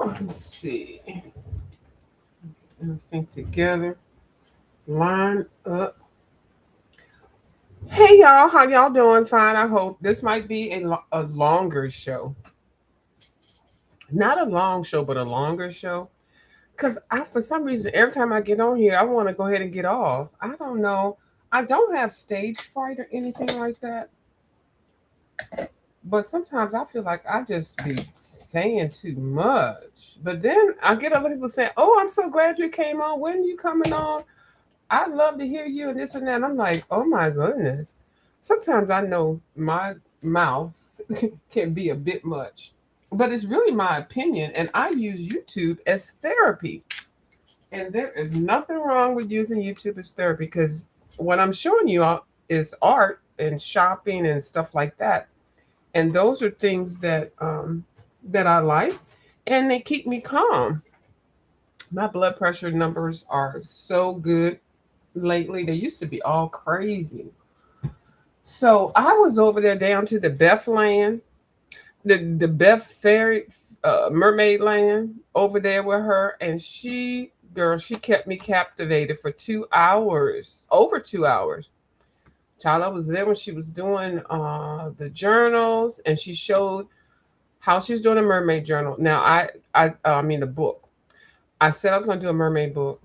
Let's see. Everything together. Line up. Hey y'all, how y'all doing? Fine, I hope. This might be a longer show. Not a long show, but a longer show. Because for some reason, every time I get on here, I want to go ahead and get off. I don't know. I don't have stage fright or anything like that. But sometimes I feel like I just be saying too much. But then I get other people saying, "Oh, I'm so glad you came on. When you coming on? I'd love to hear you," and this and that. And I'm like, "Oh my goodness." Sometimes I know my mouth can be a bit much, but it's really my opinion, and I use YouTube as therapy. And there is nothing wrong with using YouTube as therapy because what I'm showing you is art and shopping and stuff like that. And those are things that I like, and they keep me calm. My blood pressure numbers are so good lately. They used to be all crazy. So I was over there down to the Beth land, the Beth Fairy Mermaid land over there with her, and she kept me captivated for 2 hours, over 2 hours. Child, I was there when she was doing the journals, and she showed how she's doing a mermaid journal. Now, I mean the book. I said I was going to do a mermaid book,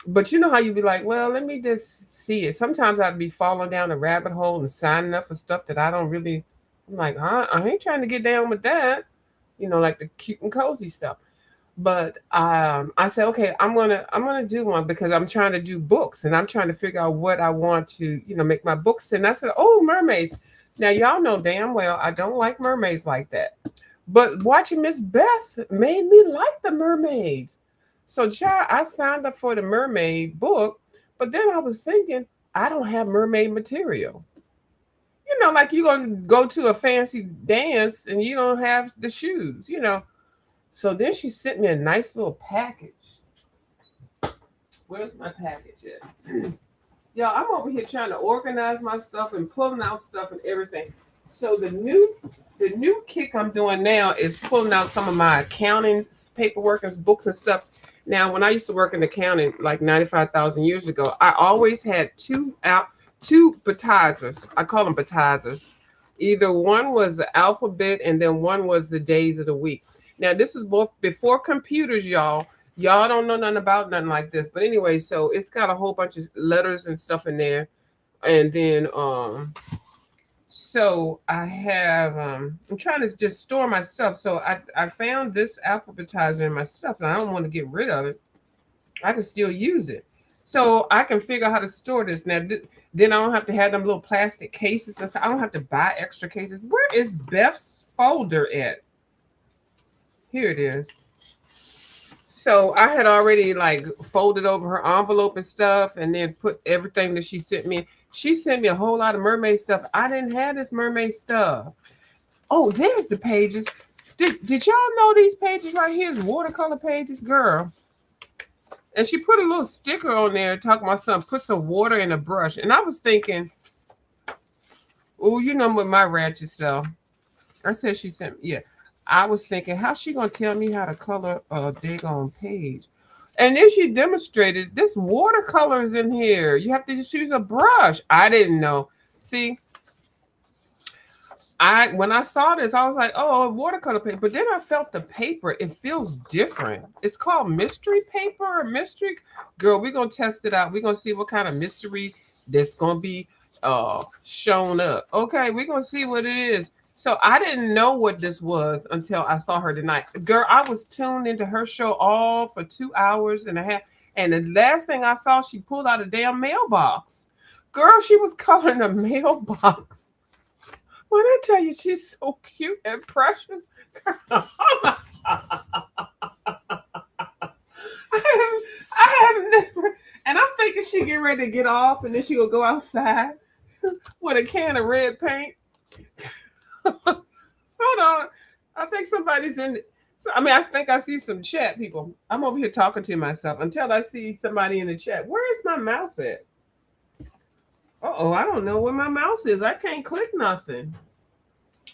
but you know how you be like, well, let me just see it. Sometimes I'd be falling down a rabbit hole and signing up for stuff that I don't really. I'm like, I ain't trying to get down with that, like the cute and cozy stuff. But I said, okay, I'm gonna do one because I'm trying to do books and I'm trying to figure out what I want to, make my books. And I said, oh, mermaids. Now y'all know damn well I don't like mermaids like that. But watching Miss Beth made me like the mermaids. So, child, I signed up for the mermaid book, but then I was thinking, I don't have mermaid material. Like you're going to go to a fancy dance and you don't have the shoes. So then she sent me a nice little package. Where's my package at? Y'all, I'm over here trying to organize my stuff and pulling out stuff and everything. So the new kick I'm doing now is pulling out some of my accounting paperwork and books and stuff. Now, when I used to work in accounting like 95,000 years ago, I always had two appetizers. I call them appetizers. Either one was the alphabet and then one was the days of the week. Now, this is both before computers, y'all. Y'all don't know nothing about nothing like this. But anyway, so it's got a whole bunch of letters and stuff in there. And then so I have I'm trying to just store my stuff. So I found this alphabetizer in my stuff and I don't want to get rid of it. I can still use it. So I can figure out how to store this. Now then I don't have to have them little plastic cases. So I don't have to buy extra cases. Where is Beth's folder at? Here it is. So I had already like folded over her envelope and stuff and then put everything that she sent me. She sent me a whole lot of mermaid stuff. I didn't have this mermaid stuff. Oh, there's the pages. Did y'all know these pages right here is watercolor pages, girl? And she put a little sticker on there talking about something, put some water in a brush. And I was thinking, oh, with my ratchet self. I said she sent me, yeah. I was thinking, how's she going to tell me how to color a daggone page? And then she demonstrated this watercolor is in here. You have to just use a brush. I didn't know. See, when I saw this, I was like, oh, watercolor paper. But then I felt the paper. It feels different. It's called mystery paper or mystery. Girl, we're going to test it out. We're going to see what kind of mystery that's going to be shown up. Okay, we're going to see what it is. So I didn't know what this was until I saw her tonight. Girl, I was tuned into her show all for 2 hours and a half. And the last thing I saw, she pulled out a damn mailbox. Girl, she was coloring a mailbox. When I tell you she's so cute and precious. Girl, I have never. And I'm thinking she get ready to get off and then she will go outside with a can of red paint. Hold on. I think somebody's in. So, I think I see some chat people. I'm over here talking to myself until I see somebody in the chat. Where is my mouse at? Uh-oh, I don't know where my mouse is. I can't click nothing.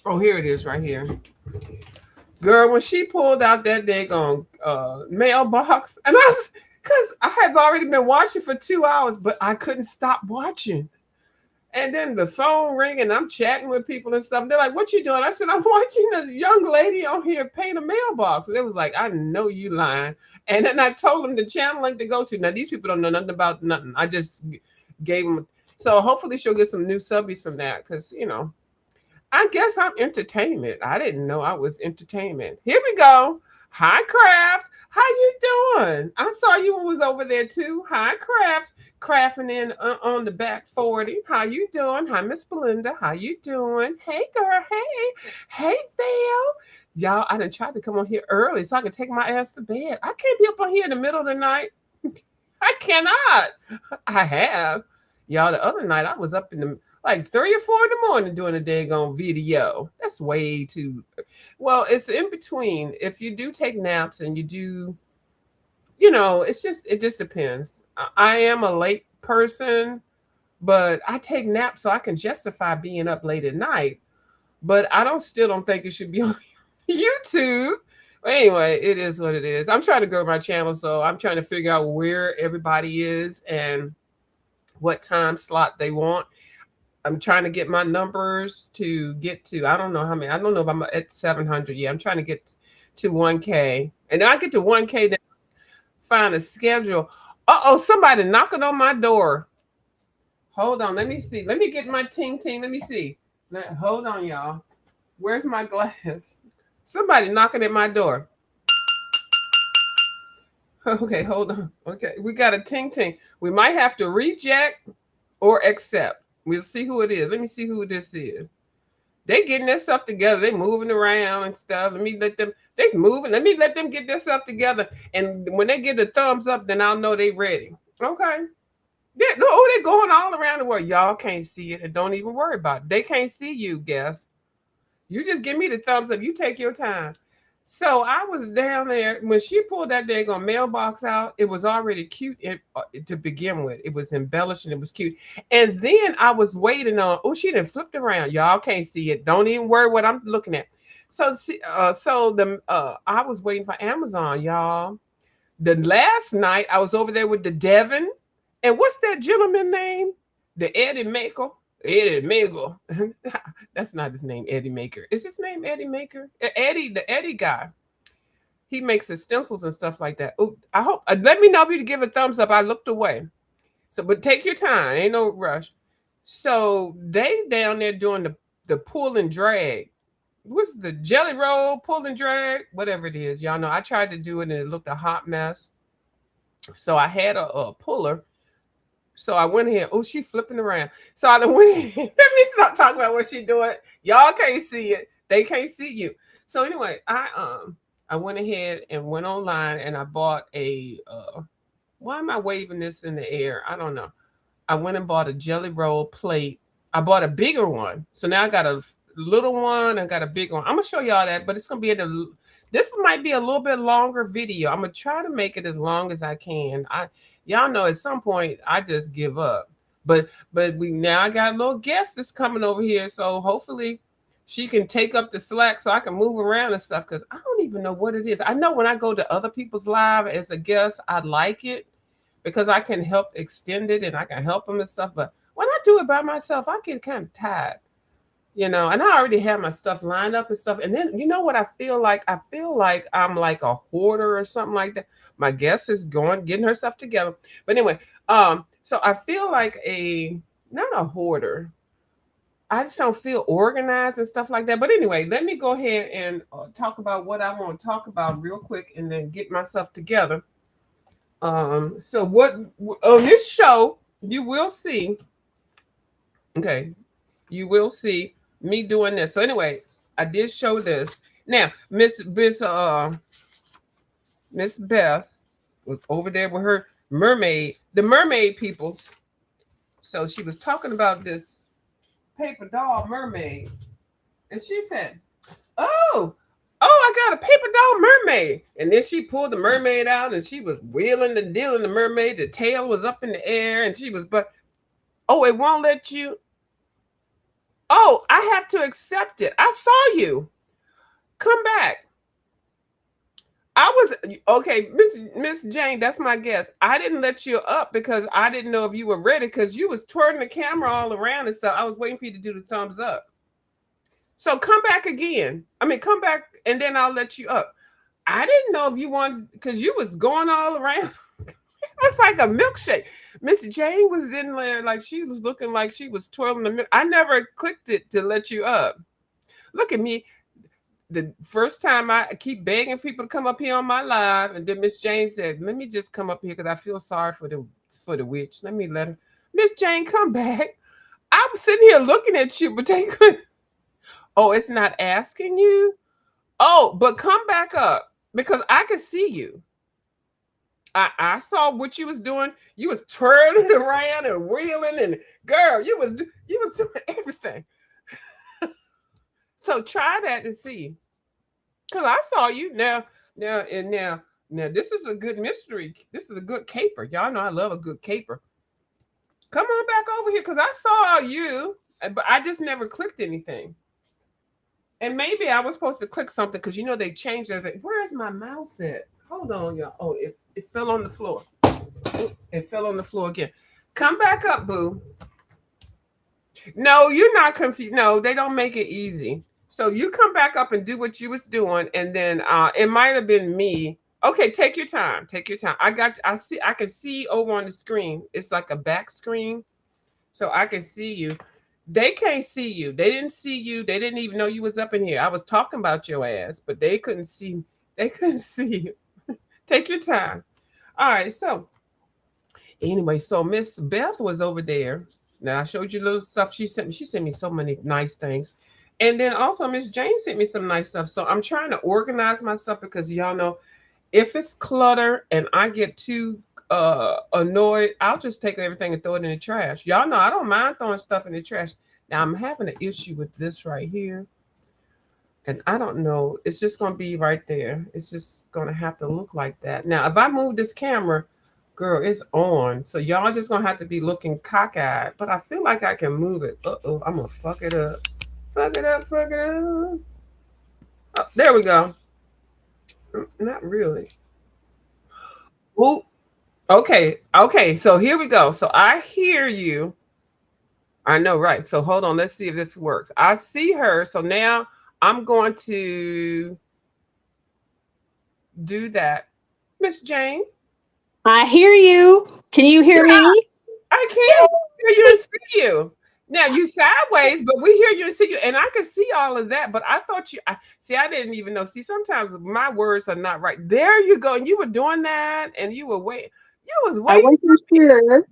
Oh, here it is right here. Girl, when she pulled out that daggone mailbox, and I was, because I had already been watching for 2 hours, but I couldn't stop watching. And then the phone ring, and I'm chatting with people and stuff. They're like, "What you doing?" I said, "I'm watching a young lady on here paint a mailbox." And it was like, "I know you lying." And then I told them the channel link to go to. Now these people don't know nothing about nothing. I just gave them. So hopefully she'll get some new subbies from that, because I guess I'm entertainment. I didn't know I was entertainment. Here we go. Hi, Craft. How you doing? I saw you was over there too. Hi, Craft. Crafting in on the back 40. How you doing? Hi, Miss Belinda. How you doing? Hey, girl. Hey. Hey, Val. Y'all, I done tried to come on here early so I can take my ass to bed. I can't be up on here in the middle of the night. I cannot. I have. Y'all, the other night I was up in the like 3 or 4 in the morning doing a daggone video. That's way too well. It's in between. If you do take naps and you do, it just depends. I am a late person, but I take naps so I can justify being up late at night. But I still don't think it should be on YouTube. Anyway, it is what it is. I'm trying to grow my channel, so I'm trying to figure out where everybody is and what time slot they want. I'm trying to get my numbers to get to, I don't know how many, I don't know if I'm at 700 yet. I'm trying to get to 1K. And then I get to 1K, then find a schedule. Uh-oh, somebody knocking on my door. Hold on, let me see. Let me get my ting. Let me see. Hold on, y'all. Where's my glass? Somebody knocking at my door. Okay, hold on. Okay, we got a ting. We might have to reject or accept. We'll see who it is. Let me see who this is. They getting their stuff together. They moving around and stuff. They's moving. Let me let them get their stuff together. And when they get a thumbs up, then I'll know they ready. Okay. They're going all around the world. Y'all can't see it, and don't even worry about it. They can't see you, guess. You just give me the thumbs up. You take your time. So I was down there when she pulled that daggone mailbox out. It was already cute to begin with. It was embellished and it was cute. And then I was waiting on. Oh, she done flipped around. Y'all can't see it. Don't even worry what I'm looking at. So I was waiting for Amazon, y'all. The last night I was over there with the Devon, and what's that gentleman name? The Eddie Maker. Eddie Maker. That's not his name, Eddie Maker. Is his name Eddie Maker? Eddie, the Eddie guy. He makes the stencils and stuff like that. Oh, I hope. Let me know if you give a thumbs up. I looked away. So, but take your time. Ain't no rush. So they down there doing the pull and drag. What's the jelly roll, pull and drag? Whatever it is. Y'all know I tried to do it and it looked a hot mess. So I had a puller. So I went ahead. Oh, she flipping around. So I went ahead. Let me stop talking about what she doing. Y'all can't see it. They can't see you. So anyway, I went ahead and went online and I bought a why am I waving this in the air? I don't know. I went and bought a jelly roll plate. I bought a bigger one. So now I got a little one. I got a big one. I'm gonna show y'all that, but it's gonna be this might be a little bit longer video. I'm gonna try to make it as long as I can. Y'all know at some point I just give up. But I got a little guest that's coming over here, so hopefully she can take up the slack so I can move around and stuff, because I don't even know what it is. I know when I go to other people's live as a guest, I like it because I can help extend it and I can help them and stuff. But when I do it by myself, I get kind of tired. And I already have my stuff lined up and stuff. And then you know what I feel like? I feel like I'm like a hoarder or something like that. My guest is getting her stuff together. But anyway, so I feel like not a hoarder. I just don't feel organized and stuff like that. But anyway, let me go ahead and talk about what I want to talk about real quick and then get myself together. So what on this show, you will see, okay, you will see me doing this. So anyway, I did show this. Now, Miss Beth was over there with her the mermaid peoples. So she was talking about this paper doll mermaid. And she said, oh, I got a paper doll mermaid. And then she pulled the mermaid out and she was wheeling and dealing the mermaid. The tail was up in the air and it won't let you. Oh, I have to accept it. I saw you. Come back. was okay, Miss Jane. That's my guess. I didn't let you up because I didn't know if you were ready because you was twirling the camera all around and stuff. I was waiting for you to do the thumbs up. So come back again. I mean, come back and then I'll let you up. I didn't know if you wanted because you was going all around. It's like a milkshake. Miss Jane was in there like she was looking like she was twirling the milk. I never clicked it to let you up. Look at me. The first time I keep begging people to come up here on my live, and then Miss Jane said, "Let me just come up here because I feel sorry for the witch. Let me let her." Miss Jane, come back. I'm sitting here looking at you, but they couldn't. Oh, it's not asking you. Oh, but come back up because I could see you. I saw what you was doing. You was twirling around and wheeling, and girl, you was doing everything. So try that to see. Cause I saw you now. This is a good mystery. This is a good caper. Y'all know I love a good caper. Come on back over here, cause I saw you, but I just never clicked anything. And maybe I was supposed to click something because you know they changed everything. Where's my mouse at? Hold on, y'all. Oh, it fell on the floor. It fell on the floor again. Come back up, boo. No, you're not confused. No, they don't make it easy. So you come back up and do what you was doing, and then it might have been me. Okay, take your time. Take your time. I can see over on the screen. It's like a back screen. So I can see you. They can't see you. They didn't see you. They didn't even know you was up in here. I was talking about your ass, but they couldn't see. They couldn't see you. Take your time. All right. So anyway, so Miss Beth was over there. Now I showed you little stuff she sent me. She sent me so many nice things. And then also Miss Jane sent me some nice stuff. So I'm trying to organize my stuff because y'all know if it's clutter and I get too annoyed, I'll just take everything and throw it in the trash. Y'all know I don't mind throwing stuff in the trash. Now I'm having an issue with this right here. And I don't know. It's just going to be right there. It's just going to have to look like that. Now, if I move this camera, girl, it's on. So y'all just going to have to be looking cockeyed. But I feel like I can move it. Uh-oh, I'm going to fuck it up. Fuck it up, fuck it up. Oh, there we go. Not really. Ooh. Okay. Okay. So here we go. So I hear you. I know, right? So hold on. Let's see if this works. I see her. So now I'm going to do that. Miss Jane. I hear you. Can you hear Yeah, me? I can hear you and see you. Now you sideways, but we hear you and see you, and I can see all of that. But I thought I didn't even know. See, sometimes my words are not right. There you go, and you were doing that, and you were waiting. You was I waiting. wasn't sure.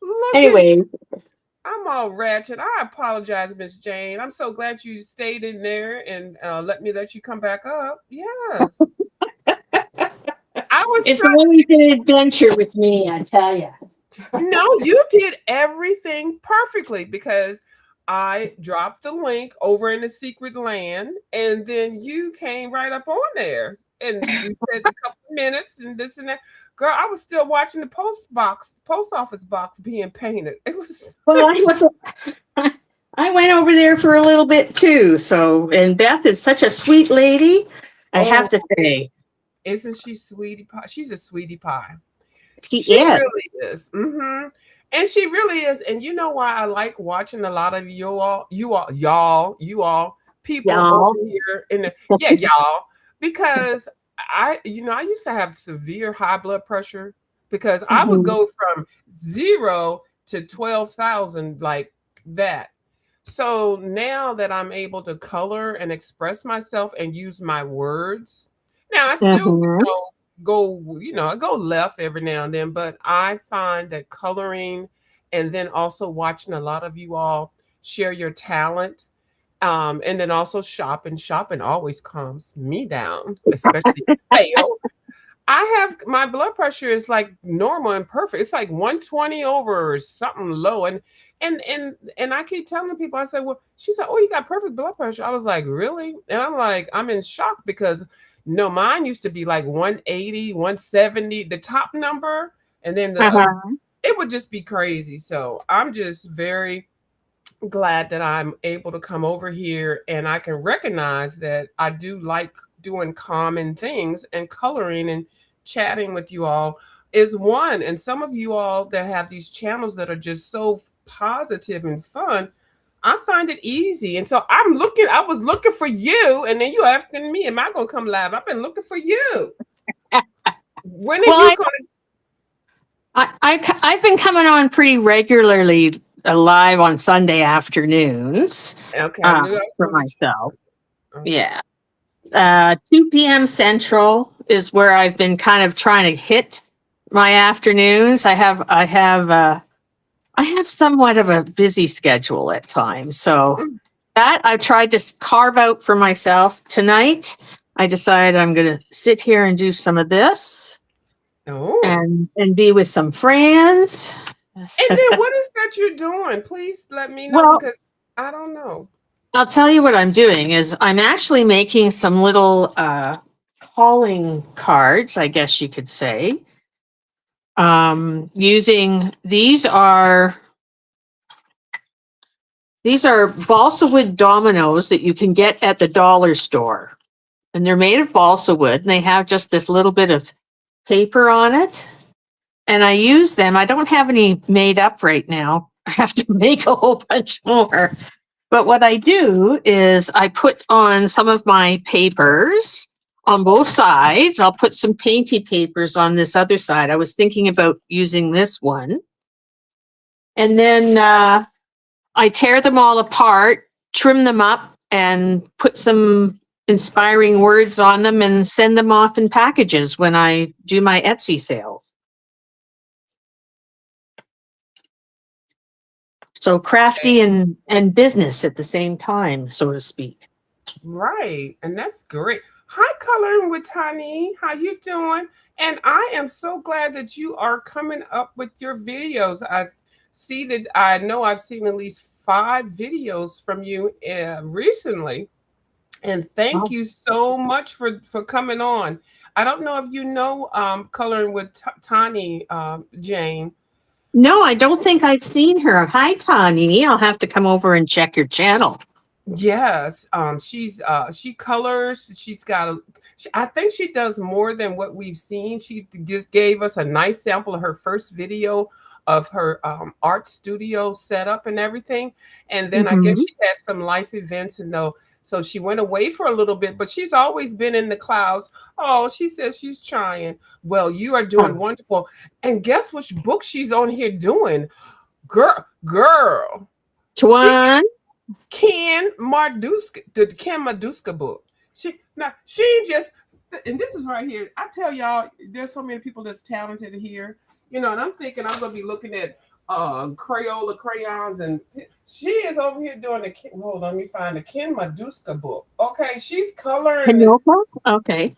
Look at Anyways, I'm all ratchet. I apologize, Miss Jane. I'm so glad you stayed in there and let you come back up. Yes, I was it's trying. always an adventure with me, I tell you. No, you did everything perfectly because I dropped the link over in the secret land, and then you came right up on there, and we said a couple of minutes and this and that. Girl, I was still watching the post office box being painted. It was Well, I went over there for a little bit too. So, and Beth is such a sweet lady, I have oh, to say. isn't she sweetie pie? She's a sweetie pie. She She is. really is. And she really is. And you know why I like watching a lot of you all people Y'all. over here in the yeah, y'all. Because I used to have severe high blood pressure because I would Mhm. go from 0 to 12,000 like that. So now that I'm able to color and express myself and use my words, now I still, Mhm. I go left every now and then, but I find that coloring and then also watching a lot of you all share your talent, and then also shopping always calms me down, especially sale. I have my blood pressure is like normal and perfect. It's like 120 over something low. And I keep telling people, I said, well, she said, oh, you got perfect blood pressure. I was like, really? And I'm like, I'm in shock because no, mine used to be like 180, 170, the top number, and then Uh-huh. it would just be crazy. So I'm just very glad that I'm able to come over here and I can recognize that I do like doing common things, and coloring and chatting with you all is one. And some of you all that have these channels that are just so positive and fun, I find it easy. And so I was looking for you, and then you asking me, am I gonna come live? I've been looking for you. When are Well, you gonna I've been coming on pretty regularly live on Sunday afternoons Okay, I knew I was for gonna get myself. you. Okay. Yeah. 2 p.m. Central is where I've been kind of trying to hit my afternoons. I have somewhat of a busy schedule at times. So that I've tried to carve out for myself. Tonight, I decided I'm going to sit here and do some of this Oh. and be with some friends. And then what is that you're doing? Please let me know, Well, because I don't know. I'll tell you what I'm doing is I'm actually making some little calling cards, I guess you could say. Using these are balsa wood dominoes that you can get at the dollar store. And they're made of balsa wood, and they have just this little bit of paper on it. And I use them. I don't have any made up right now. I have to make a whole bunch more. But what I do is I put on some of my papers on both sides. I'll put some painty papers on this other side. I was thinking about using this one. And then I tear them all apart, trim them up, and put some inspiring words on them and send them off in packages when I do my Etsy sales. So crafty and business at the same time, so to speak. Right. And that's great. Hi, Coloring with Tani. How you doing? And I am so glad that you are coming up with your videos. I know I've seen at least 5 videos from you recently. And thank Wow. you so much for coming on. I don't know if you know Coloring with Tani, Jane. No, I don't think I've seen her. Hi, Tani. I'll have to come over and check your channel. Yes, she colors. I think she does more than what we've seen. She just gave us a nice sample of her first video of her art studio setup and everything. And then I guess Mm-hmm. she had some life events, and though so she went away for a little bit, but she's always been in the clouds. Oh, she says she's trying. Well, you are doing wonderful. And guess which book she's on here doing? Girl. She Tuan. Ken Marduska, the Ken Marduska book. She just, and this is right here. I tell y'all, there's so many people that's talented here, and I'm thinking I'm gonna be looking at Crayola crayons, and she is over here doing hold on, let me find the Ken Marduska book. Okay, she's coloring this. Pinoka? Okay.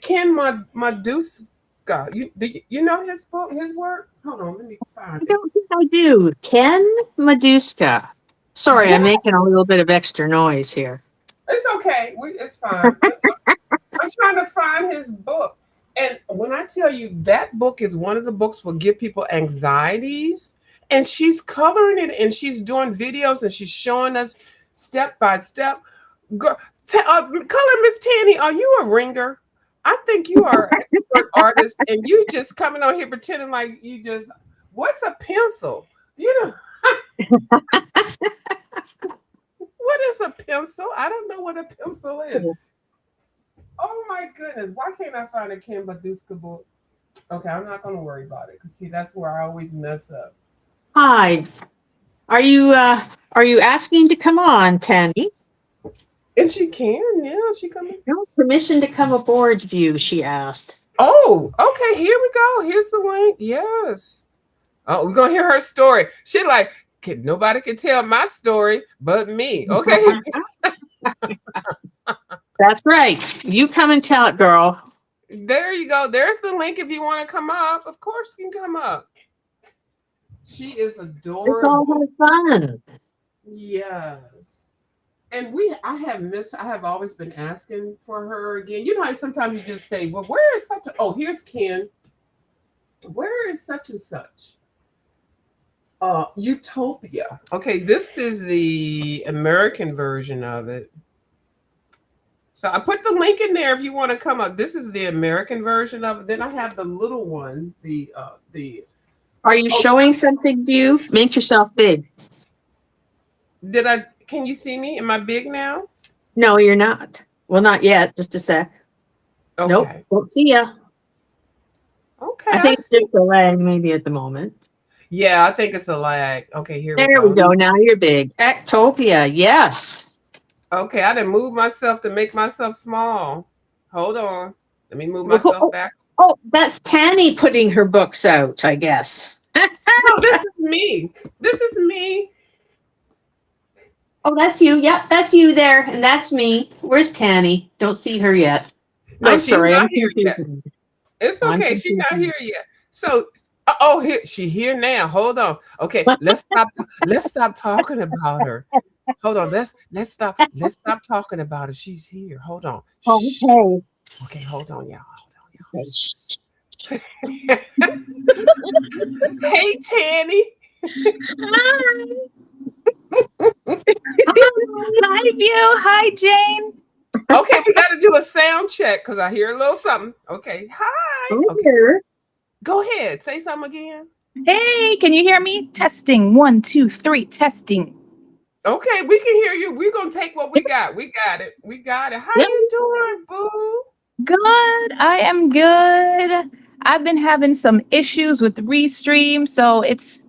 Ken Marduska. You know his book, his work? Hold on, let me find I it. don't think I do. Ken Maduska. Sorry, I'm Yeah, making a little bit of extra noise here. it's okay. It's fine. I'm trying to find his book. And when I tell you that book is one of the books will give people anxieties, and she's coloring it and she's doing videos and she's showing us step by step. Girl, color Miss Tanny, are you a ringer? I think you are an expert artist, and you just coming on here pretending like you just. What's a pencil? What is a pencil? I don't know what a pencil is. Oh my goodness. Why can't I find a Ken Baduska book? Okay, I'm not gonna worry about it, because see, that's where I always mess up. Hi. Are you asking to come on, Tanny? And she can, yeah, she coming. No permission to come aboard, View, she asked. Oh, okay, here we go. Here's the link. Yes. Oh, we're gonna hear her story. She like, nobody can tell my story but me. Okay. That's right. You come and tell it, girl. There you go. There's the link if you want to come up. Of course you can come up. She is adorable. It's all fun. Yes. And I have always been asking for her again. You know how sometimes you just say, well, where is such a, oh, here's Ken. Where is such and such? Utopia. Okay, this is the American version of it. So I put the link in there if you want to come up. This is the American version of it. Then I have the little one, the Are you oh, showing something to you? Make yourself big. can you see me? Am I big now? No, you're not. Well, not yet. Just a sec. Nope. Okay. Don't see ya. Okay, I I think it's see. just a lag maybe at the moment. Yeah, I think it's a lag. Okay, here we There we go. go. Now you're big. Ectopia. Yes. Okay, I didn't move myself to make myself small. Hold on. Let me move Oh, myself oh, back. oh, that's Tanny putting her books out, I guess. No, this is me. This is me. Oh, that's you. Yep, that's you there. And that's me. Where's Tanny? Don't see her yet. No, I'm she's sorry. not I'm here yet. confusing. It's I'm okay. She's not confusing. here yet. So, oh, here she here now. Hold on. Okay, let's stop. Let's stop talking about her. Hold on. Let's stop. Let's stop talking about her. She's here. Hold on. Shh. Okay. Okay, hold on, y'all. Hold on, Okay. y'all. Hey, Tanny. Hi. Hi, View. Hi, Jane. Okay, we got to do a sound check because I hear a little something. Okay, hi. I'm Okay, here. go ahead. Say something again. Hey, can you hear me? Testing. 1, 2, 3. Testing. Okay, we can hear you. We're gonna take what we got. We got it. We got it. How Yep. you doing, boo? Good. I am good. I've been having some issues with Restream, so it's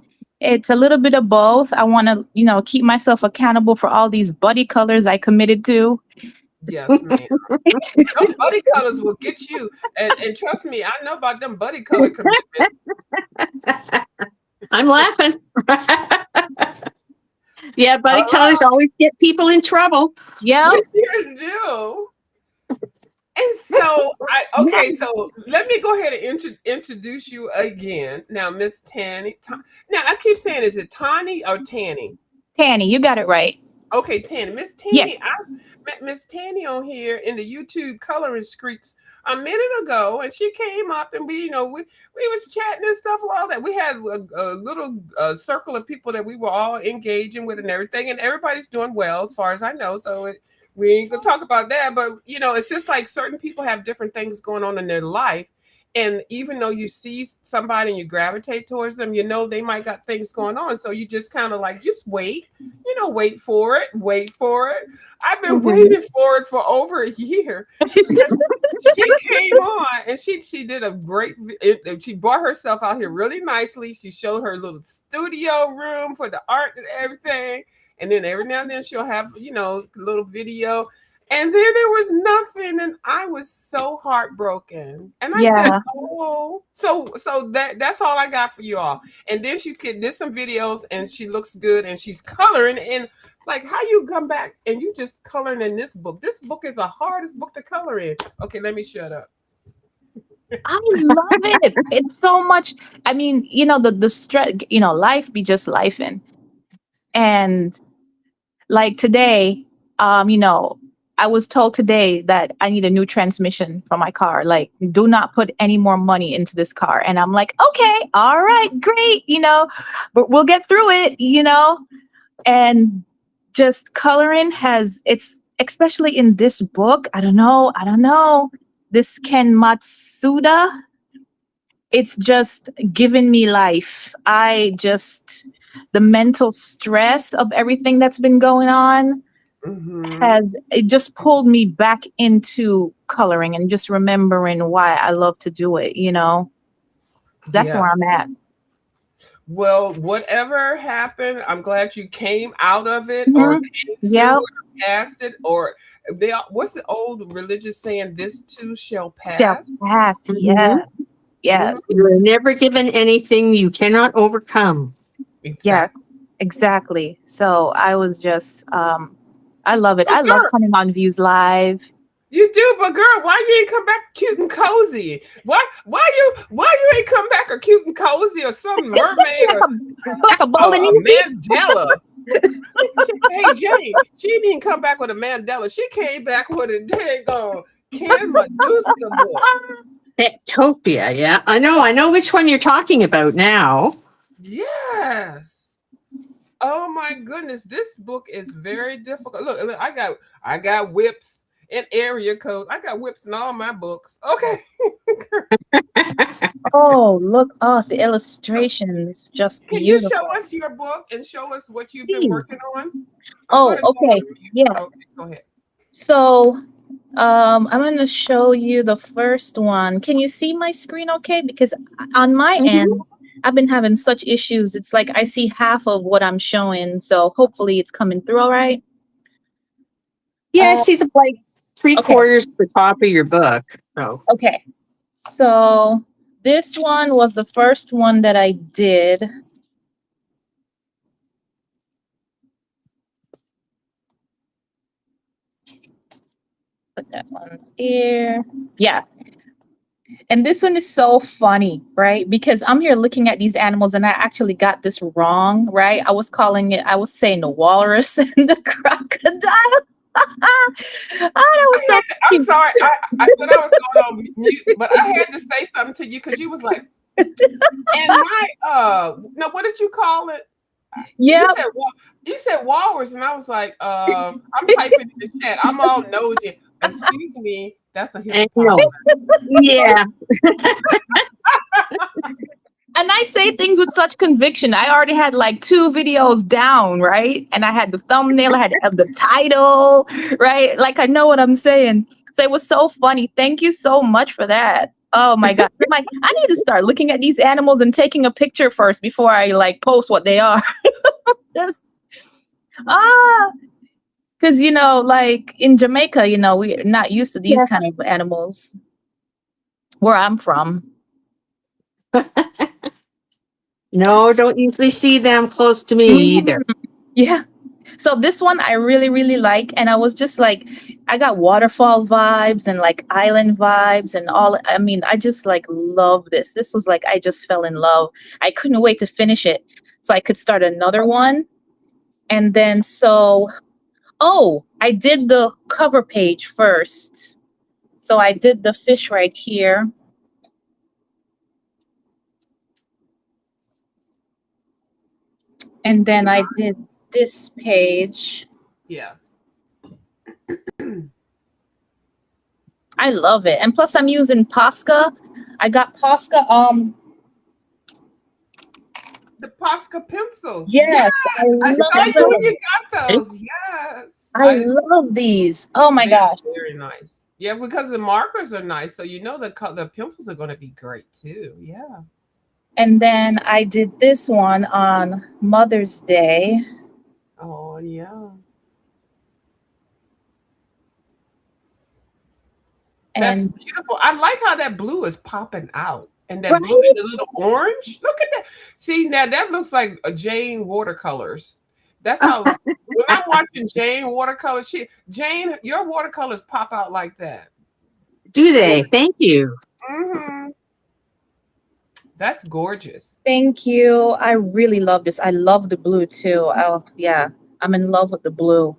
a little bit of both. I want to, keep myself accountable for all these buddy colors I committed to. Yes, ma'am. Them buddy colors will get you. And trust me, I know about them buddy color commitments. I'm laughing. Yeah, buddy colors Hello? always get people in trouble. Yeah. Yes, you do. And so so let me go ahead and introduce you again. Now, Miss Tanny. Now I keep saying, is it Tani or Tanny? Tanny, you got it right. Okay, Tanny. Miss Yes. Tanny, I met Miss Tanny on here in the YouTube coloring streets a minute ago, and she came up and we was chatting and stuff and all that. We had a little circle of people that we were all engaging with and everything, and everybody's doing well as far as I know. So we ain't gonna talk about that, but it's just like certain people have different things going on in their life. And even though you see somebody and you gravitate towards them, they might got things going on. So you just kind of like, just wait, wait for it, wait for it. I've been waiting for it for over a year. She came on and she did a great, she brought herself out here really nicely. She showed her little studio room for the art and everything. And then every now and then she'll have, a little video. And then there was nothing, and I was so heartbroken. And I said, Yeah. "Oh, so that's all I got for you all." And then she did some videos, and she looks good, and she's coloring. And like, how you come back and you just coloring in this book? This book is the hardest book to color in. Okay, let me shut up. I love it. It's so much. I mean, the stress, life be just lifing. And like today, I was told today that I need a new transmission for my car. Like, do not put any more money into this car. And I'm like, okay, all right, great, but we'll get through it. And just coloring it's especially in this book. I don't know. This Ken Matsuda, it's just given me life. The mental stress of everything that's been going on it just pulled me back into coloring and just remembering why I love to do it. That's Yeah. where I'm at. Well, whatever happened, I'm glad you came out of it or Mhm. came Yeah. through it or past it, or what's the old religious saying? This too shall Shall pass. pass. Mhm. Yes. You're never given anything you cannot overcome. Yes. Exactly. Exactly. So I was just I love it. But I love girl, coming on Views Live. you do, but girl, why you ain't come back cute and cozy? Why you ain't come back a cute and cozy or some mermaid or like a a Balinese. Mandela? Hey Jane, she didn't even come back with a Mandela. She came back with a daggone Ken Maduska book. Ectopia, yeah. I know which one you're talking about now. Yes. Oh my goodness, this book is very difficult. Look, I got whips and area codes. I got whips in all my books. Okay. Oh, look, oh, the illustrations, just Can you beautiful. show us your book and show us what you've been Please. working on? I'm Oh, going to go okay. on mute. Yeah. Okay, go ahead. So, I'm going to show you the first one. Can you see my screen okay? Because on my end, I've been having such issues. It's like I see half of what I'm showing. So hopefully it's coming through all right. Yeah, I see the like Okay. 3/4 of the top of your book. So Okay. So this one was the first one that I did. Put that one here. Yeah. And this one is so funny, right? Because I'm here looking at these animals and I actually got this wrong, right? I was saying the walrus and the crocodile. That was so I'm sorry. I said I was going on mute, but I had to say something to you because you was like, and my no, what did you call it? Yeah. You said walrus, and I was like, I'm typing in the chat. I'm all nosy. Excuse me, that's a hippopotamus. yeah. And I say things with such conviction. I already had like 2 videos down, right? And I had the thumbnail, I had the title, right? Like I know what I'm saying. So it was so funny. Thank you so much for that. Oh my God. I'm like, I need to start looking at these animals and taking a picture first before I like post what they are. Just because like in Jamaica, we're not used to these kind of animals where I'm from. No, don't usually see them close to me either. Yeah. So this one I really, really like. And I was just like, I got waterfall vibes and like island vibes and all. I mean, I just like love this. This was like, I just fell in love. I couldn't wait to finish it so I could start another one. And then I did the cover page first. So I did the fish right here. And then I did this page. Yes. I love it. And plus I'm using Posca. I got Posca the Posca pencils. Yes, I saw you when you got those. Yes. I love these. Oh my gosh. Very nice. Yeah, because the markers are nice. So the pencils are going to be great too. Yeah. And then I did this one on Mother's Day. Oh, yeah. That's beautiful. I like how that blue is popping out. And that blue and the little orange. Look at that. See, now that looks like a Jane watercolors. That's how when I'm watching Jane watercolors, Jane, your watercolors pop out like that. Do they? Thank you. Mm-hmm. That's gorgeous. Thank you. I really love this. I love the blue too. Oh yeah, I'm in love with the blue.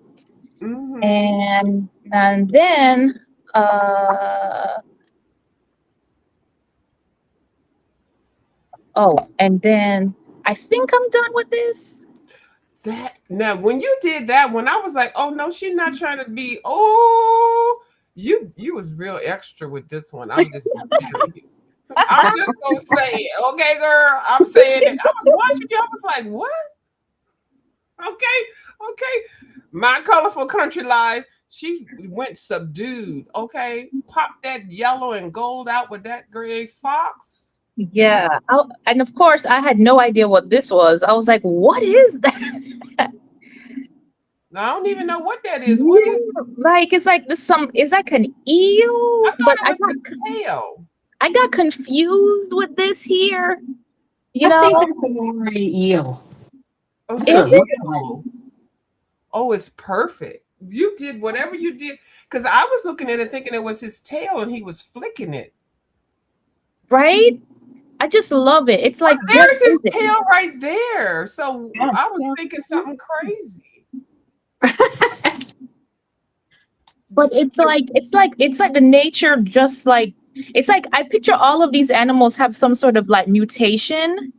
Mm-hmm. And then and then I think I'm done with this. Now when you did that one, I was like, oh no, she's not trying to be. Oh, you was real extra with this one. I'm just gonna say it, okay, girl. I'm saying it. I was watching you. I was like, what? Okay. My colorful country life. She went subdued. Okay, pop that yellow and gold out with that gray fox. Yeah. And of course, I had no idea what this was. I was like, what is that? I don't even know what that is. What is it? Like, it's like is like an eel? I thought it was the tail. I got confused with this here. I think it's a Moray eel. Oh, it's perfect. You did whatever you did. Because I was looking at it thinking it was his tail and he was flicking it. Right? I just love it. It's like there's his tail right there. So I was thinking something crazy. But it's like the nature, just like it's like I picture all of these animals have some sort of like mutation.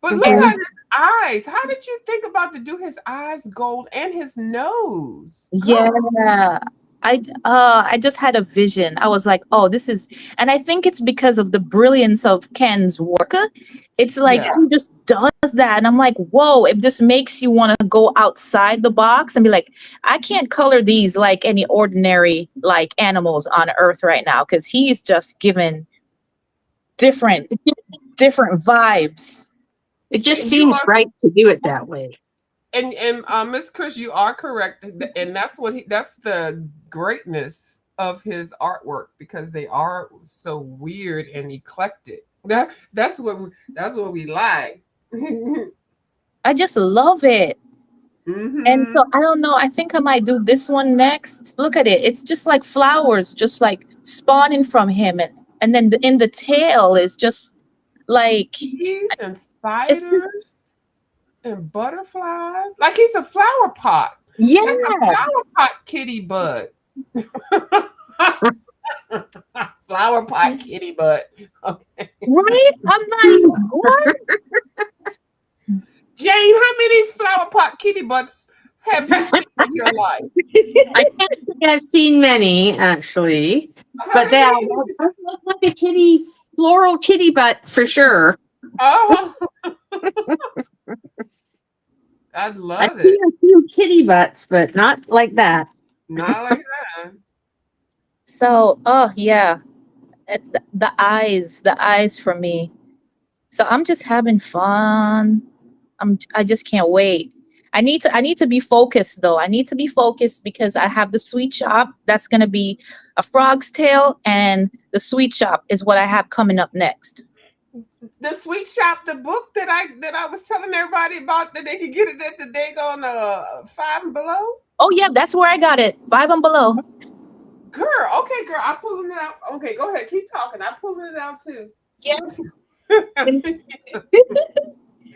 But look at his eyes. How did you think about to do his eyes gold and his nose? Yeah. I just had a vision. I was like, oh, this is, and I think it's because of the brilliance of Ken's work. It's like Yeah. he just does that, and I'm like, whoa! It just makes you want to go outside the box and be like, I can't color these like any ordinary like animals on Earth right now because he's just given different different vibes. It just And you seems are, right to do it that way. and Miss Chris, you are correct, and that's the greatness of his artwork because they are so weird and eclectic. That's what we like. I just love it. And Hmm. so I don't know. I think I might do this one next. Look at it. It's just like flowers, just like spawning from him, and then in the tail is just like Bees and it's just spiders and butterflies. Like he's a flower pot. yeah, That's a flower pot kitty butt. Flower pot kitty butt. Okay. right. I'm like, what? Jane, how many flower pot kitty butts have you seen in your life? I can't think I've seen many actually, How but that many? does look like a kitty, floral kitty butt for sure. Oh, I I've love seen it. a few kitty butts, but not like that. Not like that. So, oh yeah, it's the eyes for me. So I'm just having fun. I just can't wait. I need to be focused though. I need to be focused because I have the sweet shop. That's gonna be a frog's tail, and the sweet shop is what I have coming up next. The Sweet Shop, the book that I was telling everybody about that they could get it at the Dagon Five and Below. Oh yeah, that's where I got it. Five and below. Girl, okay, girl, I'm pulling it out. Okay, go ahead, keep talking. I'm pulling it out too. Yeah.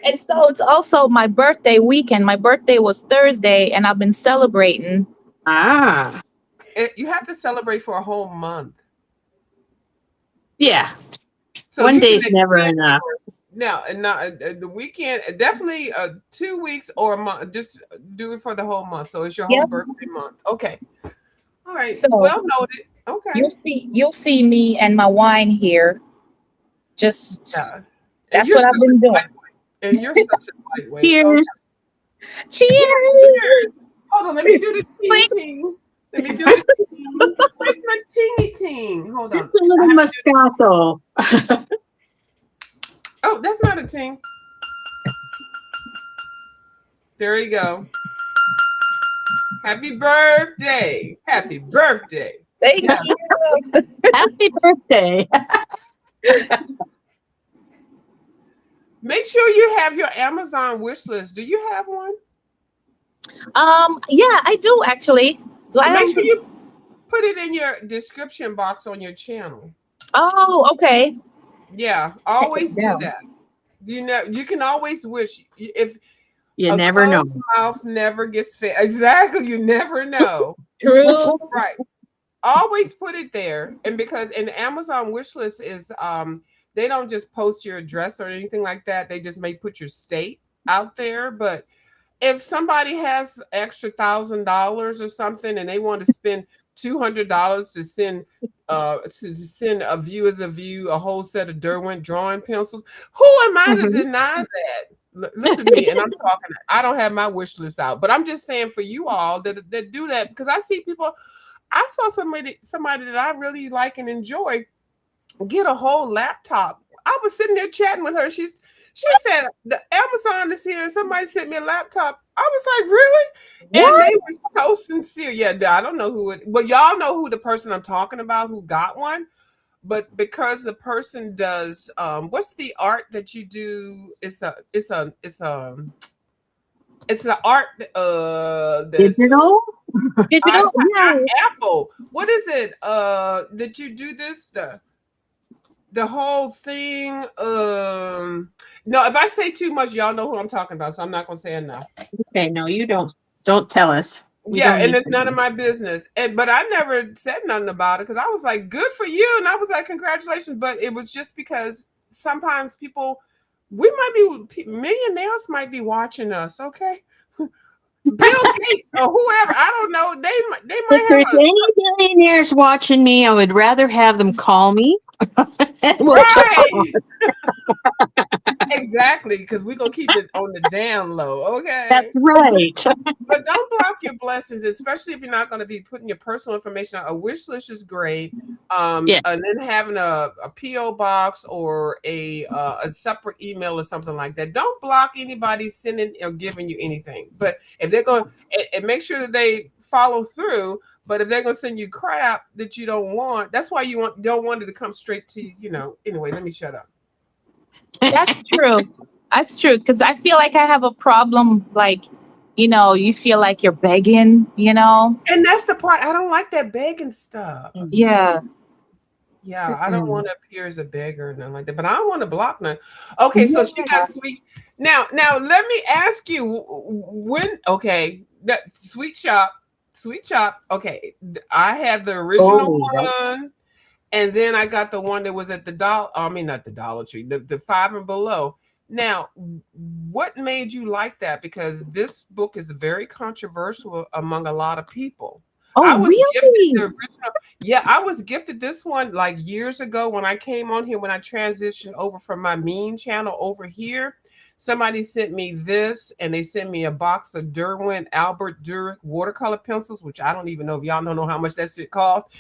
And so it's also my birthday weekend. My birthday was Thursday, and I've been celebrating. Ah, You have to celebrate for a whole month. yeah. So One you can day's never extend enough. yours. Now, and now the weekend, definitely 2 weeks or a month. Just do it for the whole month. So it's your whole Yep. birthday month. Okay. All right. So Well noted. Okay. you'll see me and my wine here. Just Yeah. And that's you're what such I've been a doing. and you're such a lightweight. Okay. Cheers. Cheers! Hold on. Let me do the ting Clink. ting. Let me do the ting. Where's my tingy ting? Hold on. It's a little Moscato. Oh, that's not a ting. There you go. Happy birthday. Happy birthday. Thank Yeah. you. Happy birthday. Make sure you have your Amazon wish list. Do you have one? Yeah, I do actually. Do I Make have? sure you put it in your description box on your channel. Oh, okay. Yeah, always do down. that. You can always wish if You a never know. closed mouth never gets fed. Exactly, you never know. True. Right. Always put it there. And because an Amazon wish list is they don't just post your address or anything like that. They just may put your state out there. But if somebody has extra $1,000 or something and they want to spend $200 to send a view as a view, a whole set of Derwent drawing pencils, who am I to Mhm. deny that? Listen to me, and I'm talking. I don't have my wish list out, but I'm just saying for you all that do that because I see people. I saw somebody that I really like and enjoy get a whole laptop. I was sitting there chatting with her. She said the Amazon is here. Somebody sent me a laptop. I was like, really? And What? they were so sincere. Yeah, I don't know who it, but y'all know who the person I'm talking about who got one. But because the person does, what's the art that you do? It's an art that Digital? Digital? not Yeah. Apple. What is it? That you do this the whole thing. No, if I say too much, y'all know who I'm talking about, so I'm not gonna say enough. Okay, no, you don't. Don't tell us. We Yeah, don't and need it's to none know. of my business. But I never said nothing about it because I was like, good for you. And I was like, congratulations. But it was just because sometimes millionaires might be watching us, okay? Bill Gates or whoever. I don't know. They If might there's have a any billionaires watching me, I would rather have them call me. And we'll talk. right. Exactly, because we're gonna keep it on the down low, okay? That's right. But don't block your blessings, especially if you're not going to be putting your personal information out. A wish list is great, Yeah. and then having a PO box or a separate email or something like that. Don't block anybody sending or giving you anything. But if they're going, and make sure that they follow through. But if they're going to send you crap that you don't want, that's why don't want it to come straight to you. You know. Anyway, let me shut up. That's true. That's true. Because I feel like I have a problem. Like, you feel like you're begging. And that's the part I don't like, that begging stuff. Yeah. Yeah, I don't want to appear as a beggar or nothing like that, but I don't want to block none. Okay, so she got sweet. Now let me ask you when. Okay, that sweet shop. Okay, I have the original one, and then I got the one that was at the dollar. I mean, not the Dollar Tree, the Five and Below. Now, what made you like that? Because this book is very controversial among a lot of people. Oh, I was gifted really? the original. Yeah, I was gifted this one like years ago when I came on here, when I transitioned over from my mean channel over here. Somebody sent me this, and they sent me a box of Derwent Albert Durick watercolor pencils, which I don't even know if y'all don't know how much that shit costs.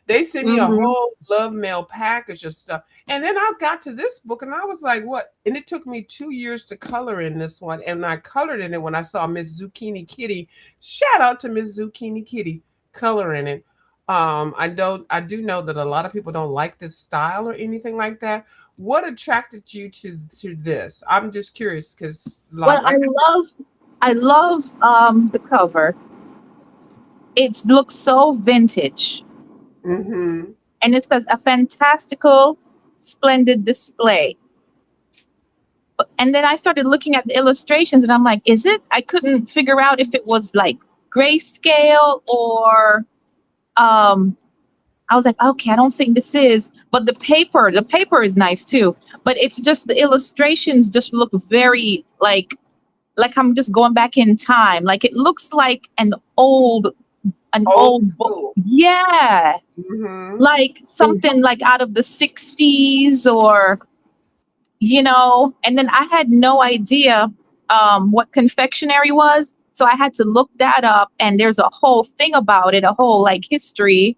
They sent me a whole love mail package of stuff. And then I got to this book and I was like, what? And it took me 2 years to color in this one. And I colored in it when I saw Miss Zucchini Kitty. Shout out to Miss Zucchini Kitty coloring it. I do know that a lot of people don't like this style or anything like that. What attracted you to this? I'm just curious because Well, I love the cover. It looks so vintage. Mm-hmm. And it says a fantastical, splendid display. And then I started looking at the illustrations and I'm like, is it? I couldn't figure out if it was like grayscale or I was like, okay, I don't think this is. But the paper is nice too. But it's just the illustrations just look very like I'm just going back in time. Like it looks like an old book. Yeah. Mm-hmm. Like something like out of the 60s or, and then I had no idea what confectionery was. So I had to look that up, and there's a whole thing about it, a whole like history.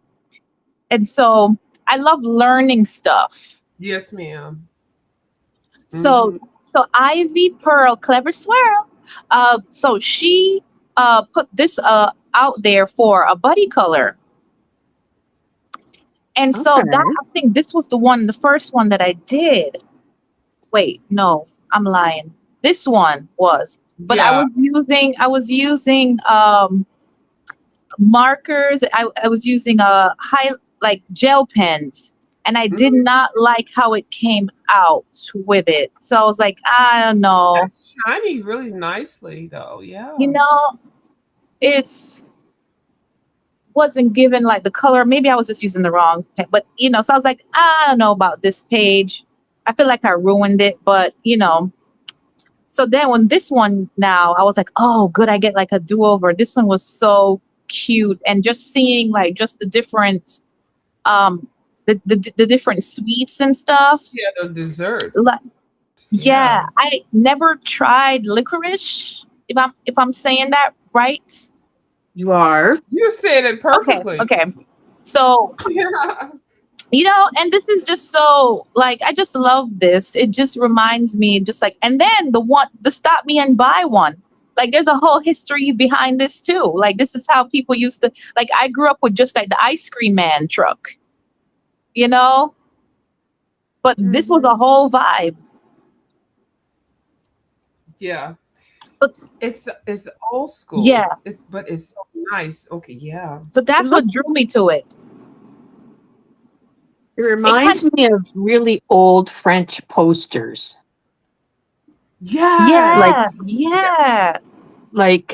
And so I love learning stuff. Yes, ma'am. So Ivy Pearl Clever Swirl. So she put this out there for a buddy color. And so that, I think this was the first one that I did. Wait, no, I'm lying. This one was, but I was using markers. I was using like gel pens, and I did not like how it came out with it. So I was like, I don't know. That's shiny really nicely though. Yeah. It's wasn't given like the color. Maybe I was just using the wrong pen, but so I was like, I don't know about this page. I feel like I ruined it, but so then when this one now, I was like, oh, good, I get like a do-over. This one was so cute, and just seeing like just the different the different sweets and stuff. Yeah, the dessert. Yeah, I never tried licorice. If I'm saying that right. You are. You said it perfectly. Okay. So, and this is just so like, I just love this. It just reminds me just like, and then the stop me and buy one. Like there's a whole history behind this too. Like this is how people used to, like I grew up with just like the ice cream man truck, but this was a whole vibe. Yeah. But it's old school. Yeah. But it's so nice. Okay, yeah. So that's what drew me to it. It reminds me of really old French posters. Yeah. Like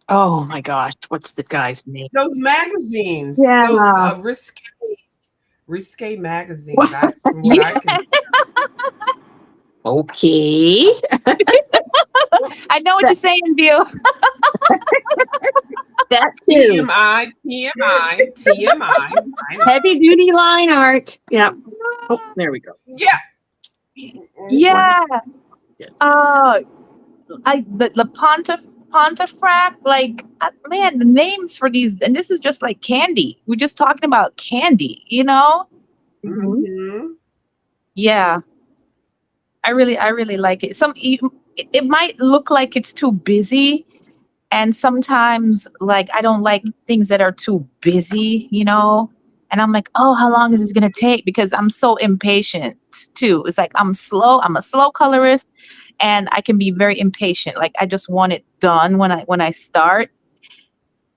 oh my gosh, what's the guy's name? Those magazines. Yeah. Those risque magazines. From what I can. Okay. I know what you're saying, Bill. That too. TMI, TMI, TMI. I know. Heavy duty line art. Yeah. Oh, there we go. Yeah. Yeah. Yeah. The Pontefract, like man, the names for these, and this is just like candy. We're just talking about candy, you know? Mhm. Mhm. Yeah. I really like it. It might look like it's too busy, and sometimes like I don't like things that are too busy, you know? And I'm like, oh, how long is this gonna take? Because I'm so impatient too. It's like I'm slow. I'm a slow colorist, and I can be very impatient. Like I just want it done when I start.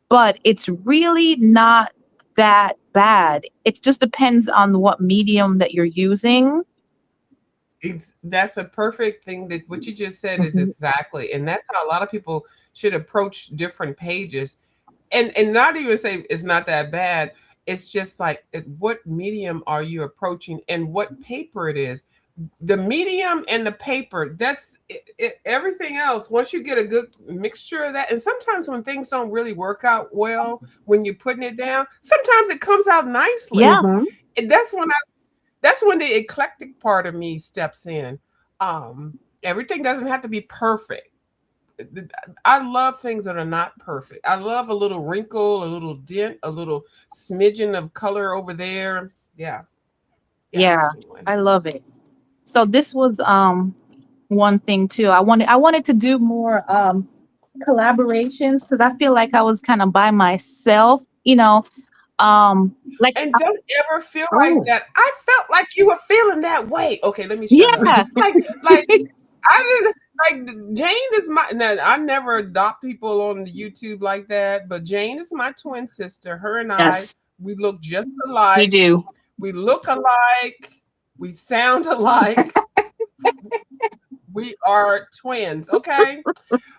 But it's really not that bad. It just depends on what medium that you're using. That's a perfect thing. That what you just said is Mhm. exactly, and that's how a lot of people should approach different pages, and not even say it's not that bad. It's just like what medium are you approaching and what paper it is. The medium and the paper, that's everything else. Once you get a good mixture of that, and sometimes when things don't really work out well when you're putting it down, sometimes it comes out nicely. Yeah. Mhm. And that's when the eclectic part of me steps in. Everything doesn't have to be perfect. I love things that are not perfect. I love a little wrinkle, a little dent, a little smidgen of color over there. Yeah. Yeah. Yeah. Anyway. I love it. So this was one thing too. I wanted to do more collaborations because I feel like I was kind of by myself, you know. Like And don't ever feel like Oh. that. I felt like you were feeling that way. Okay, let me shut up. yeah. Like I didn't like Jane is my now I never adopt people on the YouTube like that, but Jane is my twin sister. Her and I, Yes, we look just we alike. do. We look alike. We sound alike. We are twins, okay?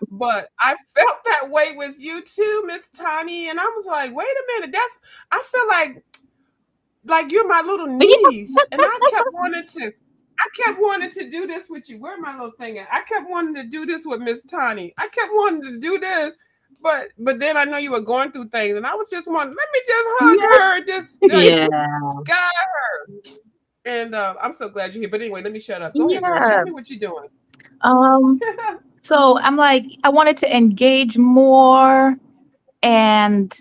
But I felt that way with you too, Miss Tani, and I was like, wait a minute, I feel like you're my little niece, and I kept wanting to do this with you. Where my little thing at? I kept wanting to do this with Miss Tani. I kept wanting to do this, but then I know you were going through things, and I was just wanting, let me just hug Yeah. her, just like Yeah. got her. And I'm so glad you're here. But anyway, let me shut up. Go ahead, girl. Show Yeah. me what you're doing. Um, so I'm like, I wanted to engage more, and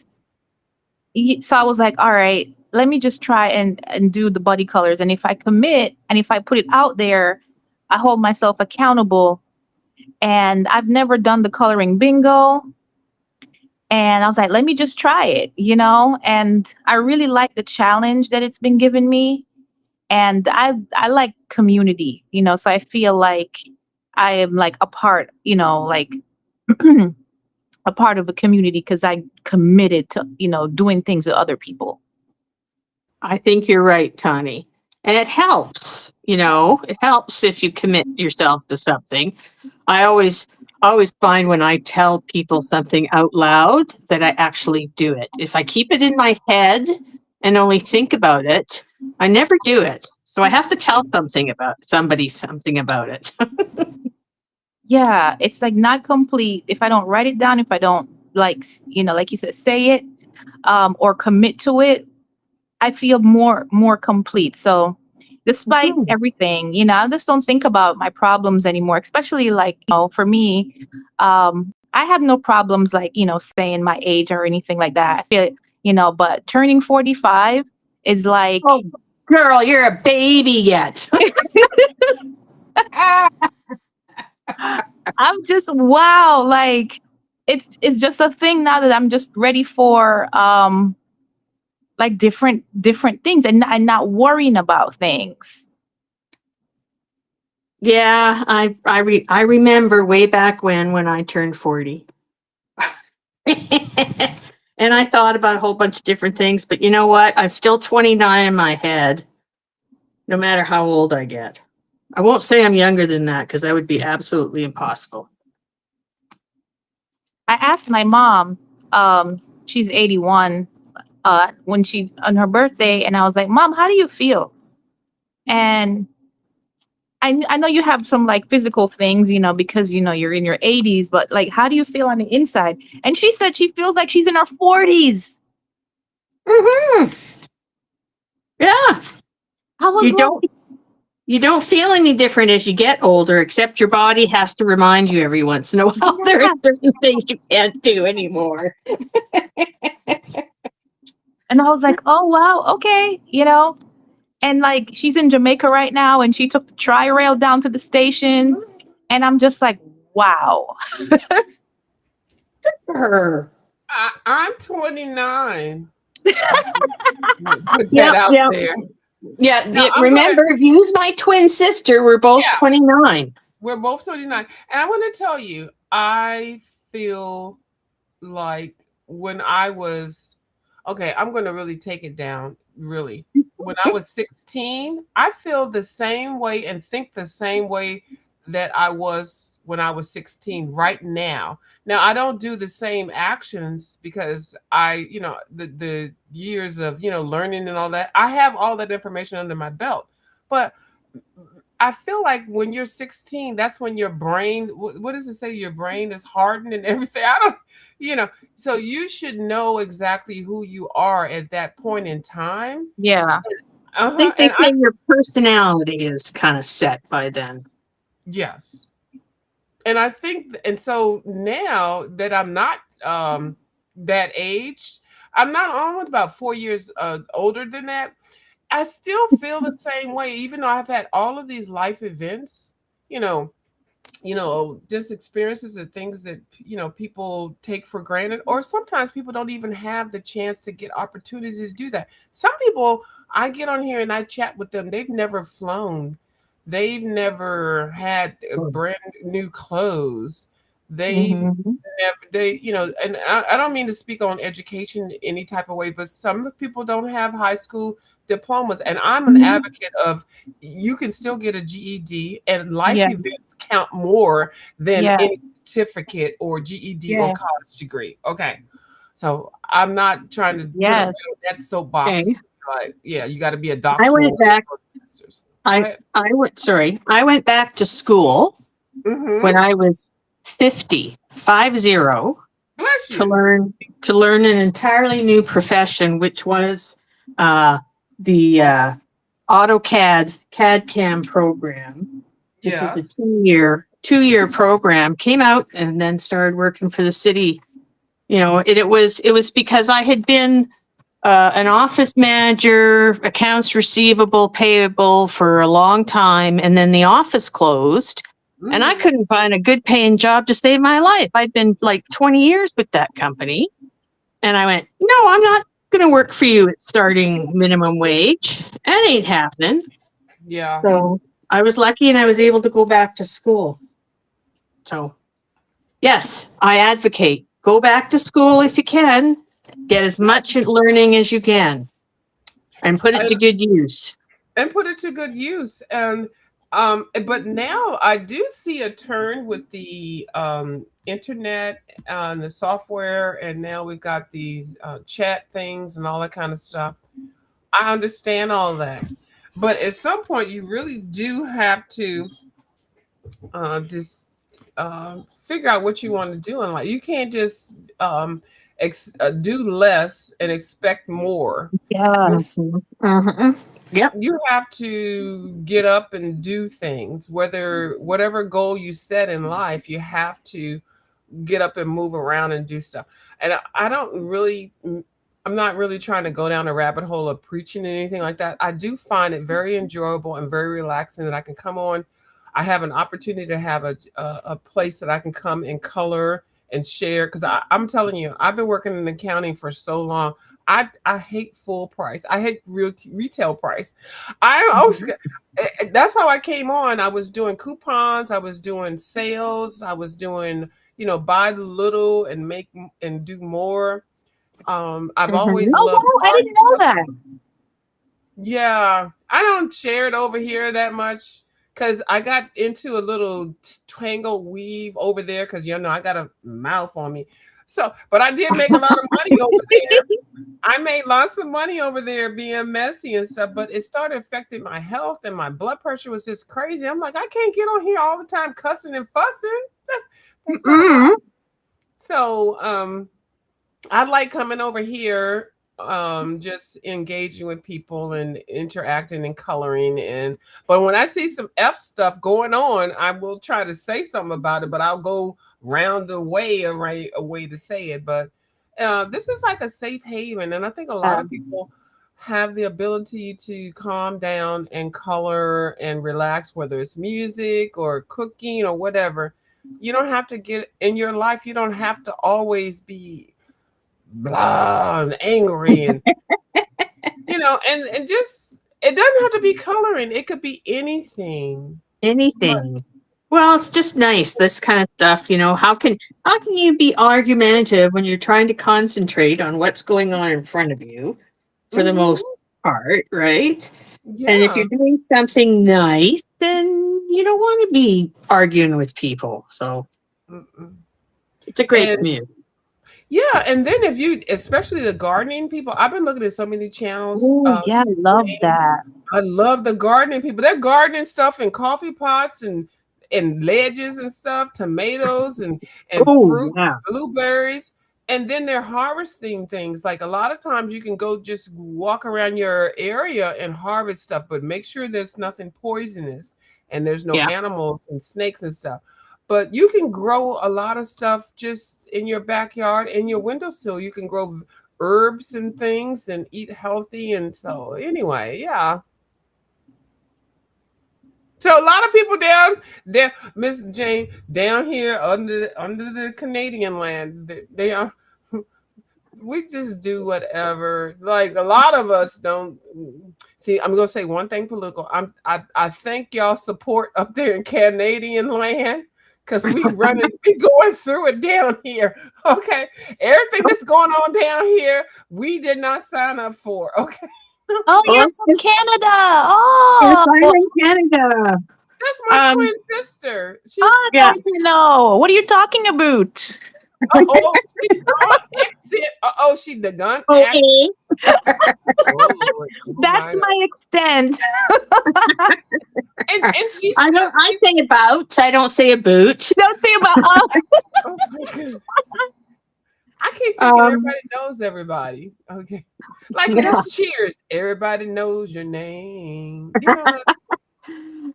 so I was like, all right, let me just try and do the body colors. And if I commit and if I put it out there, I hold myself accountable. And I've never done the coloring bingo. And I was like, let me just try it, you know? And I really like the challenge that it's been given me. And I like community, you know, so I feel like I am like a part, you know, like a part of a community because I committed to, you know, doing things with other people. I think you're right, Tani. And it helps, it helps if you commit yourself to something. I always find when I tell people something out loud that I actually do it. If I keep it in my head and only think about it, I never do it. So I have to tell something about it. Yeah, it's like not complete if I don't write it down, if I don't like, you know, like you said, say it or commit to it, I feel more complete. So despite Mhm. everything, you know, I just don't think about my problems anymore, especially like, you know, for me, I have no problems like, you know, saying my age or anything like that. I feel, you know, but turning 45 is like Oh, girl, you're a baby yet. I'm just wow, like it's just a thing now that I'm just ready for like different things and not worrying about things. Yeah, I remember way back when I turned 40. And I thought about a whole bunch of different things, but you know what? I'm still 29 in my head, no matter how old I get. I won't say I'm younger than that because that would be absolutely impossible. I asked my mom, she's 81, when she on her birthday, and I was like, Mom, how do you feel? And I know you have some like physical things, you know, because you know you're in your 80s, but like how do you feel on the inside? And she said she feels like she's in her 40s. Hmm. Yeah. I was You like, don't feel any different as you get older, except your body has to remind you every once in a while there are certain things you can't do anymore. and I was like, oh wow, okay, you know. And like she's in Jamaica right now, and she took the tri-rail down to the station, and I'm just like, wow. Her. I'm 29. Put that Yeah, out yeah. there. Yeah, Now, I'm remember, use my twin sister. We're both 29. We're both 29. And I want to tell you, I feel like when I was, okay, I'm going to really take it down, really. When I was 16, I feel the same way and think the same way that I was when I was 16 right now. Now, I don't do the same actions because the years of, learning and all that, I have all that information under my belt. But I feel like when you're 16, that's when your brain, what does it say? Your brain is hardened and everything. I don't, so you should know exactly who you are at that point in time. Yeah. I think they And say your personality is kind of set by then. yes. And I think, and so now that I'm not that age, I'm not almost about 4 years older than that. I still feel the same way, even though I've had all of these life events, you know, just experiences and things that, people take for granted, or sometimes people don't even have the chance to get opportunities to do that. Some people, I get on here and I chat with them, they've never flown, they've never had brand new clothes, they've Mhm. and I don't mean to speak on education any type of way, but some people don't have high school diplomas. And I'm an advocate of, you can still get a GED, and life Yeah. events count more than Yeah. any certificate or GED or Yeah. college degree. Okay. So I'm not trying to put Yes. that Okay. soapbox. Like, yeah, you got to be a I doctor. went back. Go I went back to school Mm-hmm. when I was 50 Bless to you. learn an entirely new profession, which was the AutoCAD CAD CAM program, which was a Yes. two year program. Came out and then started working for the city. It was because I had been an office manager, accounts receivable, payable for a long time, and then the office closed. And I Mm. couldn't find a good paying job to save my life. I'd been like 20 years with that company. And I went, no, I'm not going to work for you at starting minimum wage. That ain't happening. Yeah. So I was lucky and I was able to go back to school. So, yes, I advocate go back to school if you can, get as much learning as you can, and put it to good use. And put it to good use. And but now I do see a turn with the internet and the software, and now we've got these chat things and all that kind of stuff. I understand all that, but at some point you really do have to just figure out what you want to do in life. You can't just do less and expect more. Yes. Mhm. Mhm. Yep. You have to get up and do things, whatever goal you set in life, you have to get up and move around and do stuff. And I don't really, I'm not really trying to go down a rabbit hole of preaching or anything like that. I do find it very enjoyable and very relaxing that I can come on. I have an opportunity to have a place that I can come and color and share, because I'm telling you, I've been working in accounting for so long. I hate full price. I hate retail price. I always that's how I came on. I was doing coupons, I was doing sales, I was doing, buy little and make and do more. I've always Mhm. Oh loved wow, I didn't know that. yeah, I don't share it over here that much because I got into a little tangle weave over there because I got a mouth on me. So, but I did make a lot of money over there. I made lots of money over there being messy and stuff, but it started affecting my health and my blood pressure was just crazy. I'm like, I can't get on here all the time cussing and fussing. That's not right. So I like coming over here, just engaging with people and interacting and coloring. But when I see some F stuff going on, I will try to say something about it, but I'll go round a way to say it. But this is like a safe haven, and I think a lot of people have the ability to calm down and color and relax, whether it's music or cooking or whatever. You don't have to get in your life. You don't have to always be blah and angry and and just it doesn't have to be coloring. It could be anything. Anything. Well, it's just nice, this kind of stuff, how can you be argumentative when you're trying to concentrate on what's going on in front of you for the most part, right? Yeah. And if you're doing something nice, then you don't want to be arguing with people. So it's a great community. Yeah, and then if you, especially the gardening people, I've been looking at so many channels. Yeah, I love that. I love the gardening people. They're gardening stuff in coffee pots and ledges and stuff, tomatoes and fruit, blueberries. And then they're harvesting things. Like a lot of times you can go just walk around your area and harvest stuff, but make sure there's nothing poisonous and there's no animals and snakes and stuff. But you can grow a lot of stuff just in your backyard, in your windowsill. You can grow herbs and things and eat healthy. And so anyway, yeah. So a lot of people down there, Miss Jane, down here under the Canadian land, they are. We just do whatever. Like a lot of us don't see. I'm gonna say one thing political. I thank y'all support up there in Canadian land. Because we going through it down here. Okay. Everything that's going on down here, we did not sign up for. Okay. Oh, you're from Canada. Oh, I'm in Canada. That's my twin sister. She's no. What are you talking about? She the gun. Okay. That's my extent. and she's I say about. I don't say a boot. Don't say about. Oh my goodness. I keep thinking everybody knows everybody. Okay. Like it's Cheers. Everybody knows your name.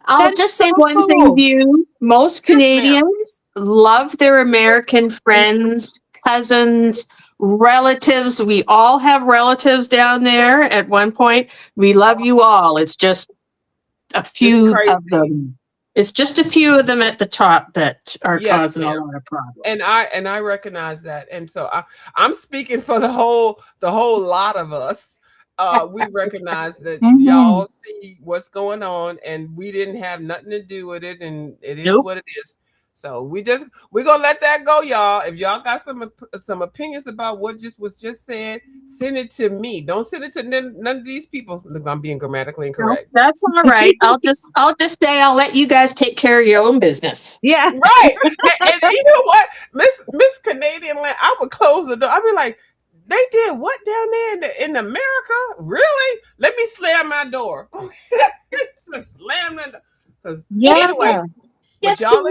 I'll just say one thing to you. Most Canadians love their American friends, cousins, relatives. We all have relatives down there at one point. We love you all. It's just a few of them. It's just a few of them at the top that are causing a lot of problems. And I recognize that. And so I'm speaking for the whole lot of us. We recognize that y'all see what's going on, and we didn't have nothing to do with it, and it is what it is. So we're gonna let that go, y'all. If y'all got some opinions about what was just said, send it to me. Don't send it to none of these people. Look, I'm being grammatically incorrect. No, that's all right. I'll just say I'll let you guys take care of your own business. Yeah, right. and you know what, Miss Canadian land, I would close the door. I'd be like, they did what down there in America? Really? Let me slam my door. Just slam the door. Yeah. Anyway, just come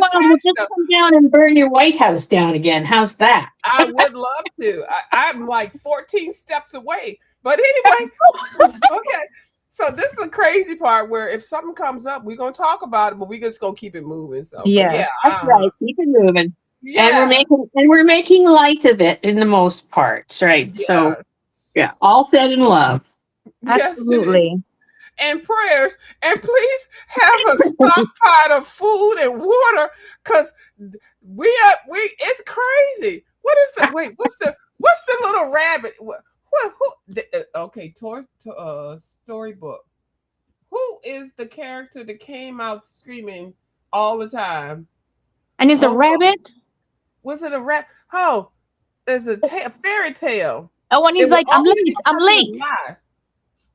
down and burn your White House down again. How's that? I would love to. I'm like 14 steps away. But anyway, okay. So this is the crazy part where if something comes up, we're gonna talk about it, but we're just gonna keep it moving. So that's right. Keep it moving. Yeah. And we're making light of it in the most parts, right? Yes. So all said in love. Absolutely. Yes, and prayers, and please have a stockpile of food and water, because it's crazy. What is the what's the little rabbit? Okay, storybook. Who is the character that came out screaming all the time? And it's a rabbit? Was it a rabbit? Oh, there's a fairy tale. Oh, when he's like, I'm late.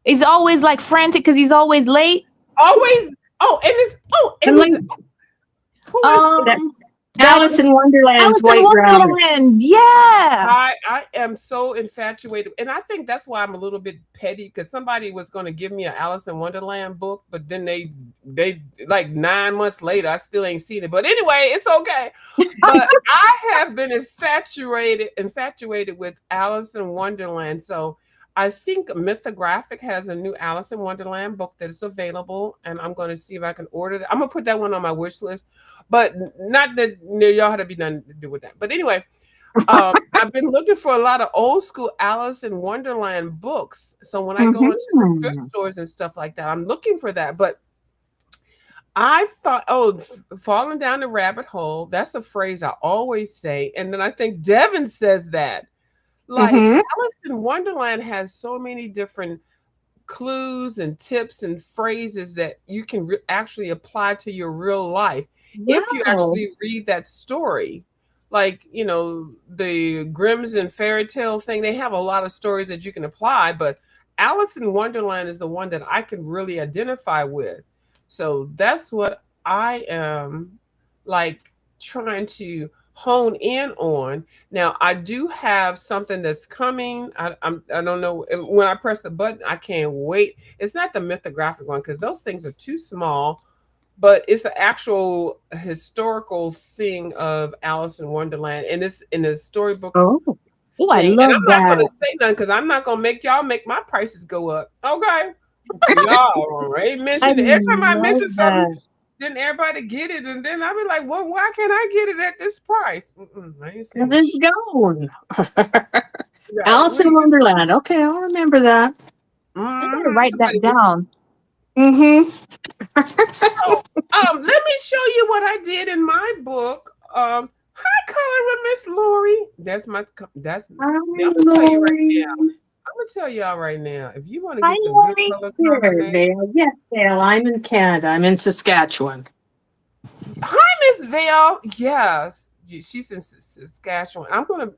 He's always like frantic because he's always late. Always. Oh, and it's who is Alice in Wonderland's Alice in White Rabbit. Wonderland. Yeah. I am so infatuated, and I think that's why I'm a little bit petty because somebody was going to give me an Alice in Wonderland book, but then they like 9 months later, I still ain't seen it. But anyway, it's okay. But I have been infatuated with Alice in Wonderland. So I think Mythographic has a new Alice in Wonderland book that is available, and I'm going to see if I can order that. I'm gonna put that one on my wish list, but not that y'all had to be nothing to do with that. But anyway, I've been looking for a lot of old school Alice in Wonderland books. So when I go into the thrift stores and stuff like that, I'm looking for that. But I thought, falling down the rabbit hole, that's a phrase I always say. And then I think Devin says that. Like Alice in Wonderland has so many different clues and tips and phrases that you can actually apply to your real life if you actually read that story. Like, you know, the Grimm's and fairy tale thing, they have a lot of stories that you can apply, but Alice in Wonderland is the one that I can really identify with. So that's what I am like trying to hone in on. Now, I do have something that's coming. I don't know when I press the button. I can't wait. It's not the mythographic one because those things are too small, but it's an actual historical thing of Alice in Wonderland, and it's in a storybook. Oh, I thing. love And I'm that. not gonna say nothing because I'm not gonna make y'all make my prices go up. Okay, y'all already mentioned it. Every time I mention something, then everybody get it, and then I be like, "Well, why can't I get it at this price?" I ain't saying Let's go. Alice in Wonderland. Okay, I'll remember that. I'm gonna write that down. So, let me show you what I did in my book. Hi, Color with Miss Lori. That's I'm gonna tell you right now. I'm gonna tell y'all right now. If you want to get some good color combination. Yes, Vale. I'm in Canada. I'm in Saskatchewan. Hi, Miss Vale. Yes, she's in Saskatchewan. I'm gonna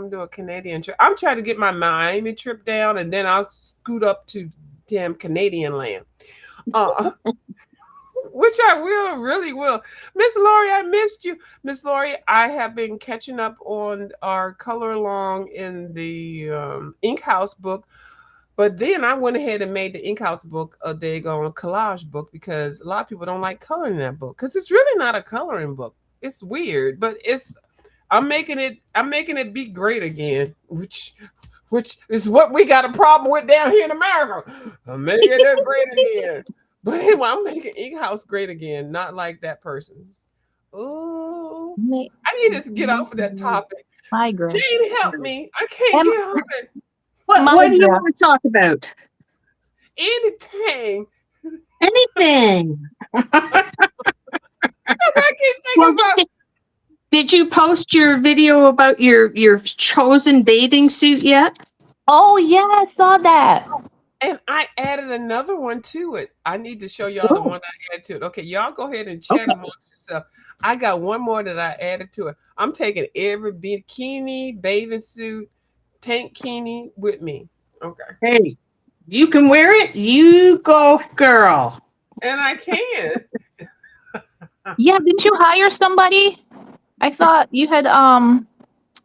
do a Canadian trip. I'm trying to get my Miami trip down, and then I'll scoot up to damn Canadian land. Which I really will. Miss Lori, I missed you. Miss Lori, I have been catching up on our color along in the Ink House book. But then I went ahead and made the Ink House book a daggone collage book because a lot of people don't like coloring that book. Because it's really not a coloring book. It's weird, but I'm making it be great again, which is what we got a problem with down here in America. I'm making it great again. But anyway, I'm making Ink House great again, not like that person. Oh, I need to just get off of that topic. Jane, help me. I can't get off it. What do you want to talk about? Anything. Anything. I can't think about. Did you post your video about your chosen bathing suit yet? Oh yeah, I saw that. And I added another one to it. I need to show y'all the one I added to it. Okay, y'all go ahead and chat amongst yourself. I got one more that I added to it. I'm taking every bikini, bathing suit, tank bikini with me. Okay. Hey, you can wear it. You go, girl. And I can. Yeah, didn't you hire somebody? I thought you had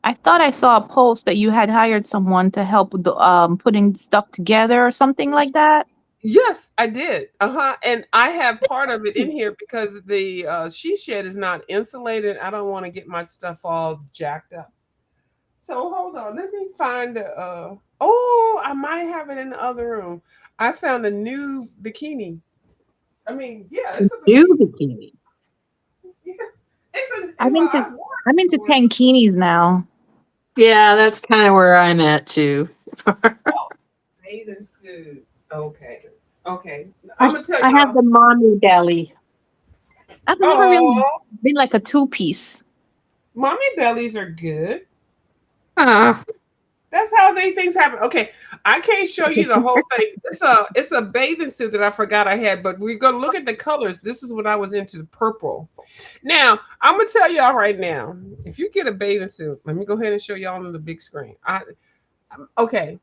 I thought I saw a post that you had hired someone to help with the putting stuff together or something like that. Yes, I did. And I have part of it in here because the she shed is not insulated. I don't want to get my stuff all jacked up. So hold on, let me find the I might have it in the other room. I found a new bikini. I mean, yeah, it's a new bikini. Yeah, I'm into tankinis now. Yeah, that's kind of where I'm at too. Bathing suit. Okay. I'm gonna tell you. I have the mommy belly. I've never really been like a two-piece. Mommy bellies are good. Huh. That's how things happen. Okay, I can't show you the whole thing. It's a bathing suit that I forgot I had, but we're gonna look at the colors. This is when I was into purple. Now I'm gonna tell y'all right now. If you get a bathing suit, let me go ahead and show y'all on the big screen. Okay.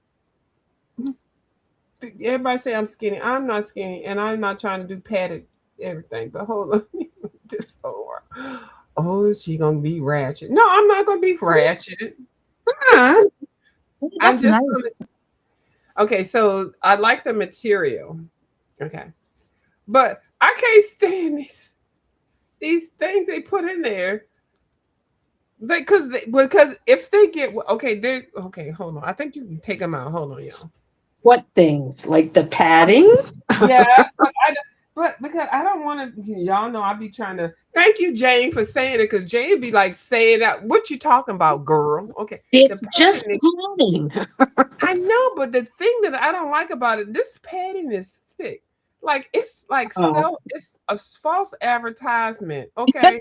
Everybody say I'm skinny. I'm not skinny, and I'm not trying to do padded everything. But hold on, this over. oh, she gonna be ratchet. No, I'm not gonna be ratchet. Huh? I'm That's just nice. gonna. Okay, so I like the material. Okay, but I can't stand these things they put in there. Because if they get okay, they okay. Hold on, I think you can take them out. Hold on, y'all. What things? Like the padding? Yeah, but because I don't want to, y'all know I be trying to. Thank you, Jane, for saying it, because Jane be like saying that. What you talking about, girl? Okay, the It's just padding. padding. I know, but the thing that I don't like about it, this padding is thick. Like it's like Oh, it's a false advertisement. Okay,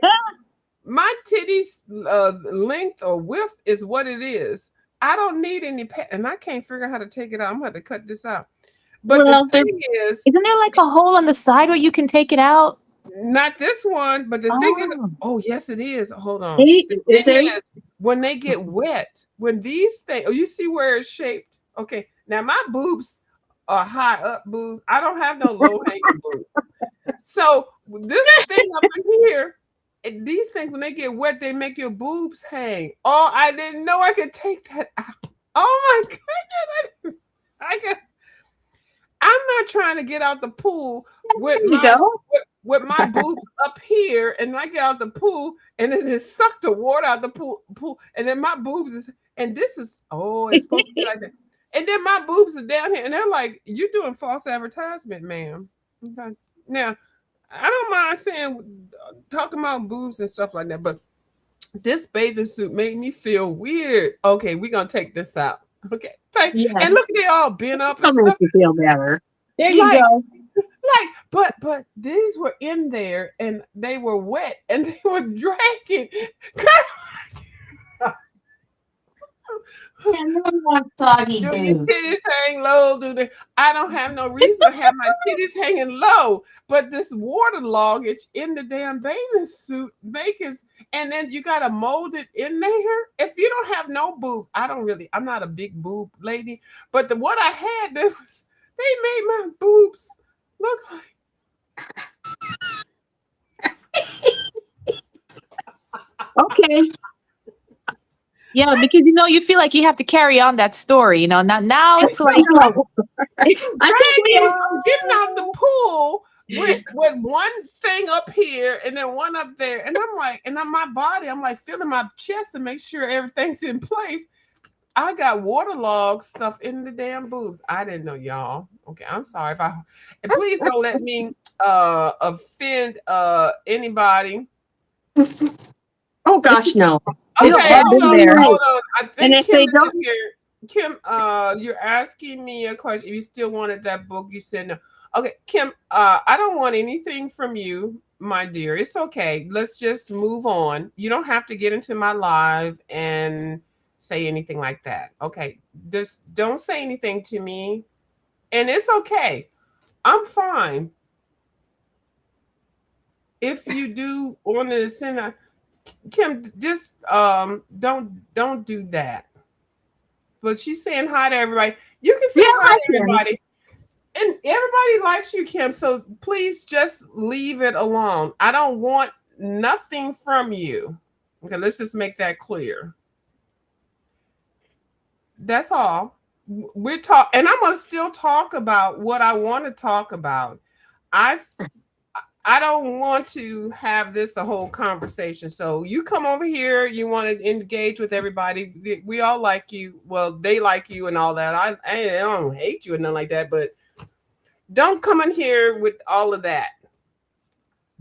my titties length or width is what it is. I don't need any pad, and I can't figure out how to take it out. I'm gonna have to cut this out. But the well, there. thing is, Isn't there like a hole on the side where you can take it out? not this one, but the thing is, Oh. oh yes, it is. Hold on. Hey, The is thing there? is, when they get wet, when these things, oh, you see where it's shaped. Okay, now my boobs are high up boobs. I don't have no low hanging boobs. So this thing up in here, these things when they get wet, they make your boobs hang. Oh, I didn't know I could take that out. Oh my goodness, I could. I'm not trying to get out the pool with There you go. with my boobs up here, and I get out the pool, and then just suck the water out the pool, and then my boobs is, and this is, oh, it's supposed to be like that, and then my boobs are down here, and they're like, "You're doing false advertisement, ma'am." Okay. Now, I don't mind saying talking about boobs and stuff like that, but this bathing suit made me feel weird. Okay, we're gonna take this out. Okay, Yeah. and look, they all bent up and That'll make stuff. you feel better. There you Like, go. but these were in there and they were wet and they were dragging. Yeah, no one wants soggy Do your boobs. titties hang low? Do they? I don't have no reason to have my titties hanging low, but this water loggage in the damn bathing suit make us, and then you gotta mold it in there. If you don't have no boob, I'm not a big boob lady, but what I had, they made my boobs look like. Okay. Yeah, because you feel like you have to carry on that story. Now it's like So, it's I think we Dragging, all. getting out the pool with one thing up here and then one up there, and I'm like, and on my body, I'm like feeling my chest to make sure everything's in place. I got waterlogged stuff in the damn boobs. I didn't know, y'all. Okay, I'm sorry if I. And please don't let me offend anybody. Oh gosh, no. We've It's Okay, all been everything there. hold right. on. I And think if Kim they is don't, in here. Kim, you're asking me a question. If you still wanted that book, you said no. Okay, Kim, I don't want anything from you, my dear. It's okay. Let's just move on. You don't have to get into my live and say anything like that. Okay, just don't say anything to me, and it's okay. I'm fine. If you do want to send a Kim, just don't do that. But she's saying hi to everybody. You can say yeah, hi I to can. everybody. And everybody likes you, Kim. So please just leave it alone. I don't want nothing from you. Okay, let's just make that clear. That's all. We're talk, and I'm gonna still talk about what I want to talk about. I I don't want to have this a whole conversation. So you come over here, you want to engage with everybody. We all like you. Well, they like you and all that. I don't hate you and nothing like that, but don't come in here with all of that.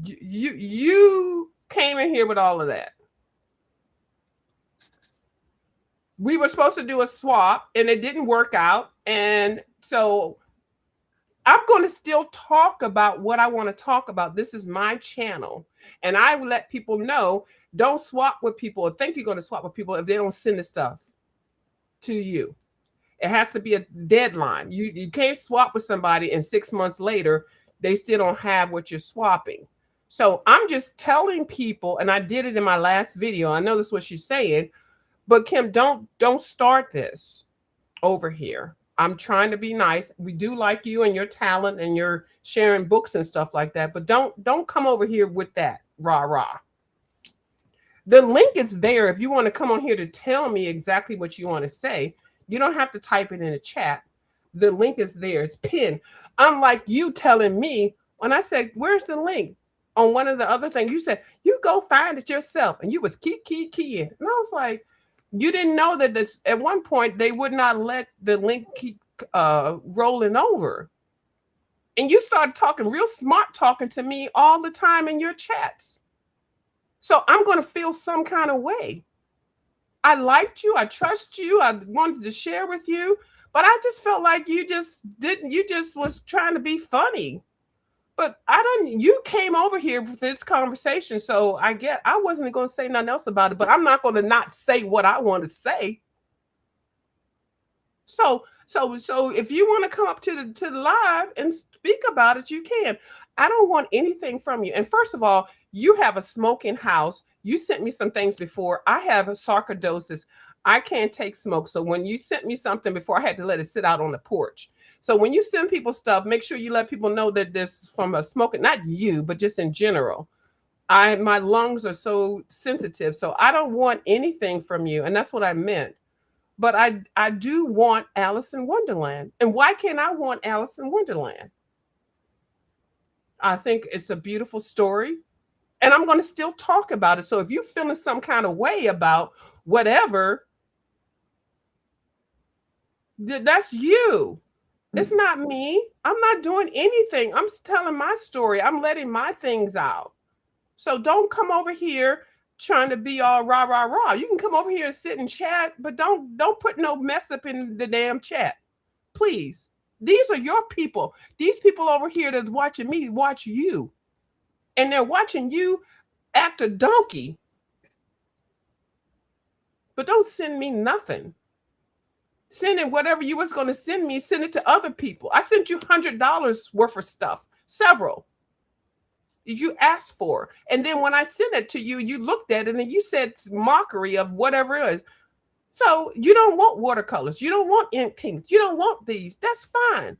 You came in here with all of that. We were supposed to do a swap and it didn't work out. And so I'm going to still talk about what I want to talk about. This is my channel. And I will let people know, don't swap with people or think you're going to swap with people if they don't send the stuff to you. It has to be a deadline. You can't swap with somebody and 6 months later, they still don't have what you're swapping. So I'm just telling people, and I did it in my last video. I know that's what she's saying, but Kim, don't start this over here. I'm trying to be nice. We do like you and your talent and you're sharing books and stuff like that, but don't come over here with that rah rah. The link is there if you want to come on here to tell me exactly what you want to say. You don't have to type it in the chat. The link is there. It's pinned. Unlike you telling me when I said, where's the link? On one of the other things, you said, you go find it yourself. And you was keying. And I was like, you didn't know that this at one point they would not let the link keep rolling over. And you started talking real smart talking to me all the time in your chats. So I'm going to feel some kind of way. I liked you. I trust you. I wanted to share with you. But I just felt like you just was trying to be funny. But you came over here for this conversation. So I wasn't going to say nothing else about it, but I'm not going to not say what I want to say. So if you want to come up to the live and speak about it, you can. I don't want anything from you. And first of all, you have a smoking house. You sent me some things before. I have a sarcoidosis. I can't take smoke. So when you sent me something before, I had to let it sit out on the porch. So when you send people stuff, make sure you let people know that this from a smoking, not you, but just in general. My lungs are so sensitive. So I don't want anything from you. And that's what I meant. But I do want Alice in Wonderland. And why can't I want Alice in Wonderland? I think it's a beautiful story. And I'm going to still talk about it. So if you're feeling some kind of way about whatever, that's you. It's not me. I'm not doing anything. I'm telling my story. I'm letting my things out. So don't come over here trying to be all rah, rah, rah. You can come over here and sit and chat, but don't put no mess up in the damn chat. Please. These are your people. These people over here that's watching me watch you. And they're watching you act a donkey. But don't send me nothing. Send it whatever you was going to send me, send it to other people. I sent you $100 worth of stuff, several. You asked for. And then when I sent it to you, you looked at it and you said mockery of whatever it is. So you don't want watercolors. You don't want ink tints. You don't want these. That's fine.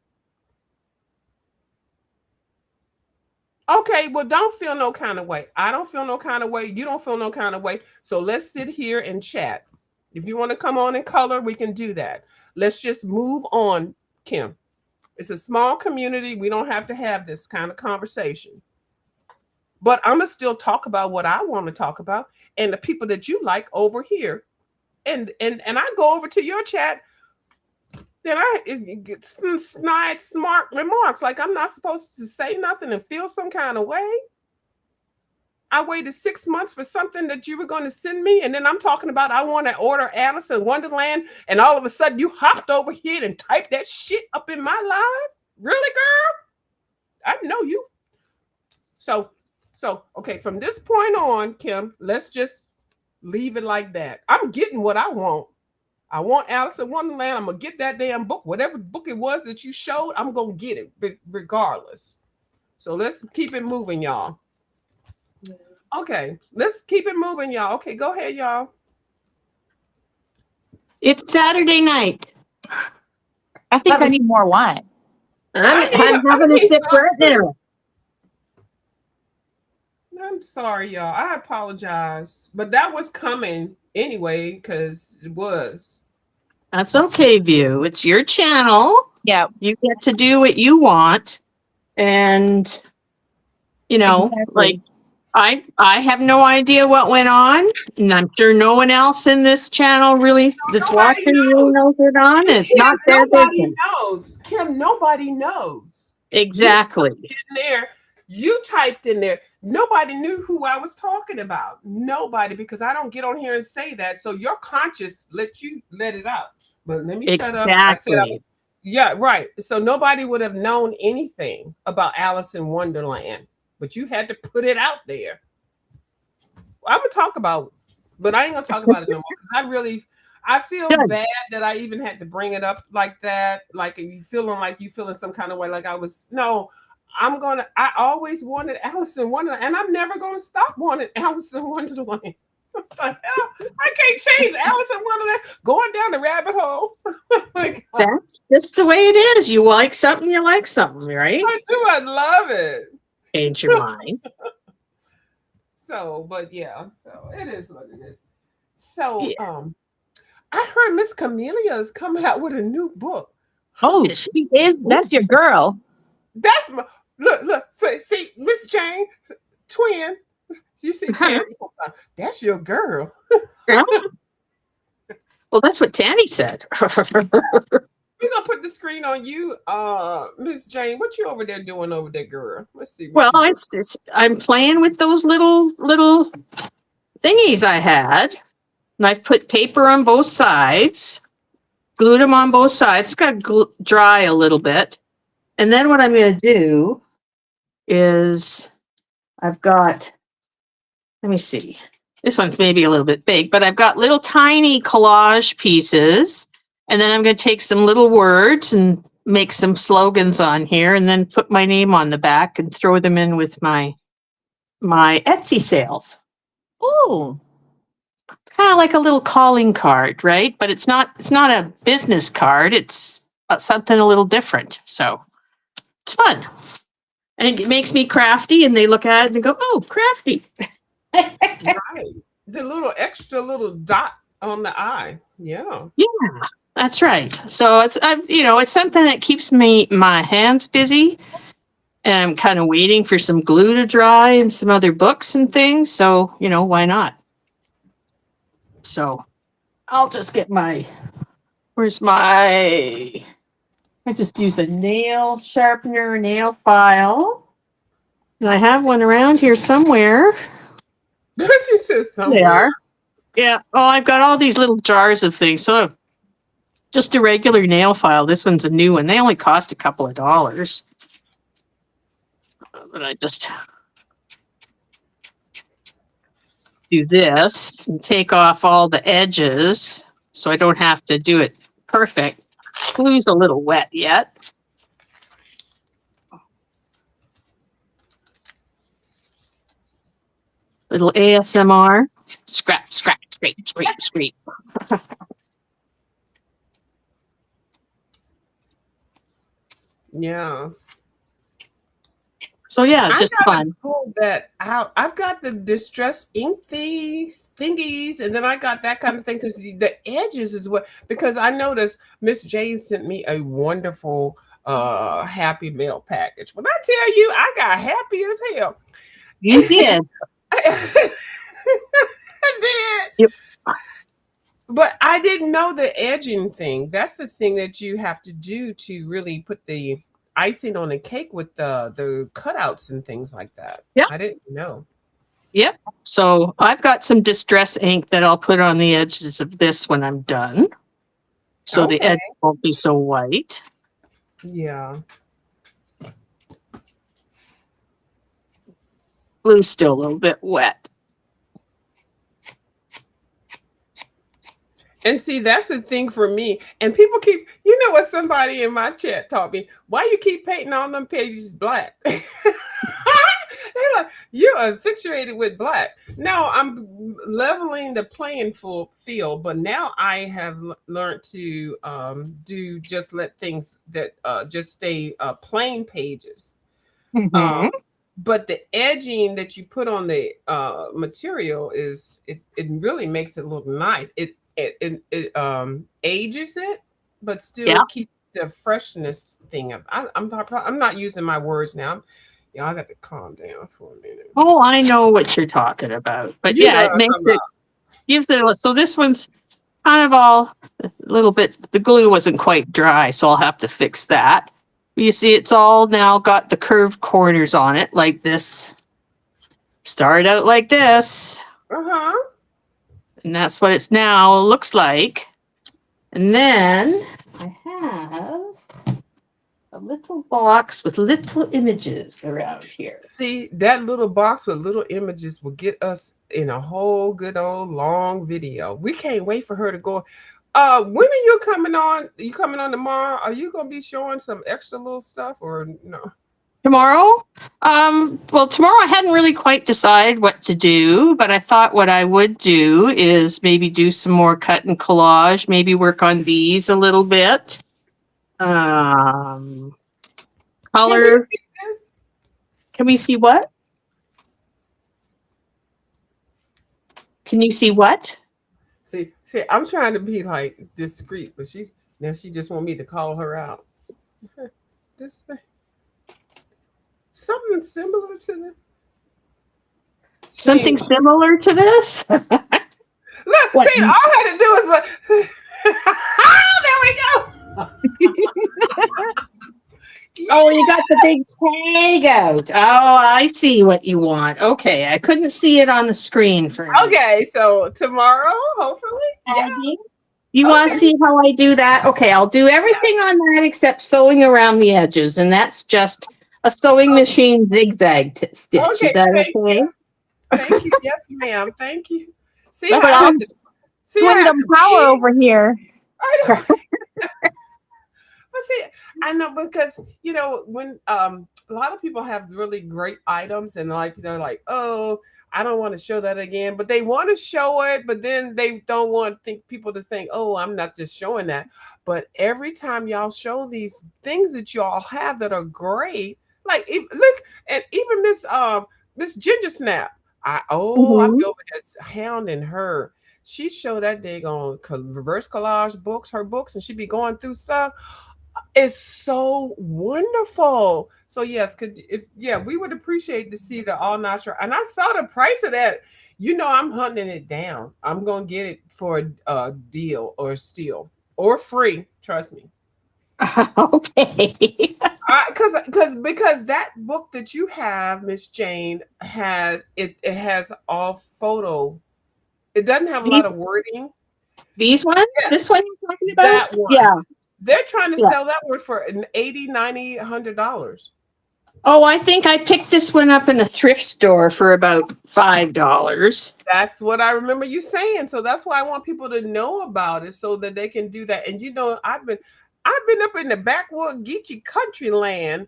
Okay, well, don't feel no kind of way. I don't feel no kind of way. You don't feel no kind of way. So let's sit here and chat. If you want to come on and color, we can do that. Let's just move on, Kim. It's a small community. We don't have to have this kind of conversation. But I'm going to still talk about what I want to talk about and the people that you like over here. And I go over to your chat, then I get snide, smart remarks. Like I'm not supposed to say nothing and feel some kind of way. I waited 6 months for something that you were going to send me. And then I'm talking about I want to order Alice in Wonderland. And all of a sudden you hopped over here and typed that shit up in my live. Really, girl? I know you. So, okay, from this point on, Kim, let's just leave it like that. I'm getting what I want. I want Alice in Wonderland. I'm going to get that damn book. Whatever book it was that you showed, I'm going to get it regardless. So let's keep it moving, y'all. Okay, let's keep it moving, y'all. Okay, go ahead, y'all. It's Saturday night. I think I need more wine. I'm having a sip right now. I'm sorry, y'all. I apologize. But that was coming anyway, because it was. That's okay, View. It's your channel. Yeah. You get to do what you want. And, you know, Exactly. like, I have no idea what went on. And I'm sure no one else in this channel really that's watching really knows what's on. It's Kim, not their nobody business. knows. Kim, nobody knows. Exactly. You typed in there. Nobody knew who I was talking about. Nobody, because I don't get on here and say that. So your conscience let it out. But let me shut up. Exactly. Yeah, right. So nobody would have known anything about Alice in Wonderland, but you had to put it out there. I'm gonna talk about it, but I ain't gonna talk about it no more because I feel bad that I even had to bring it up like that. Like you feeling some kind of way. Like I always wanted Alice in Wonderland, and I'm never gonna stop wanting Alice in Wonderland. What the hell? I can't change Alice in Wonderland. Going down the rabbit hole. Like, that's just the way it is. You like something, you like something, right? I do. I love it. Change your mind. So, but yeah, so it is what it is. So, Yeah. I heard Miss Camellia is coming out with a new book. Oh, she is. That's your girl. That's my look. See, Miss Jane, twin. You see, Tanny. That's your girl. Yeah. Well, that's what Tanny said. We're gonna put the screen on you, Miss Jane. What you over there doing over there, girl? Let's see what Well, you do. I'm playing with those little thingies I had, and I've put paper on both sides, glued them on both sides. It's got to dry a little bit, and then what I'm going to do is I've got. Let me see. This one's maybe a little bit big, but I've got little tiny collage pieces, and then I'm going to take some little words and make some slogans on here, and then put my name on the back and throw them in with my Etsy sales. Oh, It's kind of like a little calling card, right? But it's not a business card. It's something a little different. So it's fun. And it makes me crafty, and they look at it and go, "Oh, crafty." Right. The little extra little dot on the eye. Yeah. Yeah, that's right. So it's something that keeps my hands busy, and I'm kind of waiting for some glue to dry and some other books and things. So why not? So I'll just get where's my, I just use a nail sharpener, nail file. And I have one around here somewhere. She said They somewhere. are. Yeah. Oh, I've got all these little jars of things. So just a regular nail file. This one's a new one. They only cost a couple of dollars. But I just do this and take off all the edges so I don't have to do it perfect. Glue's a little wet yet. Little ASMR. Scrap, scrap, scrape, scrape, scrape. Yeah. So yeah, it's I just gotta fun. pull that out. I've got the distress ink thingies, and then I got that kind of thing because the edges is what, because I noticed Miss Jane sent me a wonderful happy mail package. When I tell you I got happy as hell. You did. I did. Yep. But I didn't know the edging thing. That's the thing that you have to do to really put the icing on the cake with the cutouts and things like that. Yep. I didn't know. Yep. So I've got some distress ink that I'll put on the edges of this when I'm done. So the Okay. edge won't be so white. Yeah. Blue's still a little bit wet. And see, that's the thing for me. And people keep, you know what somebody in my chat taught me? Why you keep painting all them pages black? They're like, you're infatuated with black. No, I'm leveling the playing field, but now I have learned to do just let things that just stay plain pages. Mm-hmm. But the edging that you put on the material it really makes it look nice. It ages it, but still Yeah. keeps the freshness thing of. I'm not using my words now. Yeah, I got to calm down for a minute. Oh, I know what you're talking about. But You know yeah, what it I'm talking makes it, gives it, so this one's kind of all a little bit, the glue wasn't quite dry, so I'll have to fix that. You see, it's all now got the curved corners on it like this. Started out like this, Uh-huh. and that's what it's now looks like. And then I have a little box with little images around here. See, that little box with little images will get us in a whole good old long video. We can't wait for her to go. When are you coming on? You coming on tomorrow? Are you gonna be showing some extra little stuff or no? Tomorrow? Well, tomorrow I hadn't really quite decided what to do, but I thought what I would do is maybe do some more cut and collage, maybe work on these a little bit. Can we Color. see this? Can we see what? Can you see what? See, I'm trying to be like discreet, but she just want me to call her out. This thing, something similar to the. Something similar to this? Look, What? see, all I had to do is like, there we go. Oh, you got the big tag out. Oh, I see what you want. Okay, I couldn't see it on the screen for me. Okay, so tomorrow, hopefully, yeah. You want to see how I do that? Okay, I'll do everything on that except sewing around the edges, and that's just a sewing machine zigzag stitch. Okay, Is that thank okay? you. Thank you. Yes, ma'am. Thank you. See, But I I'll had to, see, I had Kingdom to Power be- over here. I know. But see, I know because when a lot of people have really great items and like like, oh, I don't want to show that again, but they want to show it, but then they don't want people to think, oh, I'm not just showing that. But every time y'all show these things that y'all have that are great, like look at even Miss Ginger Snap. I'll be over there hounding her. She showed that daggone reverse collage books, her books, and she be going through stuff. It's so wonderful. So yes, we would appreciate to see the all natural. And I saw the price of that. I'm hunting it down. I'm gonna get it for a deal or steal or free. Trust me. Okay. Because that book that you have, Miss Jane, has it has all photo. It doesn't have a lot of wording. These ones? Yeah. This one you're talking about? That one. Yeah. They're trying to sell that one for $80, $90, $100. Oh, I think I picked this one up in a thrift store for about $5. That's what I remember you saying. So that's why I want people to know about it so that they can do that. And I've been up in the backwood Geechee country land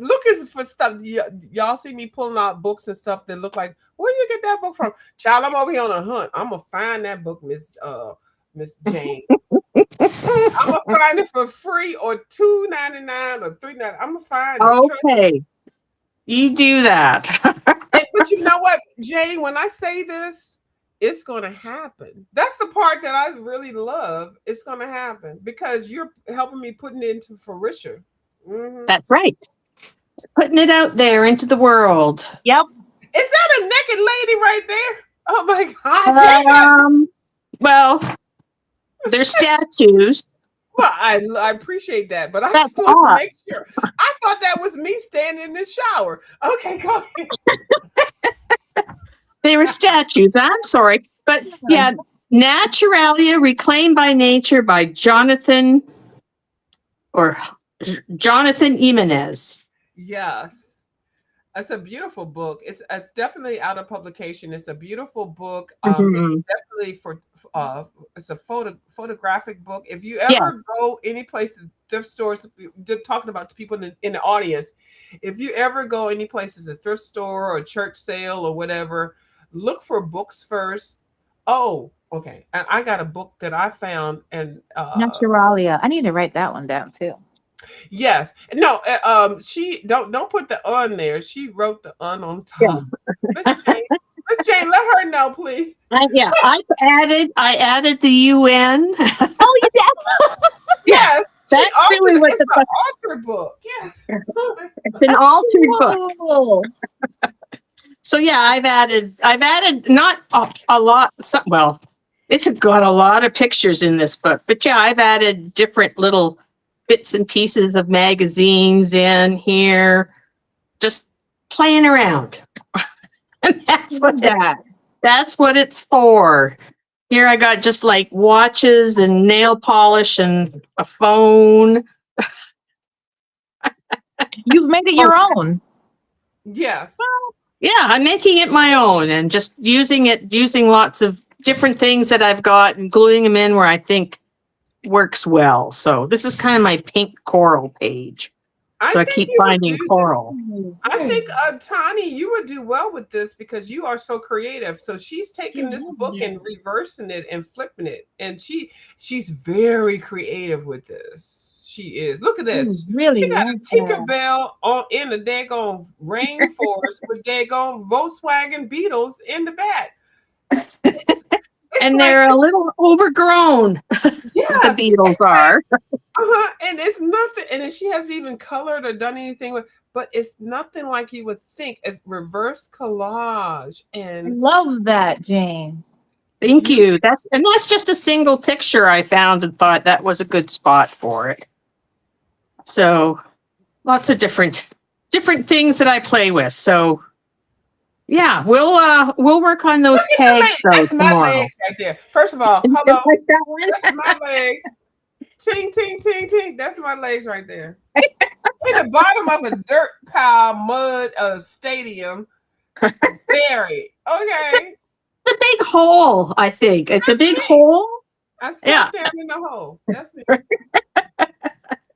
looking for stuff. Y'all see me pulling out books and stuff that look like, where you get that book from? Child, I'm over here on a hunt. I'm gonna find that book, Miss Jane. I'm gonna find it for free or $2.99 or $3.99. I'm gonna find it. Okay. You do that. But you know what, Jane, when I say this, it's going to happen. That's the part that I really love. It's going to happen because you're helping me putting it into fruition. Mm-hmm. That's right. Putting it out there into the world. Yep. Is that a naked lady right there? Oh my God. Well, they're statues. Well, I appreciate that, but I That's just want odd. to make sure. I thought that was me standing in the shower. Okay, go ahead. They were statues. I'm sorry. But yeah, Naturalia Reclaimed by Nature by Jonathan Jimenez. Yes. It's a beautiful book. It's definitely out of publication. It's a beautiful book. It's definitely it's a photographic book. If you ever go any place, thrift stores, talking about the people in the audience, if you ever go any places, a thrift store or a church sale or whatever, look for books first. Oh, okay. And I got a book that I found and Naturalia. I need to write that one down too. Yes. No, she don't put the on there. She wrote the on top. Yeah. Miss Jane, let her know, please. I added the UN. Oh, you did? Yes. That's really what it's an altered book. Yes. It's an altered book. So yeah, I've added not a lot. It's got a lot of pictures in this book, but yeah, I've added different little bits and pieces of magazines in here, just playing around. And that's what it's for. Here I got just like watches and nail polish and a phone. You've made it your own. Yes. Yeah, I'm making it my own and just using lots of different things that I've got and gluing them in where I think works well. So this is kind of my pink coral page. So I keep finding coral. I think, Tani, you would do well with this because you are so creative. So she's taking this book and reversing it and flipping it. And she's very creative with this. She is. Look at this. Really? She got a Tinkerbell in the daggone rainforest with daggone Volkswagen Beetles in the back. It's And like they're a little overgrown. The yes, beetles it's like are. and it's nothing, and then she hasn't even colored or done anything with, but it's nothing like you would think. It's reverse collage I and love that, Jane. Thank beautiful. you. That's just a single picture I found and thought that was a good spot for it. So lots of different things that I play with. So yeah, we'll work on Look those at the tags leg. though That's my tomorrow. legs right there. First of all, You hello. like that one? That's my legs. Ting, ting, ting, ting. That's my legs right there. In the bottom of a dirt pile, mud, stadium, buried. Okay. It's a big hole, I think. It's a That's big me. hole. I sat Yeah, down in the hole. That's me.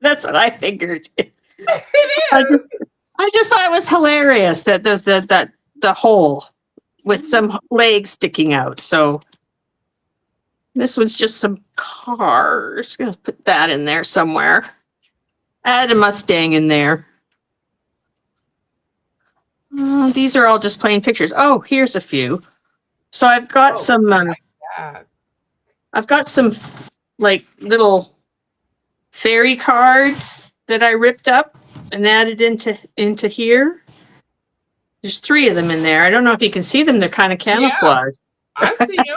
that's what I figured. It I is. just I just thought it was hilarious that the hole with some legs sticking out. So this one's just some cars. Gonna put that in there somewhere. Add a Mustang in there. These are all just plain pictures. Oh, here's a few. So I've got Oh, some. God. I've got some like little fairy cards that I ripped up and added into here. There's 3 of them in there. I don't know if you can see them. They're kind of Yeah, camouflaged. I see him.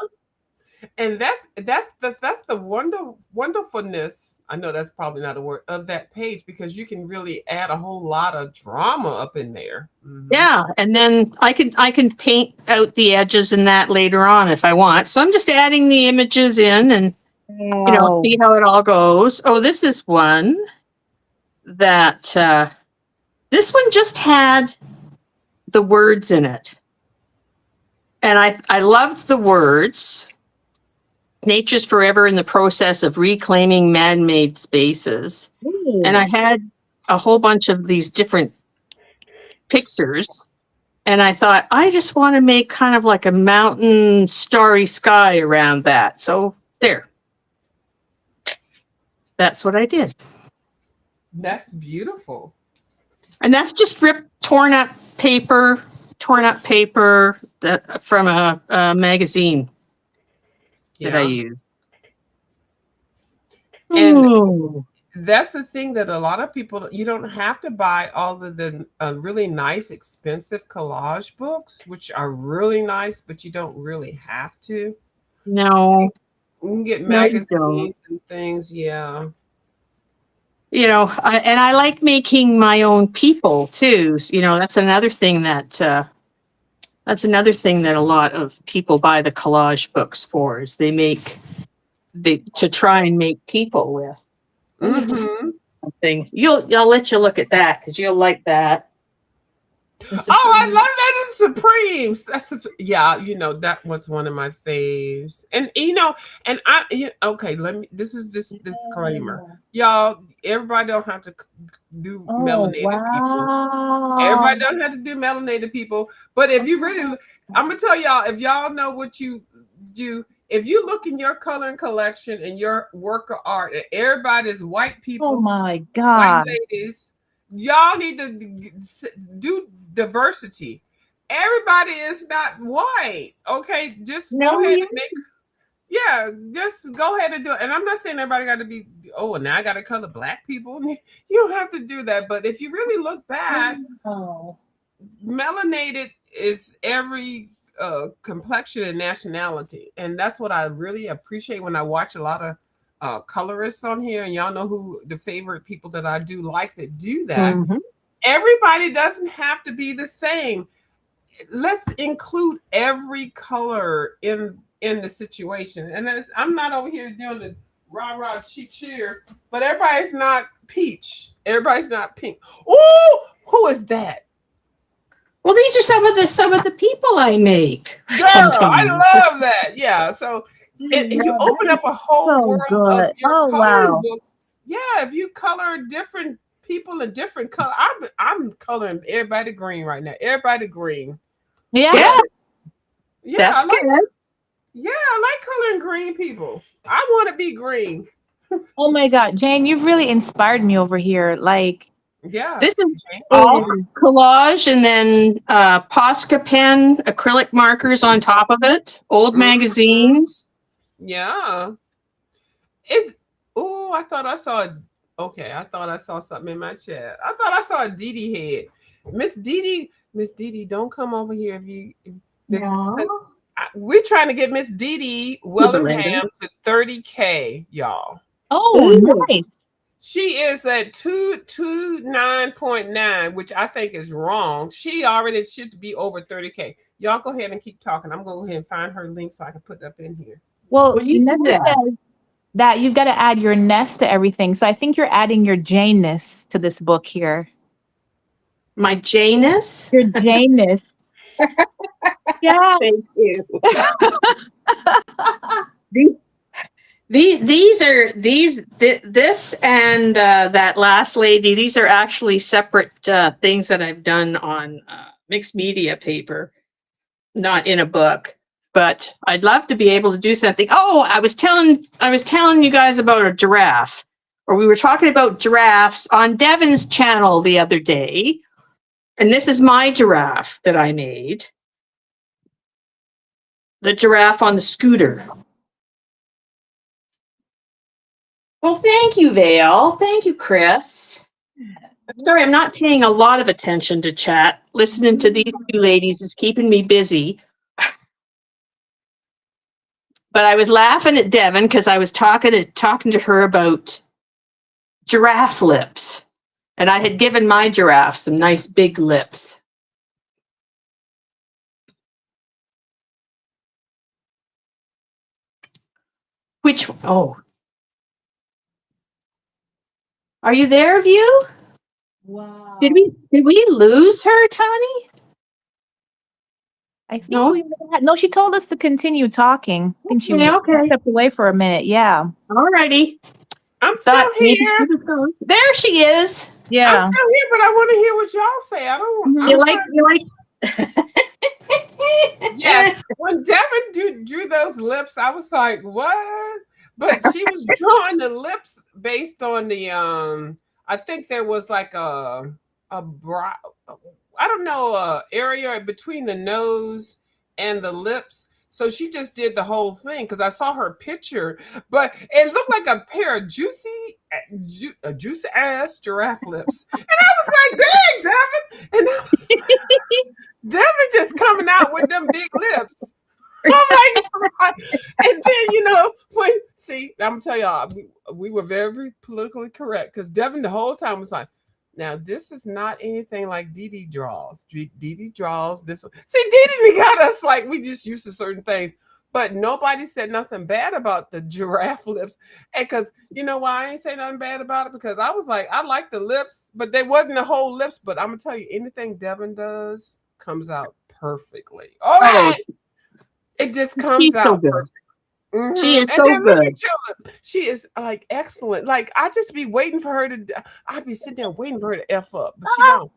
And that's the wonderfulness. I know that's probably not a word of that page because you can really add a whole lot of drama up in there. Mhm. Yeah, and then I can paint out the edges and that later on if I want. So I'm just adding the images in and Wow. see how it all goes. Oh, this is one that this one just had the words in it. And I loved the words. Nature's forever in the process of reclaiming man-made spaces. Ooh. And I had a whole bunch of these different pictures. And I thought, I just want to make kind of like a mountain starry sky around that. So there. That's what I did. That's beautiful. And that's just torn up paper that, from a magazine that I Yeah. used. And Ooh. that's the thing that a lot of people, you don't have to buy all of the really nice, expensive collage books, which are really nice, but you don't really have to. No, You can get no, you don't. magazines and things. Yeah. And I like making my own people too. That's another thing that a lot of people buy the collage books for is to try and make people with Mm-hmm. something. I'll let you look at that because you'll like that. Oh, I love that. It's Supremes. Yeah, that was one of my faves. And and okay, this is just disclaimer. Y'all, everybody don't have to do Oh, melanated people. wow. Everybody don't have to do melanated people. But if you really, I'm gonna tell y'all, if y'all know what you do, if you look in your coloring collection and your work of art, and everybody's white Oh people, my white God. ladies, y'all need to do diversity. Everybody is not white. Okay, just No, go ahead you. and make. Yeah, just go ahead and do it. And I'm not saying everybody got to be. Oh, now I got to color black people. You don't have to do that. But if you really look back, Oh. melanated is every complexion and nationality, and that's what I really appreciate when I watch a lot of colorists on here. And y'all know who the favorite people that I do like that do that. Mhm. Everybody doesn't have to be the same. Let's include every color in the situation. And I'm not over here doing the rah rah cheer, but everybody's not peach. Everybody's not pink. Oh, who is that? Well, these are some of the people I make. Girl, I Sometimes. love that. Yeah. So and you No, open that up a is whole so world of good. your Oh, coloring wow. books. Yeah, if you color different people in different color, I'm coloring everybody green right now. Everybody green. Yeah. Yeah, Yeah, that's I like. good. Yeah, I like coloring green people. I want to be green. Oh my God, Jane, you've really inspired me over here. Like, Yes. This is Jane all Is collage and then Posca pen, acrylic markers on top of it, old Mhm. magazines. Yeah. It's oh, I thought I saw okay, I thought I saw something in my chat. I thought I saw a Dee Dee head. Miss Dee Dee, don't come over here if Miss No. we're trying to get Miss Dee Dee Later. Wellingham to 30K, y'all. oh, nice. She is at 229.9, which I think is wrong. She already should be over 30K. Y'all go ahead and keep talking. I'm going to go ahead and find her link so I can put it up in here. Well, Well, you do Nessa that. says that you've got to add your ness to everything. So I think you're adding your Janeness to this book here. My Janus. Your Janeness. Yeah. Thank you. This and that last lady. These are actually separate things that I've done on mixed media paper, not in a book. But I'd love to be able to do something. Oh, I was telling you guys about a giraffe, or we were talking about giraffes on Devin's channel the other day, and this is my giraffe that I made. The giraffe on the scooter. Well, thank you, Vale. Thank you, Chris. Sorry, I'm not paying a lot of attention to chat. Listening to these two ladies is keeping me busy. But I was laughing at Devin because I was talking to her about giraffe lips. And I had given my giraffe some nice big lips. Oh. Are you there, View? Wow. Did we lose her, Tony? I think No? no, she told us to continue talking. I think she Okay. stepped away for a minute. Yeah. Alrighty. I'm still Thought maybe here. she was gone. There she is. I'm Yeah. still here, but I want to hear what y'all say. I don't. Mhm. I'm You sorry. like Yes, when Devin drew those lips, I was like, "What?" But she was drawing the lips based on the I think there was like a brow, I don't know, area between the nose and the lips. So she just did the whole thing because I saw her picture, but it looked like a pair of juicy ass giraffe lips, and I was like, "Dang, Devin!" And I was Devin just coming out with them big lips. Oh my god! And then I'm gonna tell y'all, we were very politically correct because Devin the whole time was like, "Now this is not anything like Dee Dee draws. Dee Dee draws this." See, Dee Dee got us like we just used to certain things, but nobody said nothing bad about the giraffe lips. And because you know why I ain't say nothing bad about it, because I was like, I like the lips, but they wasn't the whole lips. But I'm gonna tell you, anything Devin does comes out perfectly. All oh, right, it just comes she's so out good. perfect. She is And so then look good. at Chilla. She is like excellent. Like I just be waiting for her to. I'd be sitting there waiting for her to f up, but she don't.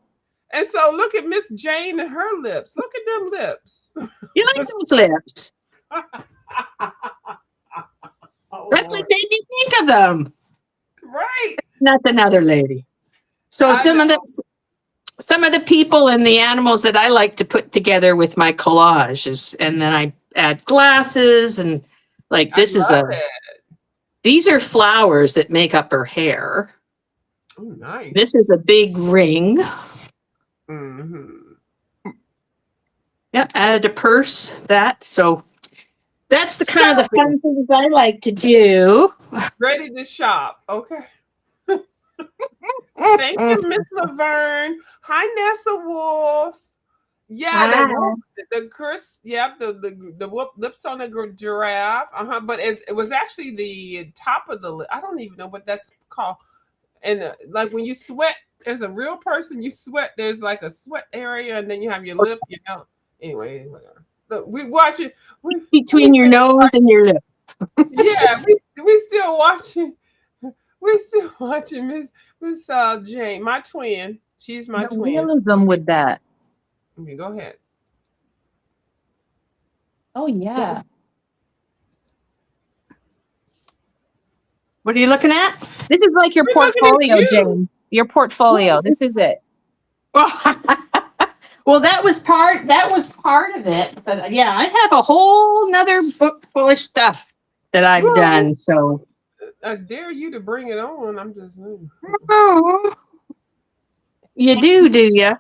And so look at Miss Jane and her lips. Look at them lips. You like those lips? Oh, That's what Lord. made me think of them. Right. That's another lady. So I some of the people and the animals that I like to put together with my collages, and then I add glasses and like this is love it. these are flowers that make up her hair. Oh, nice. This is a big ring. Mm-hmm. Yep, added a purse. So that's the kind of the Shopping. fun things I like to do. Ready to shop. Okay. Thank you, Miss Laverne. Hi, Nessa Wolf. Yeah, Hi. the Chris, yeah, the lips on the giraffe. But it was actually the top of the lip. I don't even know what that's called. And like when you sweat, there's a real person. You sweat. There's like a sweat area, and then you have your lip. Anyway, whatever. Look, we watch it. Between your nose and your lip. Yeah, we still watching. We're still watching Miss Jane, my twin. She's my The twin. realism with that. Okay, go ahead. Oh yeah. What are you looking at? This is like your We're looking at portfolio, you. Jane. Your portfolio. This is it. Well, that was part of it. But yeah, I have a whole nother book full of stuff that I've Well, done. So I dare you to bring it on. I'm just. oh, you do you?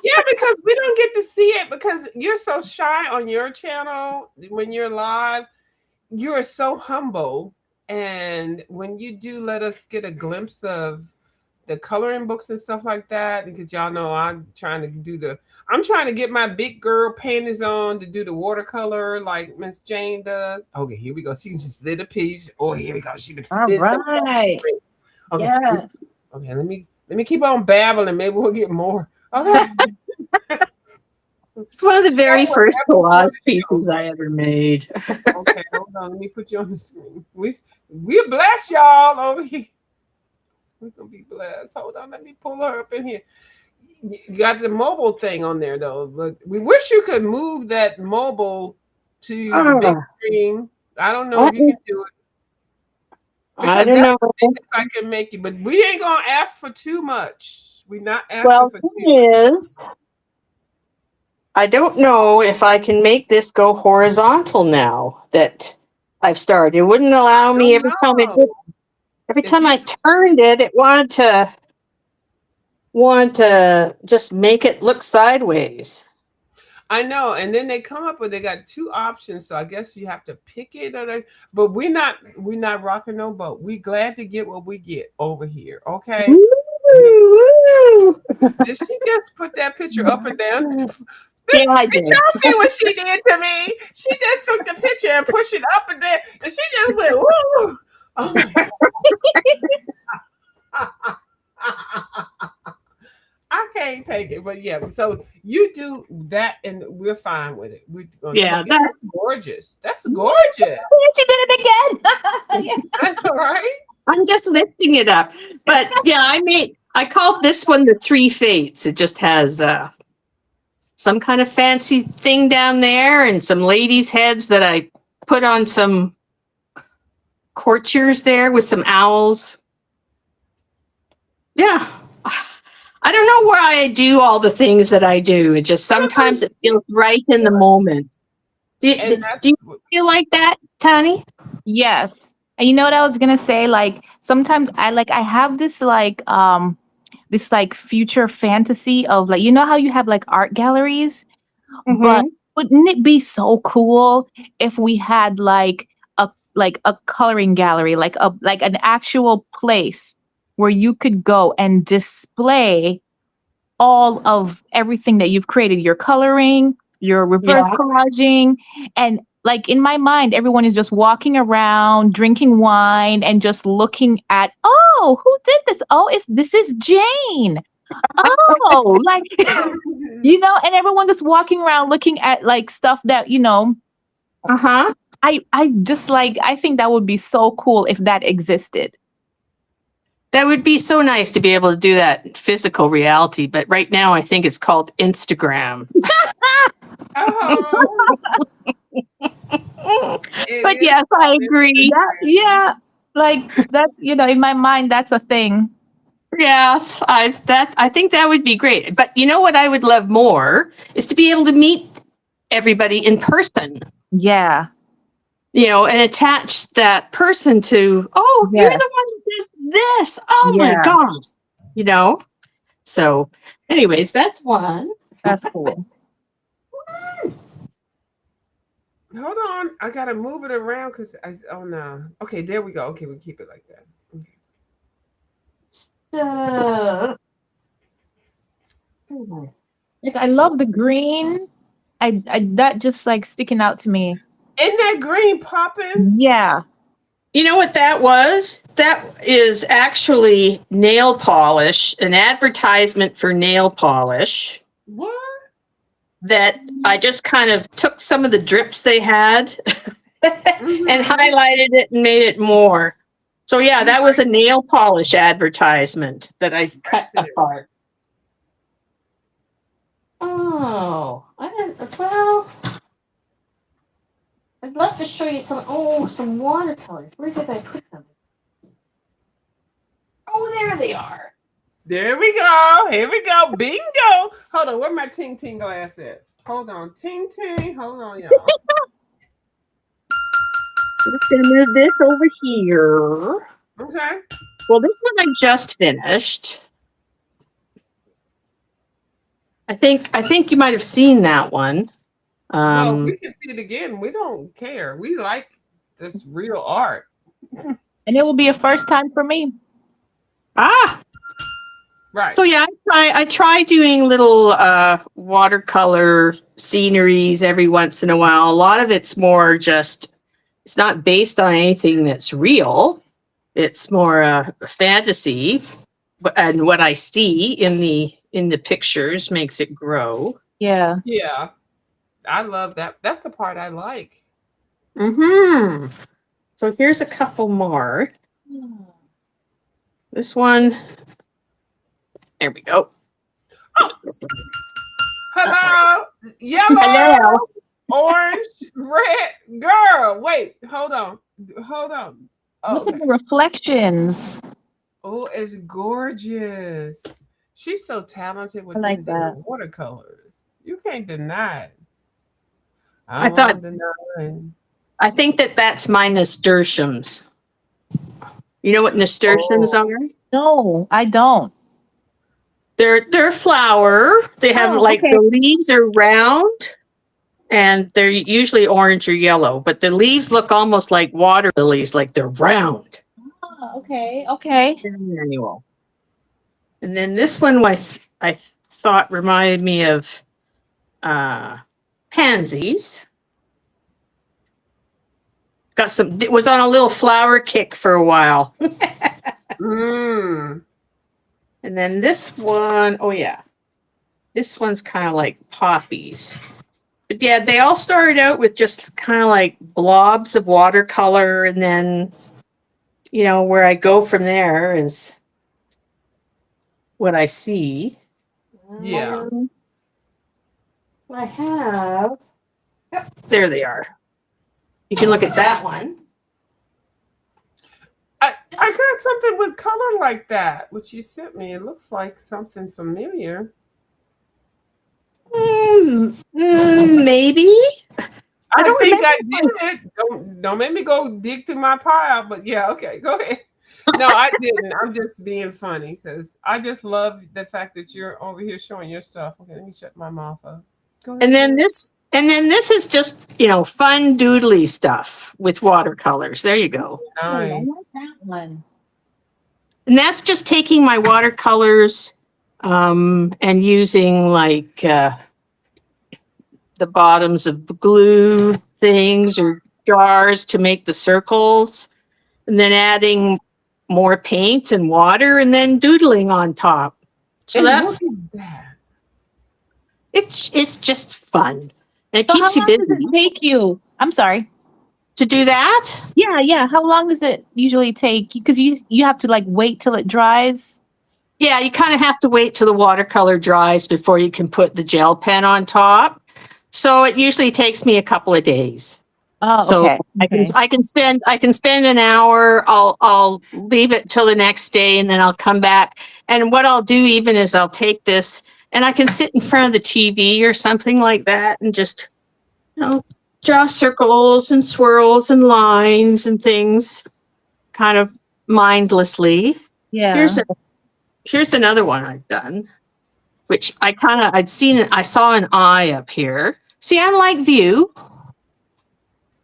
Yeah, because we don't get to see it because you're so shy on your channel when you're live. You're so humble. And when you do let us get a glimpse of the coloring books and stuff like that, because y'all know I'm trying to get my big girl panties on to do the watercolor like Miss Jane does. Okay, here we go. She just lit a piece. Oh, here we go. She did All something on the right. screen. Okay. Yes. Okay, let me keep on babbling. Maybe we'll get more. Okay. it's one of the very first collage pieces I ever made. Okay, hold on. Let me put you on the screen. We're blessed, y'all, over here. We're gonna be blessed. Hold on, let me pull her up in here. You got the mobile thing on there though, but we wish you could move that mobile to the big screen. I don't know if you can do it. I Because don't that's know. the biggest I can make you, but we ain't gonna ask for too much. We're not asking Well, for thing too much. is, I don't know if I can make this go horizontal now that I've started. It wouldn't allow me Don't every time it know. did. Every If time you I turned it, it wanted to just make it look sideways. I know, and then they come up with they got two options, so I guess you have to pick it. But we're not rocking no boat. We glad to get what we get over here. Okay. Woo! Did she just put that picture up and down? Yeah, I Did did. y'all see what she did to me? She just took the picture and pushed it up and down, and she just went woo. Oh my God. I can't take it, but yeah. So you do that, and we're fine with it. We're gonna Yeah, take it. That's gorgeous. That's gorgeous. She did it again. Yeah. That's all right. I'm just lifting it up. But yeah, I called this one the Three Fates. It just has some kind of fancy thing down there and some ladies' heads that I put on some courtiers there with some owls. Yeah. I don't know why I do all the things that I do. It just sometimes it feels right in the moment. Do And that's you feel like that, Tani? Yes. And you know what I was gonna say? Like sometimes I have this like future fantasy of like, you know how you have like art galleries, but Mm-hmm. wouldn't it be so cool if we had like a coloring gallery, like an actual place where you could go and display all of everything that you've created, your coloring, your reverse Yeah. collaging. And like in my mind, everyone is just walking around, drinking wine, and just looking at, oh, who did this? Oh, this is Jane. Oh, like, you know, and everyone just walking around looking at like stuff that, you know, Uh-huh. I just like, I think that would be so cool if that existed. That would be so nice to be able to do that in physical reality. But right now, I think it's called Instagram. oh, it But is yes, I called agree. Instagram. Yeah, like that, you know, in my mind, that's a thing. Yes, I think that would be great. But you know what I would love more is to be able to meet everybody in person. Yeah. You know, and attach that person to, oh, you're Yes. the one who does this. Oh my Yeah. gosh. You know? So, anyways, that's one. That's cool. Hold on, I gotta move it around because oh no. Okay, there we go. Okay, we keep it like that. Okay. Like I love the green. I that just like sticking out to me. Isn't that green popping? Yeah. You know what that was? That is actually nail polish, an advertisement for nail polish What? that I just kind of took some of the drips they had and Mhm. highlighted it and made it more. So yeah, that was a nail polish advertisement that I cut apart. Oh, I don't, well, I'd love to show you some watercolors. Where did I put them? Oh, there they are. There we go. Here we go. Bingo. Hold on. Where my ting ting glass at? Hold on. Ting ting. Hold on, y'all. I'm just gonna move this over here. Okay. Well, this one I just finished. I think you might have seen that one. Well, we can see it again. We don't care. We like this real art. And it will be a first time for me. Right. So yeah, I try doing little watercolor sceneries every once in a while. A lot of it's more just, it's not based on anything that's real. It's more fantasy, and what I see in the pictures makes it grow. Yeah. Yeah. I love that. That's the part I like. Mm-hmm. So here's a couple more. This one. There we go. Oh. This one. Hello. Yellow. Hello. Orange. Red. Girl. Wait. Hold on. Hold on. Oh, Look at the reflections. oh, it's gorgeous. She's so talented with I like them that. watercolors. You can't deny it. I thought- denying. I think that's my nasturtiums. You know what nasturtiums Oh. are? No, I don't. They're flower. They have Oh, like okay. the leaves are round and they're usually orange or yellow, but the leaves look almost like water lilies, like they're round. Oh, okay. Okay. Annual. And then this one I thought reminded me of pansies. Got some, it was on a little flower kick for a while. Mm. And then this one, oh yeah, this one's kind of like poppies. But yeah, they all started out with just kind of like blobs of watercolor. And then, you know, where I go from there is what I see. Yeah. I have, yep, there they are. You can look at that one. I got something with color like that, which you sent me. It looks like something familiar. Maybe. I don't think I remember. did it. Don't make me go dig through my pile, but yeah, okay, go ahead. No, I didn't. I'm just being funny because I just love the fact that you're over here showing your stuff. Okay, let me shut my mouth up. Go ahead. And then this is just, you know, fun doodly stuff with watercolors. There you go. I Nice. like that one. And that's just taking my watercolors and using like the bottoms of the glue things or jars to make the circles, and then adding more paint and water and then doodling on top. So And that's, look at that. it's just fun. And it So keeps how you long does busy it take you? I'm sorry. to do that. Yeah. How long does it usually take? Because you have to like wait till it dries. Yeah, you kind of have to wait till the watercolor dries before you can put the gel pen on top. So it usually takes me a couple of days. Oh, So okay. I can spend an hour. I'll leave it till the next day, and then I'll come back. And what I'll do even is I'll take this and I can sit in front of the TV or something like that and just, you know, draw circles and swirls and lines and things kind of mindlessly. Yeah. Here's another one I've done, which I saw an eye up here. See, I'm like View.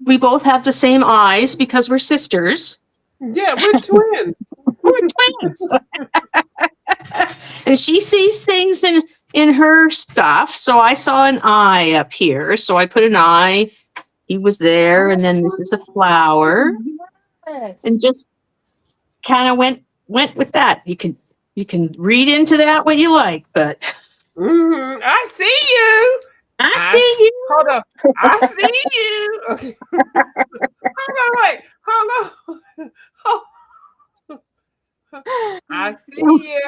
We both have the same eyes because we're sisters. Yeah, we're twins. We're twins. And she sees things in her stuff. So I saw an eye up here. So I put an eye. He was there. And then this is a flower. Yes. And just kind of went with that. You can read into that what you like, but I see you. I see you. Hold up. I see you. Okay. Hold on, wait. Hold on. I see you.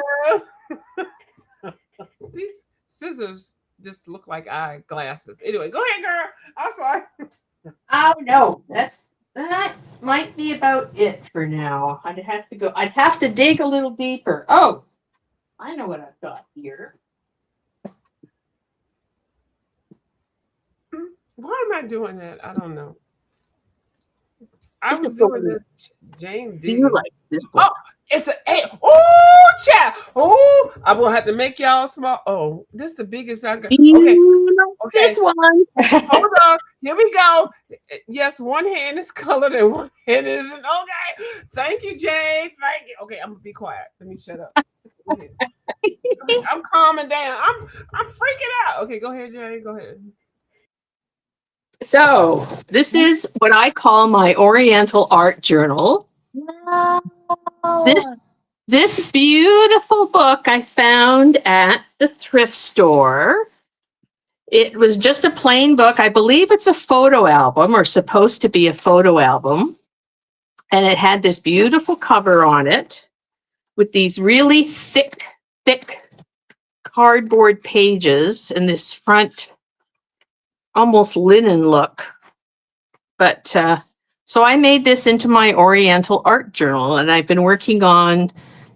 These scissors just look like eyeglasses. Anyway, go ahead, girl. I'm sorry. Oh no, that might be about it for now. I'd have to dig a little deeper. Oh, I know what I've got here. Why am I doing that? I don't know. I It's a was doing folder. this Jane Do you digging. like this Oh, one? it's a hey, oh chat. Oh, I'm gonna have to make y'all small. Oh, this is the biggest I got. Do Okay, you like this okay. one? Hold on. Here we go. Yes, one hand is colored and one hand isn't. Okay. Thank you, Jane. Thank you. Okay, I'm gonna be quiet. Let me shut up. Go ahead. Go ahead. I'm calming down. I'm freaking out. Okay, go ahead, Jane. Go ahead. So this is what I call my Oriental art journal. Wow. This beautiful book I found at the thrift store. It was just a plain book. I believe it's a photo album or supposed to be a photo album. And it had this beautiful cover on it with these really thick cardboard pages and this front almost linen look. But so I made this into my Oriental art journal, and I've been working on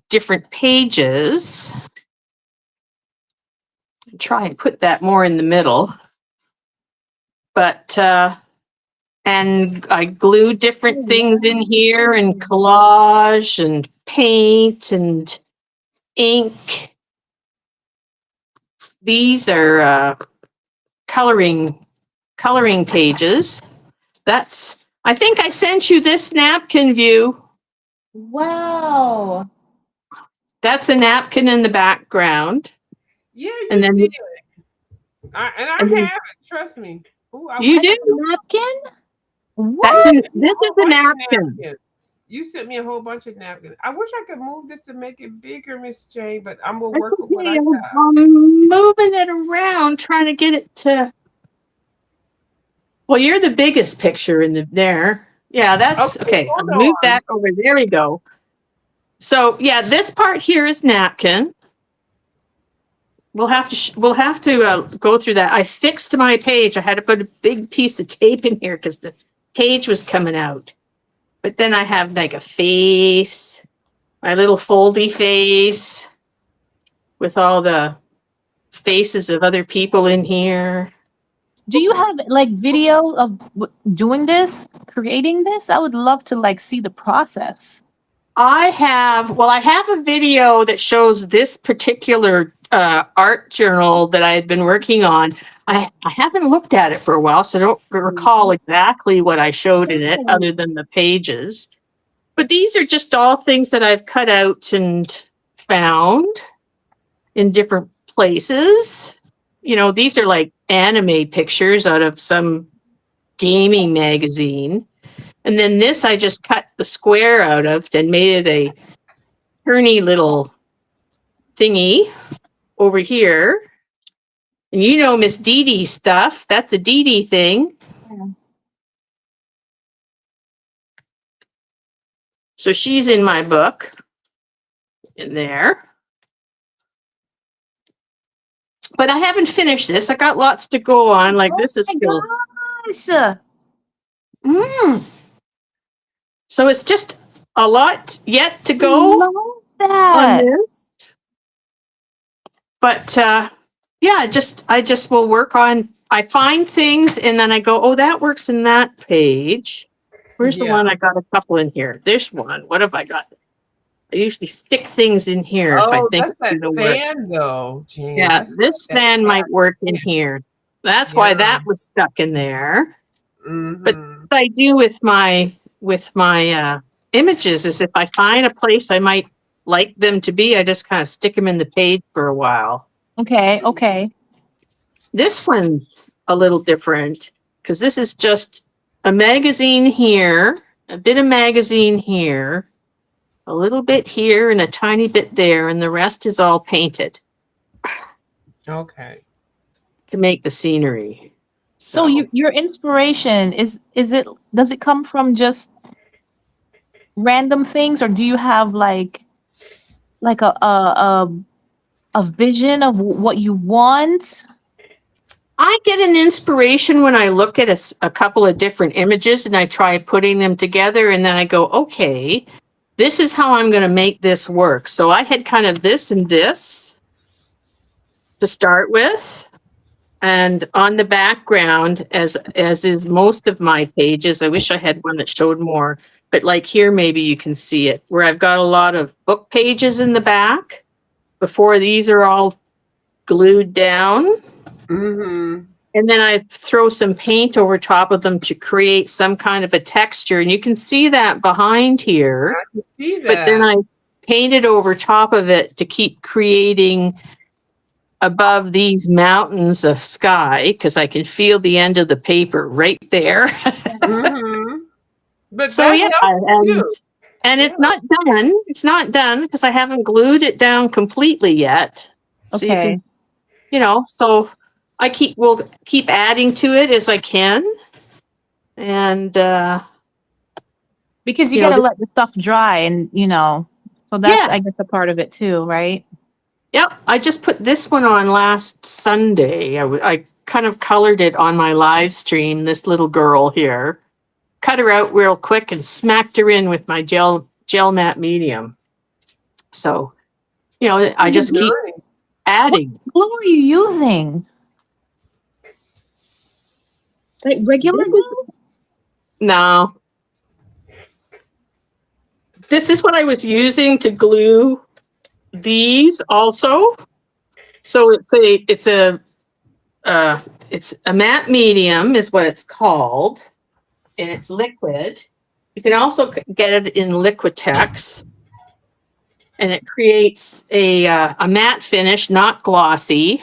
different pages. Try and put that more in the middle. But and I glue different things in here, and collage and paint and ink. These are coloring pages. I think I sent you this napkin view. Wow. That's a napkin in the background. Yeah, And you then did. I and have then it. Trust me. Ooh, I you wish do. I could. Napkin? That's What? an You sent me this a is whole a bunch of napkin. napkins. You sent me a whole bunch of napkins. I wish I could move this to make it bigger, Miss J, but I'm gonna That's work with what I okay. got. I'm moving it around, trying to get it to. Well, you're the biggest picture in there. Yeah, that's Okay, okay. I'll hold move on. that over. There we go. So yeah, this part here is napkin. We'll have to go through that. I fixed my page. I had to put a big piece of tape in here because the page was coming out. But then I have like a face, my little foldy face with all the faces of other people in here. Do you have like video of doing this, creating this? I would love to like see the process. I have a video that shows this particular art journal that I had been working on. I haven't looked at it for a while, so I don't recall exactly what I showed in it other than the pages. But these are just all things that I've cut out and found in different places. You know, these are like anime pictures out of some gaming magazine. And then this I just cut the square out of and made it a turny little thingy over here. And you know Miss Dee Dee stuff. That's a Dee Dee thing. Yeah. So she's in my book in there. But I haven't finished this. I got lots to go on. Like this is still. Gosh. Mm. So it's just a lot yet to I go love on that. this. But yeah, I just will work on. I find things and then I go, oh, that works in that page. Where's the Yeah. one? I got a couple in here. There's one. What have I got? I usually stick things in here if I Oh, think that's it's that going to work. fan though, Jean. Yeah, That's this that fan might work in fan. here. That's why Yeah. that was stuck in there. But Mm-hmm. what I do with my images is if I find a place I might like them to be, I just kind of stick them in the page for a while. Okay, okay. This one's a little different because this is just a magazine here, a bit of magazine here, a little bit here, and a tiny bit there, and the rest is all painted Okay. to make the scenery. So your inspiration is it does it come from just random things or do you have like a vision of what you want? I get an inspiration when I look at a couple of different images and I try putting them together, and then I go, okay, this is how I'm going to make this work. So I had kind of this and this to start with. And on the background, as is most of my pages, I wish I had one that showed more, but like here, maybe you can see it, where I've got a lot of book pages in the back before these are all glued down. Mm-hmm. And then I throw some paint over top of them to create some kind of a texture. And you can see that behind here. I can see that. But then I painted over top of it to keep creating above these mountains of sky, because I can feel the end of the paper right there. Mm-hmm. But so yeah, and Yeah. it's not done. It's not done because I haven't glued it down completely yet. So you Okay. can, so we'll keep adding to it as I can. And Because you know, gotta let the stuff dry, and so that's I Yes. guess a part of it too, right? Yep, I just put this one on last Sunday. I kind of colored it on my live stream, this little girl here. Cut her out real quick and smacked her in with my gel matte medium. So, I just keep Nice. adding. What glue are you using? Like regular This is glue? no. This is what I was using to glue these also. So it's a matte medium is what it's called, and it's liquid. You can also get it in Liquitex, and it creates a matte finish, not glossy.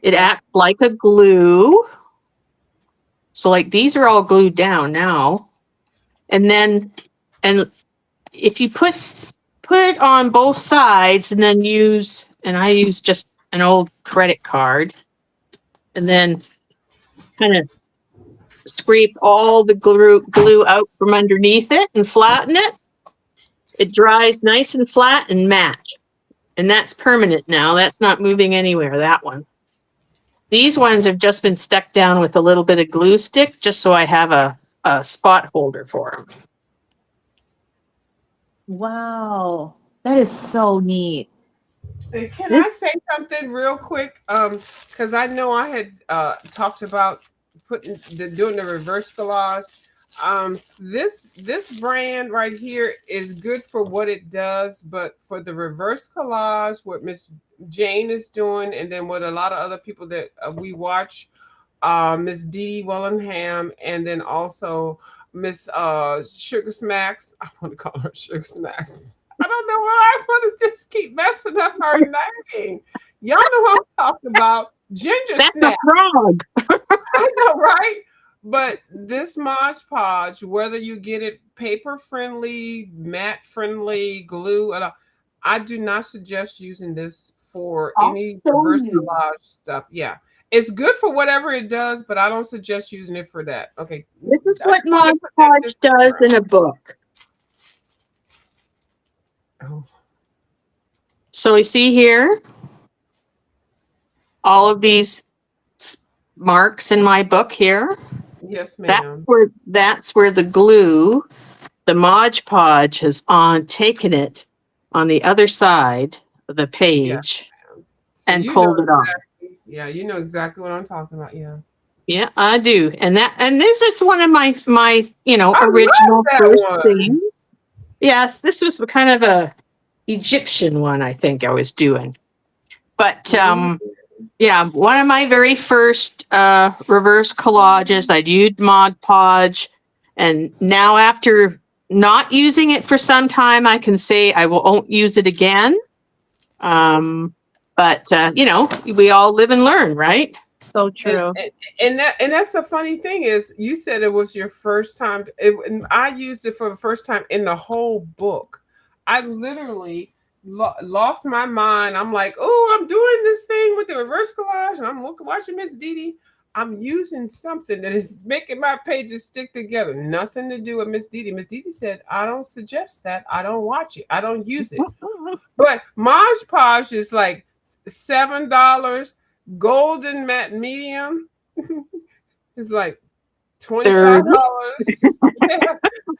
It acts like a glue. So like these are all glued down now, and if you put it on both sides and then I use just an old credit card, and then kind of scrape all the glue out from underneath it and flatten it. It dries nice and flat and matte. And that's permanent now. That's not moving anywhere, that one. These ones have just been stuck down with a little bit of glue stick, just so I have a spot holder for them. Wow, that is so neat. And can I say something real quick? Because I know I had talked about doing the reverse collage. This brand right here is good for what it does, but for the reverse collage, what Miss Jane is doing, and then what a lot of other people that we watch, Miss Dee Wellingham, and then also Miss Sugar Smacks. I want to call her Sugar Smacks. I don't know why I want to just keep messing up her name. Y'all know who I'm talking about. Ginger That's Snap. a frog. I know, right? But this Mod Podge, whether you get it paper friendly, matte friendly, glue, I do not suggest using this for any reverse collage stuff. Yeah. It's good for whatever it does, but I don't suggest using it for that. Okay. This is what Mod Podge does in a book. Oh. So you see here, all of these marks in my book here. Yes, ma'am. That's where the glue, the Mod Podge, has taken it on the other side of the page and pulled it off. Yeah, you know exactly what I'm talking about. Yeah. Yeah, I do. And this is one of my original first things. Yes, this was kind of a Egyptian one, I think I was doing. But yeah, one of my very first reverse collages, I'd used Mod Podge, and now after not using it for some time, I can say I won't use it again. But we all live and learn, right? So true. And that's the funny thing is, you said it was your first time. And I used it for the first time in the whole book. I literally lost my mind. I'm like, oh, I'm doing this thing with the reverse collage, and I'm watching Miss Dee. I'm using something that is making my pages stick together. Nothing to do with Miss Dee. Miss Dee said, I don't suggest that. I don't watch it. I don't use it. But Mod Podge is like $7, golden matte medium. It's like $25.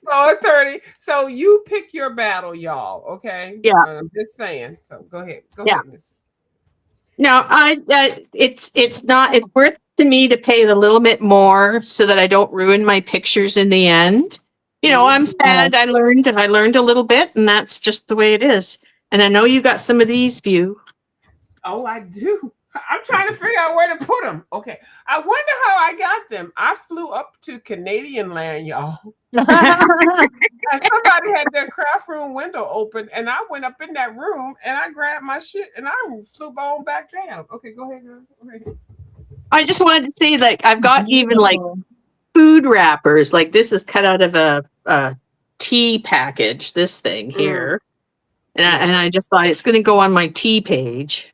So 30. So you pick your battle, y'all. Okay. Yeah. I'm just saying. So go ahead. Go Yeah. ahead, Miss. No, it's not, it's worth to me to pay a little bit more so that I don't ruin my pictures in the end. You know, I'm sad. I learned a little bit, and that's just the way it is. And I know you got some of these, View. Oh, I do. I'm trying to figure out where to put them. Okay. I wonder how I got them. I flew up to Canadian land, y'all. And somebody had their craft room window open, and I went up in that room and I grabbed my shit and I flew on back down. Okay, go ahead, girl. Go ahead. I just wanted to say, like, I've got even like food wrappers. Like this is cut out of a tea package. This thing here, and I just thought it's going to go on my tea page.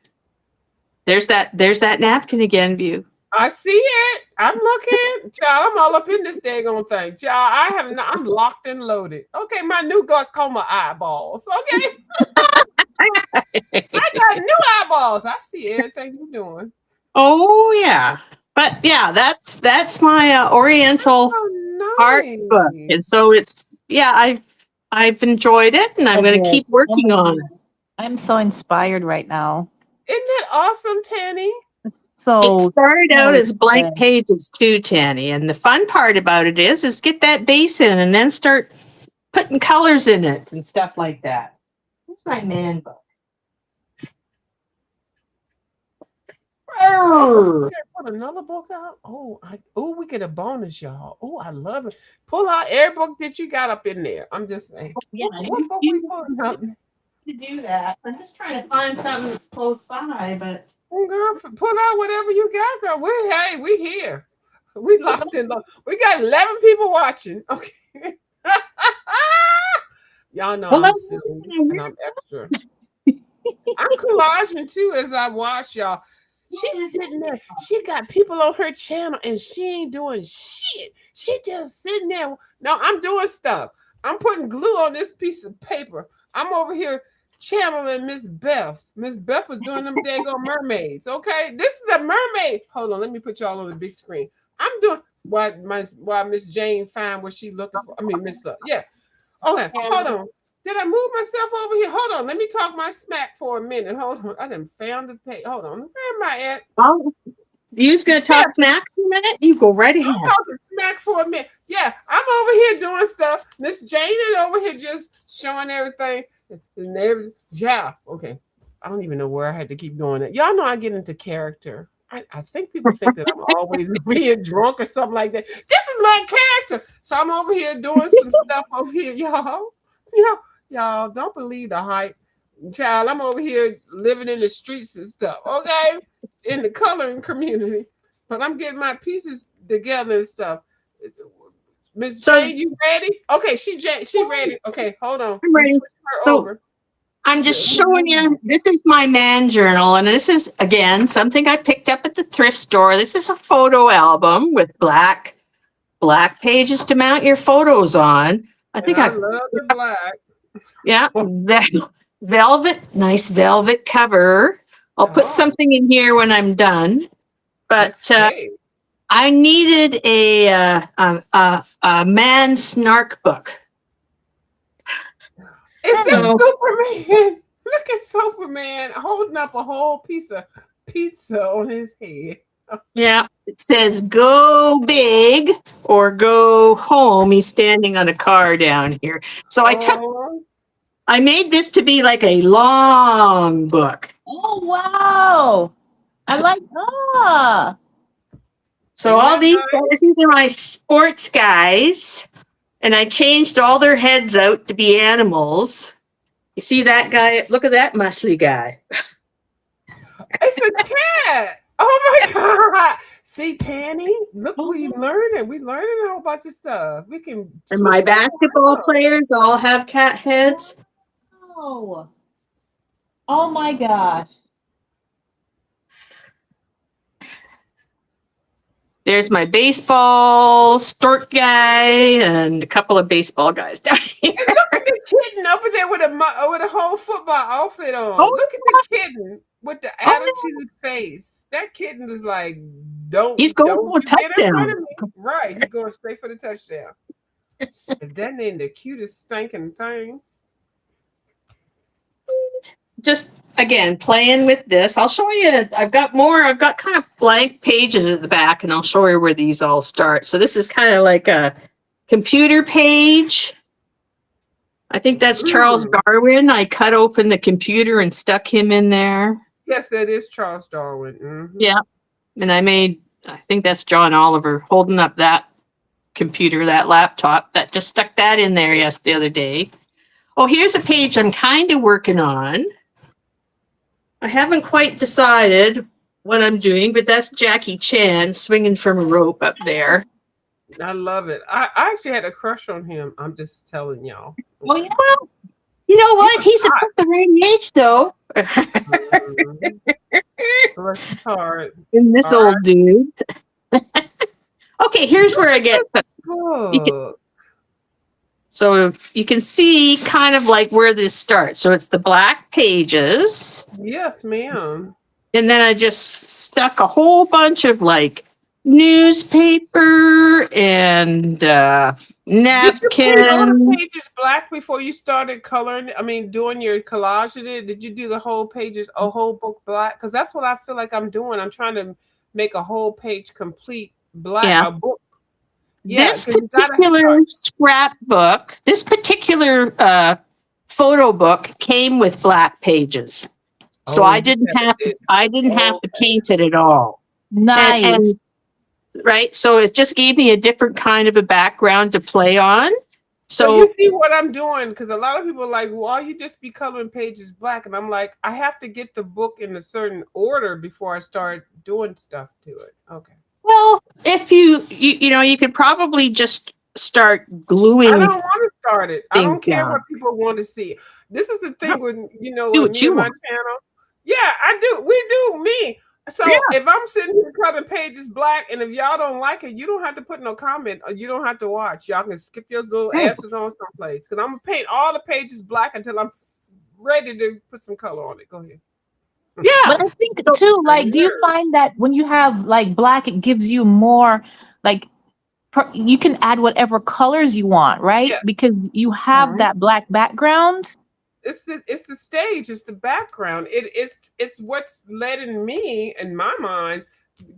There's that napkin again, View. I see it. I'm looking. Child, I'm all up in this daggone thing. Child, I'm locked and loaded. Okay, my new glaucoma eyeballs. Okay. I got new eyeballs. I see everything you're doing. Oh yeah. But yeah, that's my Oriental art book. And so it's, yeah, I've enjoyed it, and I'm going to keep working on it. I'm so inspired right now. Isn't that awesome, Tanny? So it started out as blank pages too, Tanny. And the fun part about it is get that base in and then start putting colors in it and stuff like that. Where's my man book? Put another book out. We get a bonus, y'all. Oh, I love it. Pull out every book that you got up in there. I'm just saying. Yeah, what book we pulling out? To do that. I'm just trying to find something that's close by, but girl, pull out whatever you got, girl. We here. We locked in. We got 11 people watching. Okay. Y'all know I'm silly and I'm extra. I'm collaging too as I watch, y'all. She's sitting there. She got people on her channel and she ain't doing shit. She just sitting there. No, I'm doing stuff. I'm putting glue on this piece of paper. I'm over here channeling Miss Beth. Miss Beth was doing them daggone mermaids. Okay, this is a mermaid. Hold on, let me put y'all on the big screen. I'm doing why Miss Jane find what she looking for. I mean, Miss yeah. Okay, hold on. Did I move myself over here? Hold on. Let me talk my smack for a minute. Hold on. I done found the page. Hold on. Where am I at? Oh, you's gonna talk smack for a minute? You go right ahead. I'm talking smack for a minute. Yeah, I'm over here doing stuff. Miss Jane is over here just showing everything. Yeah. Okay. I don't even know where I had to keep doing it. Y'all know I get into character. I think people think that I'm always being drunk or something like that. This is my character. So I'm over here doing some stuff over here, y'all. Y'all don't believe the hype. Child, I'm over here living in the streets and stuff, okay? In the coloring community. But I'm getting my pieces together and stuff. Miss Jane, you ready? Okay, she ready. Okay, hold on. I'm ready. I'm just showing you, this is my man journal, and this is, again, something I picked up at the thrift store. This is a photo album with black pages to mount your photos on. I love the black. Yeah, nice velvet cover. I'll put something in here when I'm done. But I needed a man snark book. Is that Superman? Look at Superman holding up a whole piece of pizza on his head. Yeah, it says go big or go home. He's standing on a car down here. So I made this to be like a long book. Oh, wow. I like So all these guys, these are my sports guys. And I changed all their heads out to be animals. You see that guy? Look at that muscly guy. It's a cat. Oh my God. See, Tanny, look, we learning. We learning a whole bunch of stuff. We can. And my basketball players all have cat heads. Oh my gosh. There's my baseball stork guy and a couple of baseball guys down here. And look at the kitten over there with a whole football outfit on. Look at the kitten with the attitude face. That kitten is like He's going don't for a you get in front touchdown. of me. Right. He's going straight for the touchdown. And then in the cutest stinking thing. Just again playing with this. I'll show you. I've got more. I've got kind of blank pages at the back, and I'll show you where these all start. So this is kind of like a computer page. I think that's Charles Darwin. I cut open the computer and stuck him in there. Yes, that is Charles Darwin. Mm-hmm. Yeah, and I think that's John Oliver holding up that computer, that laptop. That just stuck that in there. Yes, the other day. Oh, here's a page I'm kind of working on. I haven't quite decided what I'm doing, but that's Jackie Chan swinging from a rope up there. I love it. I actually had a crush on him. I'm just telling y'all. Well, you know what? He's about the right age, though. Bless his heart. In this old dude. Okay, here's where I get. So you can see kind of like where this starts. So it's the black pages. Yes, ma'am. And then I just stuck a whole bunch of like newspaper and napkins. Did you put all the pages black before you started coloring? I mean, doing your collage in it? Did you do the whole pages, a whole book black? Because that's what I feel like I'm doing. I'm trying to make a whole page complete black, a book. Yeah, this particular scrapbook, this particular photo book came with black pages. So I didn't have to paint it at all. Nice. And, right. So it just gave me a different kind of a background to play on. So you see what I'm doing? Because a lot of people are like, well, you just be coloring pages black. And I'm like, I have to get the book in a certain order before I start doing stuff to it. Okay. Well, if you could probably just start gluing. I don't want to start it. I don't care what people want to see. This is the thing with, with me and my channel. Yeah, I do. We do me. So if I'm sitting here cutting pages black, and if y'all don't like it, you don't have to put no comment, or you don't have to watch. Y'all can skip your little asses on someplace. Because I'm going to paint all the pages black until I'm ready to put some color on it. Go ahead. Yeah, but I think too, like, do you find that when you have like black, it gives you more, like, you can add whatever colors you want, right? Yeah. Because you have that black background. It's the stage, it's the background. It's what's letting me, in my mind,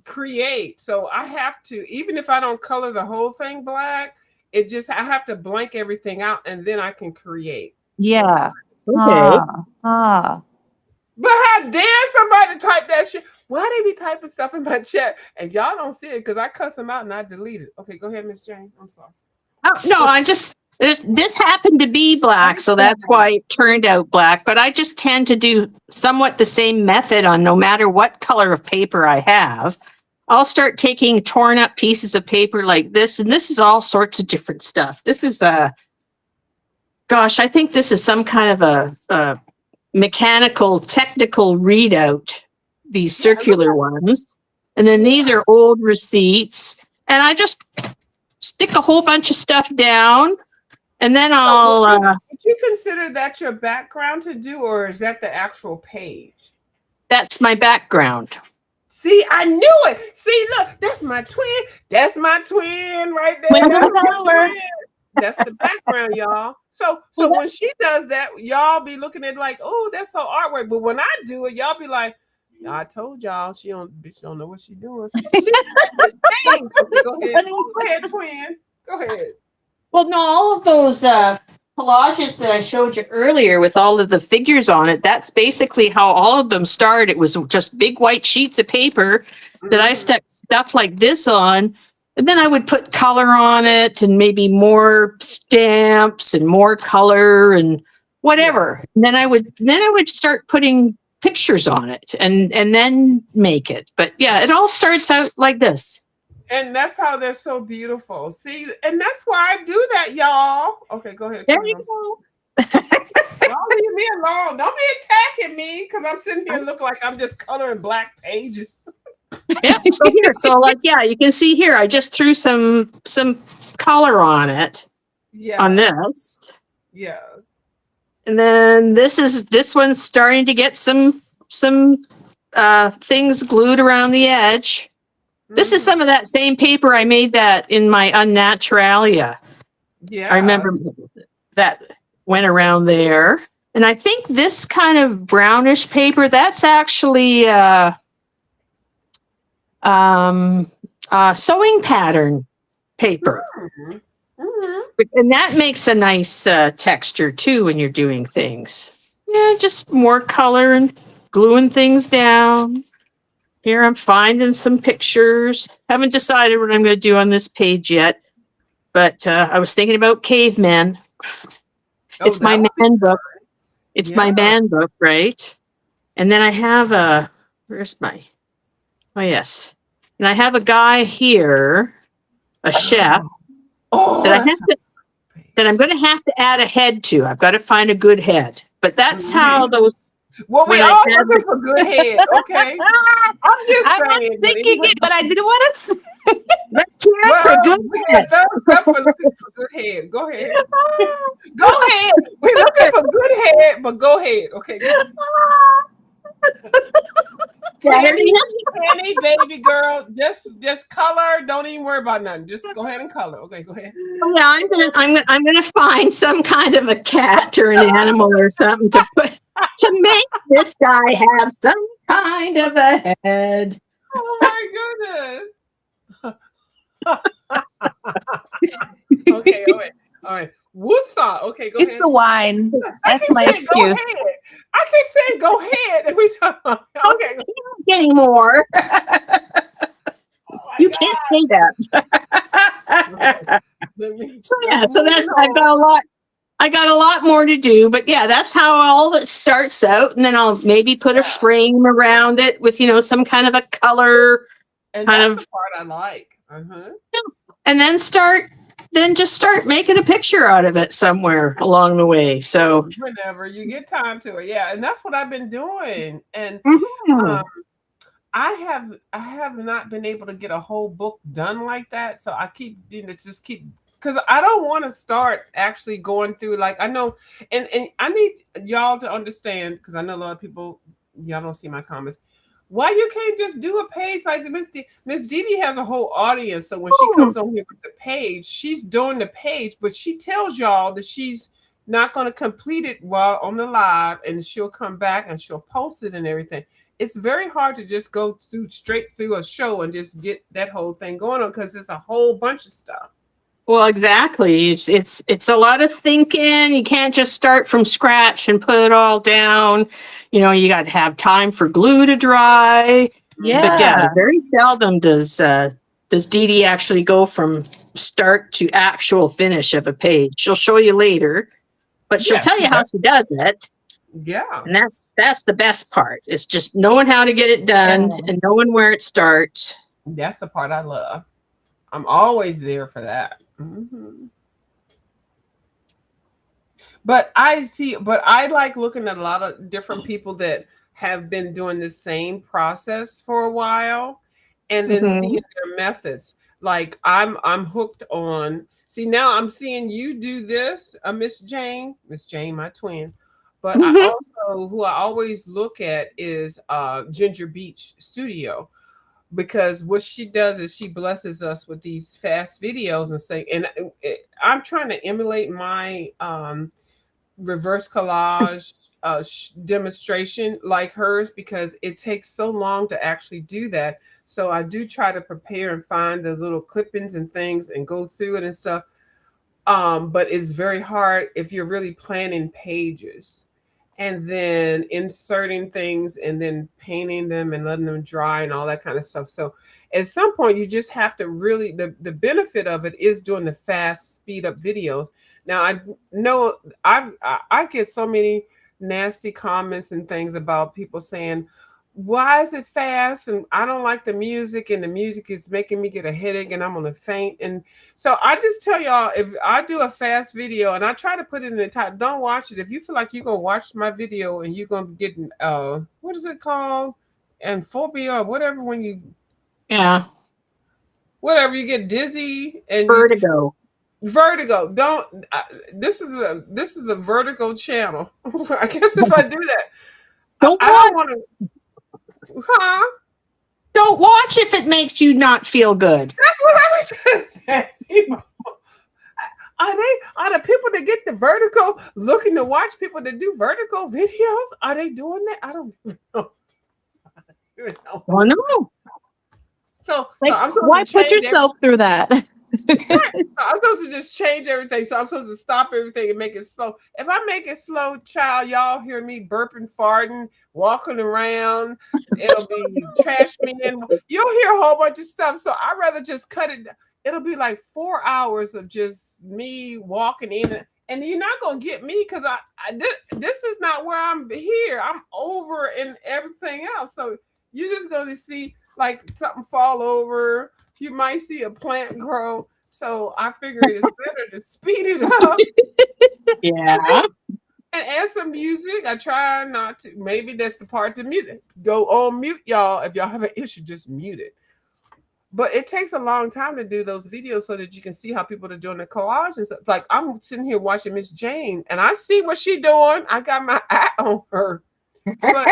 create. So I have to, even if I don't color the whole thing black, I have to blank everything out, and then I can create. Yeah. Okay. But how dare somebody type that shit? Why they be typing stuff in my chat and y'all don't see it because I cuss them out and I delete it. Okay, go ahead, Miss Jane. I'm sorry. Oh no, this happened to be black, so that's why it turned out black. But I just tend to do somewhat the same method on no matter what color of paper I have. I'll start taking torn up pieces of paper like this, and this is all sorts of different stuff. This is gosh, I think this is some kind of a mechanical technical readout, these circular ones, and then these are old receipts, and I just stick a whole bunch of stuff down, and then I'll would you consider that your background to do, or is that the actual page? That's my background. See, I knew it. See, look, that's my twin right there. That's the background, y'all. So when she does that, y'all be looking at it like, oh, that's so artwork. But when I do it, y'all be like, I told y'all she don't know what she's doing. She's Go ahead, twin. Go ahead. Well, no, all of those collages that I showed you earlier with all of the figures on it, that's basically how all of them started. It was just big white sheets of paper that I stuck stuff like this on. And then I would put color on it and maybe more stamps and more color and whatever. And then I would start putting pictures on it and then make it. But yeah, it all starts out like this. And that's how they're so beautiful. See, and that's why I do that, y'all. Okay, go ahead. There you go. Don't leave me alone. Don't be attacking me because I'm sitting here looking like I'm just coloring black pages. Yeah, so like, yeah, you can see here, I just threw some color on it. Yeah. On this. Yeah. And then this one's starting to get some things glued around the edge. This is some of that same paper. I made that in my Unnaturalia. Yeah. I remember that went around there. And I think this kind of brownish paper, that's actually sewing pattern paper. And that makes a nice texture too when you're doing things. Yeah, just more color and gluing things down. Here I'm finding some pictures. Haven't decided what I'm going to do on this page yet, but I was thinking about cavemen. It's my man book. It's my man book, right? And then I have where's my, oh yes. And I have a guy here, a chef, that I'm going to have to add a head to. I've got to find a good head. But that's how those. Well, we all looking for good head. Okay. I'm just saying. Was thinking it, but I didn't want to say. Let's hear it for good head. Thumbs up for looking for good head. Go ahead. Go ahead. We're looking for good head, but go ahead. Okay. Tanny, baby girl, just color. Don't even worry about nothing. Just go ahead and color. Okay, go ahead. Yeah, I'm gonna find some kind of a cat or an animal or something to put to make this guy have some kind of a head. Oh my goodness. Okay, all right. Woosah. Okay, go ahead. It's the wine. That's my excuse. I keep saying go ahead. And we talk about, okay. Anymore. You God. can't say that. So that's I got a lot more to do, but yeah, that's how all of it starts out. And then I'll maybe put a frame around it with, some kind of a color. And that's the part I like. And then just start making a picture out of it somewhere along the way. So whenever you get time to it. Yeah. And that's what I've been doing. And I have not been able to get a whole book done like that. So I keep because I don't want to start actually going through, like, I know, and I need y'all to understand, because I know a lot of people, y'all don't see my comments, why you can't just do a page like the Miss Dee has a whole audience. So when she comes on here with the page, she's doing the page, but she tells y'all that she's not going to complete it while on the live, and she'll come back and she'll post it and everything. It's very hard to just go straight through a show and just get that whole thing going on, because it's a whole bunch of stuff. Well, exactly. It's a lot of thinking. You can't just start from scratch and put it all down. You got to have time for glue to dry. Yeah. But yeah, very seldom does Dee Dee actually go from start to actual finish of a page. She'll show you later, but she'll tell you how she does it. Yeah. And that's the best part. It's just knowing how to get it done and knowing where it starts. That's the part I love. I'm always there for that. But I like looking at a lot of different people that have been doing the same process for a while, and then seeing their methods. Like I'm hooked on. See, now I'm seeing you do this, Miss Jane, my twin. But I also, who I always look at is Ginger Beach Studio. Because what she does is she blesses us with these fast videos and say, and I'm trying to emulate my reverse collage demonstration like hers, because it takes so long to actually do that. So I do try to prepare and find the little clippings and things and go through it and stuff. But it's very hard if you're really planning pages and then inserting things and then painting them and letting them dry and all that kind of stuff. So at some point, you just have to really, the benefit of it is doing the fast speed up videos. Now, I know I get so many nasty comments and things about people saying, why is it fast? And I don't like the music, and the music is making me get a headache and I'm going to faint. And so I just tell y'all, if I do a fast video and I try to put it in the top, don't watch it. If you feel like you're going to watch my video and you're going to get, what is it called? And phobia or whatever, when you, whatever, you get dizzy and vertigo. Vertigo. Don't, this is a vertigo channel. I guess if I do that, I don't want to. don't watch if it makes you not feel good. That's what I was going to say. Are the people that get the vertical looking to watch people that do vertical videos? Are they doing that? I don't even know. Oh no. So Like, I'm supposed why to put change yourself through that? Right. So I'm supposed to just change everything. So I'm supposed to stop everything and make it slow. If I make it slow, child, y'all hear me burping, farting, walking around. It'll be trash men. You'll hear a whole bunch of stuff. So I'd rather just cut it. It'll be like 4 hours of just me walking in. And you're not gonna get me because this is not where I'm here. I'm over in everything else. So you're just gonna see like something fall over. You might see a plant grow. So I figure it's better to speed it up. Yeah. And add some music. I try not to. Maybe that's the part to mute. Go on mute, y'all. If y'all have an issue, just mute it. But it takes a long time to do those videos so that you can see how people are doing the collage and stuff. Like I'm sitting here watching Miss Jane, and I see what she's doing. I got my eye on her, but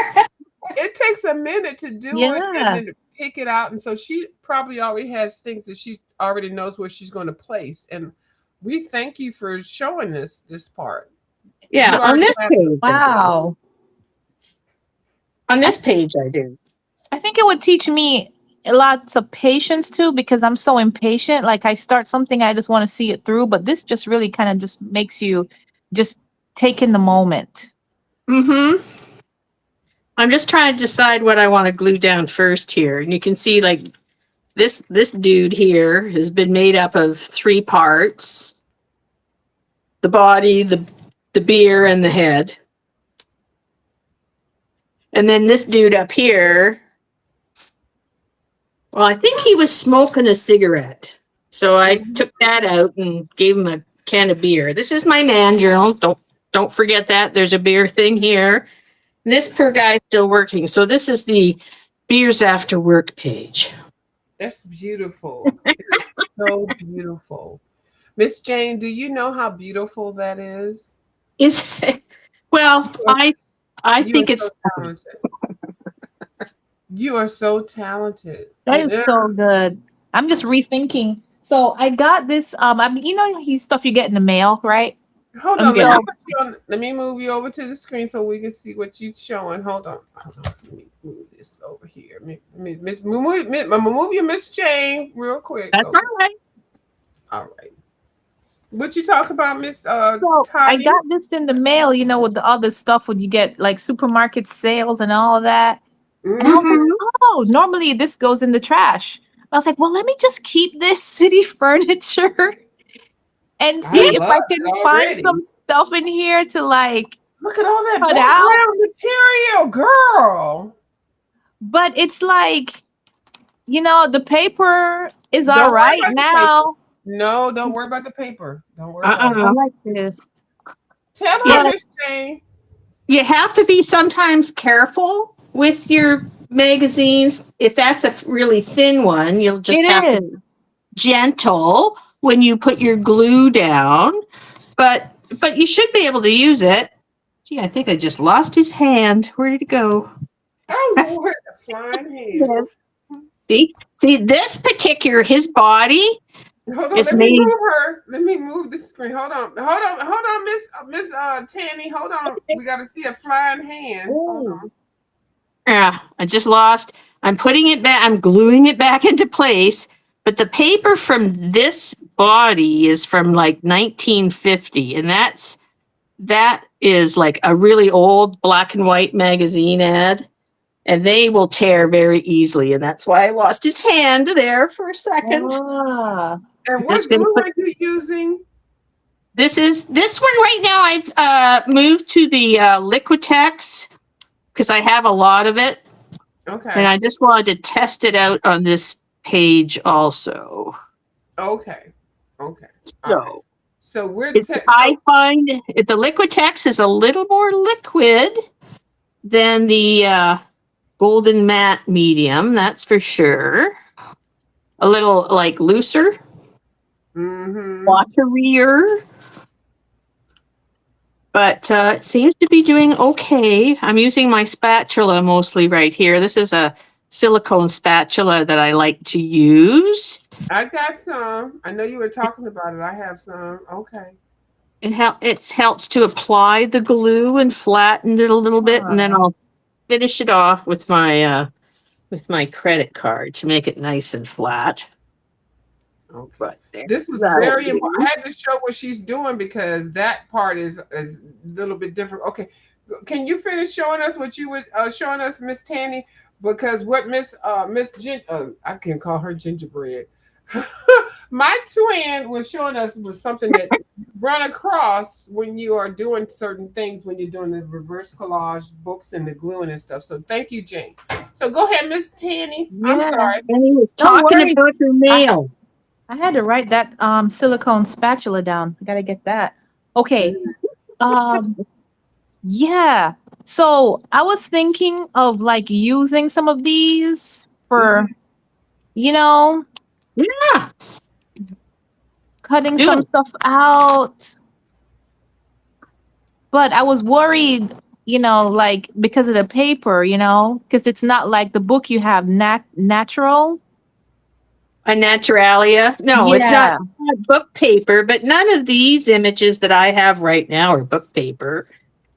it takes a minute to do it and then to pick it out. And so she probably already has things that she already knows where she's going to place. And we thank you for showing this part. Yeah, on this page. Wow. On this page, I do. I think it would teach me lots of patience too, because I'm so impatient. Like I start something, I just want to see it through. But this just really kind of just makes you just take in the moment. Mm-hmm. I'm just trying to decide what I want to glue down first here. And you can see like this dude here has been made up of 3 parts. The body, the beer, and the head. And then this dude up here, well, I think he was smoking a cigarette. So I took that out and gave him a can of beer. This is my man journal. Don't forget that. There's a beer thing here. This poor guy's still working. So this is the beers after work page. That's beautiful. It's so beautiful. Miss Jane, do you know how beautiful that is? Is well, I think it's so talented. You are so talented. That is so good. I'm just rethinking. So I got this. I mean, you know, he's stuff you get in the mail, right? Hold on, So- let me move you over to the screen so we can see what you're showing. Hold on. Let me move this over here. Move you, Miss Jane, real quick. That's all right. All right. What you talk about, Miss So I Tiny? got this in the mail, you know, with the other stuff when you get like supermarket sales and all of that. And I was like, oh, normally this goes in the trash. I was like, well, let me just keep this city furniture and see if I can find some stuff in here to like Look at all that cut background material, girl. But it's like, you know, the paper is Don't all worry right about the now. No, don't worry about the paper. Don't worry I about it. like this. Tell her, Miss Jane. You have to be sometimes careful with your magazines. If that's a really thin one, you'll just have to be gentle when you put your glue down. But you should be able to use it. Gee, I think I just lost his hand. Where did it go? Oh, Lord, a flying hand. See this particular, his body. Hold on, let me move her. Let me move the screen. Hold on, Miss Tanny. Hold on. We got to see a flying hand. Hold on. Yeah, I just lost. I'm putting it back. I'm gluing it back into place. But the paper from this body is from like 1950, and that is like a really old black and white magazine ad, and they will tear very easily, and that's why I lost his hand there for a second. And what glue are you using? This one right now. I've moved to the Liquitex because I have a lot of it. Okay. And I just wanted to test it out on this page also. Okay. So we're I find the Liquitex is a little more liquid than the golden matte medium, that's for sure. A little like looser. Waterier. But it seems to be doing okay. I'm using my spatula mostly right here. This is a silicone spatula that I like to use. I got some. I know you were talking about it. I have some. Okay. It helps to apply the glue and flatten it a little bit, and then I'll finish it off with my credit card to make it nice and flat. Okay. But this was very important. I had to show what she's doing because that part is a little bit different. Okay. Can you finish showing us what you were showing us, Miss Tanny? Because what Miss I can call her Gingerbread. My twin was showing us was something that run across when you are doing certain things, when you're doing the reverse collage books and the gluing and stuff. So thank you, Jane. So go ahead, Miss Tanny. I'm sorry. And he was Don't talking worry. about your nail. I had to write that silicone spatula down. I gotta get that. Okay. Yeah. So I was thinking of like using some of these for, Yeah. cutting Do some it. stuff out. But I was worried, like because of the paper, because it's not like the book you have natural. A Naturalia. No, it's not book paper, but none of these images that I have right now are book paper.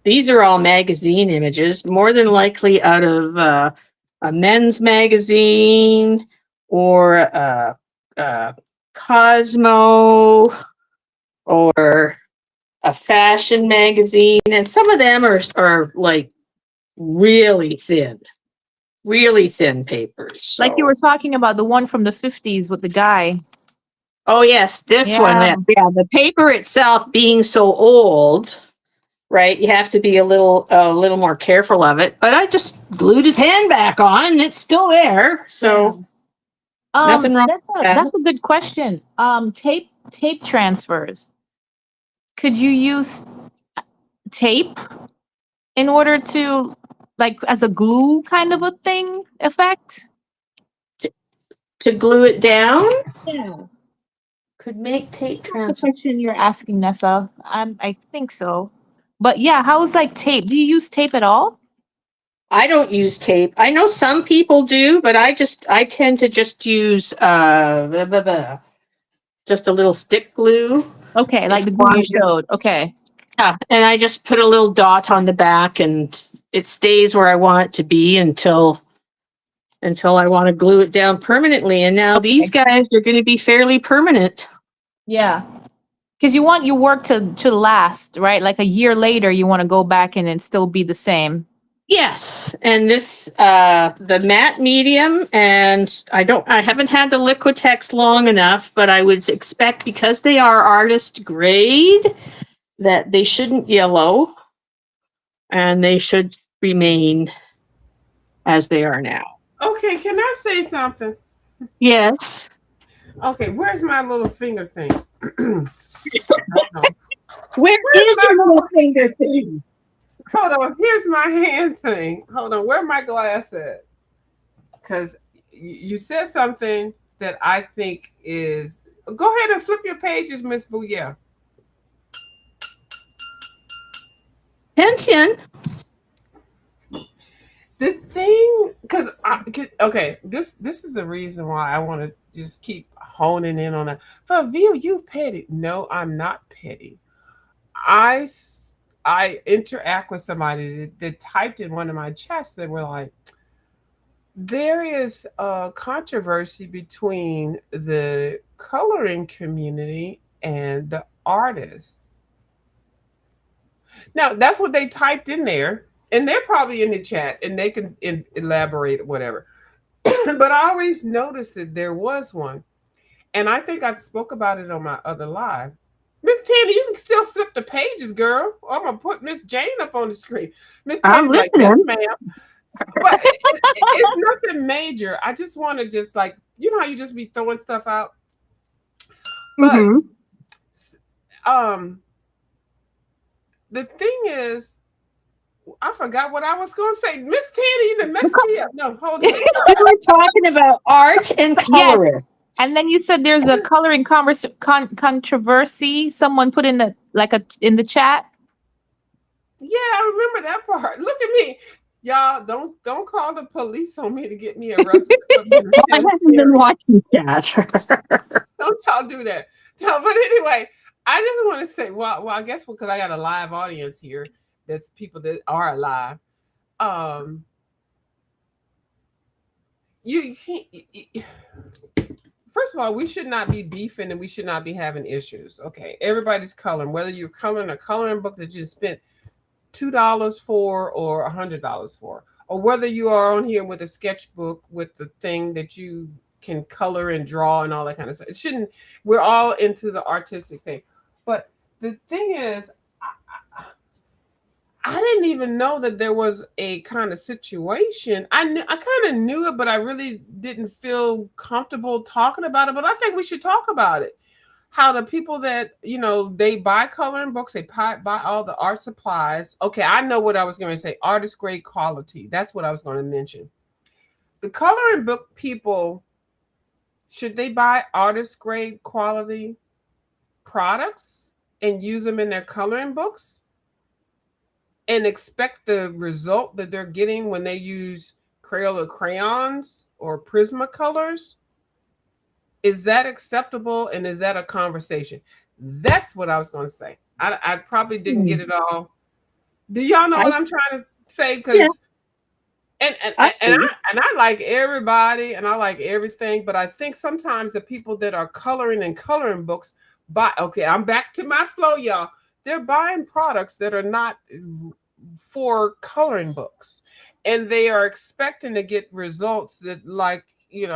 These are all magazine images, more than likely out of a men's magazine or Cosmo or a fashion magazine. And some of them are like really thin papers. So. Like you were talking about the one from the 50s with the guy. Oh yes, this one. Yeah, the paper itself being so old, right? You have to be a little more careful of it. But I just glued his hand back on, and it's still there. So nothing wrong. That's a good question. Tape transfers. Could you use tape in order to, like, as a glue kind of a thing effect? To glue it down? Yeah. Could make tape transfer. That's the question you're asking, Nessa. I think so. But yeah, how is like tape? Do you use tape at all? I don't use tape. I know some people do, but I tend to just use just a little stick glue. Okay, like the glue you showed. Okay. Yeah, and I just put a little dot on the back, and it stays where I want it to be until I want to glue it down permanently. And now these guys are going to be fairly permanent. Yeah. Because you want your work to last, right? Like a year later, you want to go back in and still be the same. Yes, and this the matte medium, and I haven't had the Liquitex long enough, but I would expect, because they are artist grade, that they shouldn't yellow, and they should remain as they are now. Okay, can I say something? Yes. Okay, where's my little finger thing? Where is the little finger thing? Hold on, here's my hand thing. Hold on, where my glass at? Because you said something that I think is. Go ahead and flip your pages, Miss Booyah. Pension. The thing, because this is the reason why I want to just keep honing in on that. For View, you petty? No, I'm not petty. I interact with somebody that typed in one of my chats that were like, there is a controversy between the coloring community and the artists. Now, that's what they typed in there, and they're probably in the chat, and they can elaborate whatever. But I always noticed that there was one, and I think I spoke about it on my other live. Miss Tanny, you can still flip the pages, girl. I'm gonna put Miss Jane up on the screen. Miss Tanny, I'm listening, yes, ma'am. But it's nothing major. I just want to just like, you know how you just be throwing stuff out. But the thing is, I forgot what I was going to say. Miss Tanny, you done messed me up. No, hold on. We were talking about art and colorists. Yes. And then you said there's a coloring controversy. Someone put in the in the chat. Yeah, I remember that part. Look at me. Y'all don't call the police on me to get me arrested for being a Well, I haven't been sanitarian. watching that. Don't y'all do that. No, but anyway, I just want to say, well, I guess because I got a live audience here, there's people that are alive. Um, you can't. First of all, we should not be beefing and we should not be having issues. Okay, everybody's coloring, whether you're coloring a coloring book that you spent $2 for or $100 for, or whether you are on here with a sketchbook with the thing that you can color and draw and all that kind of stuff. It shouldn't. We're all into the artistic thing, but the thing is, I didn't even know that there was a kind of situation. I kind of knew it, but I really didn't feel comfortable talking about it. But I think we should talk about it. How the people that they buy coloring books, they buy all the art supplies. Okay, I know what I was going to say. Artist grade quality. That's what I was going to mention. The coloring book people, should they buy artist grade quality products and use them in their coloring books and expect the result that they're getting when they use Crayola crayons or Prismacolors? Is that acceptable, and is that a conversation? That's what I was going to say. I probably didn't get it all. Do y'all know what I'm trying to say? Because I like everybody and I like everything, but I think sometimes the people that are coloring and coloring books buy. Okay, I'm back to my flow, y'all. They're buying products that are not for coloring books, and they are expecting to get results that, like, you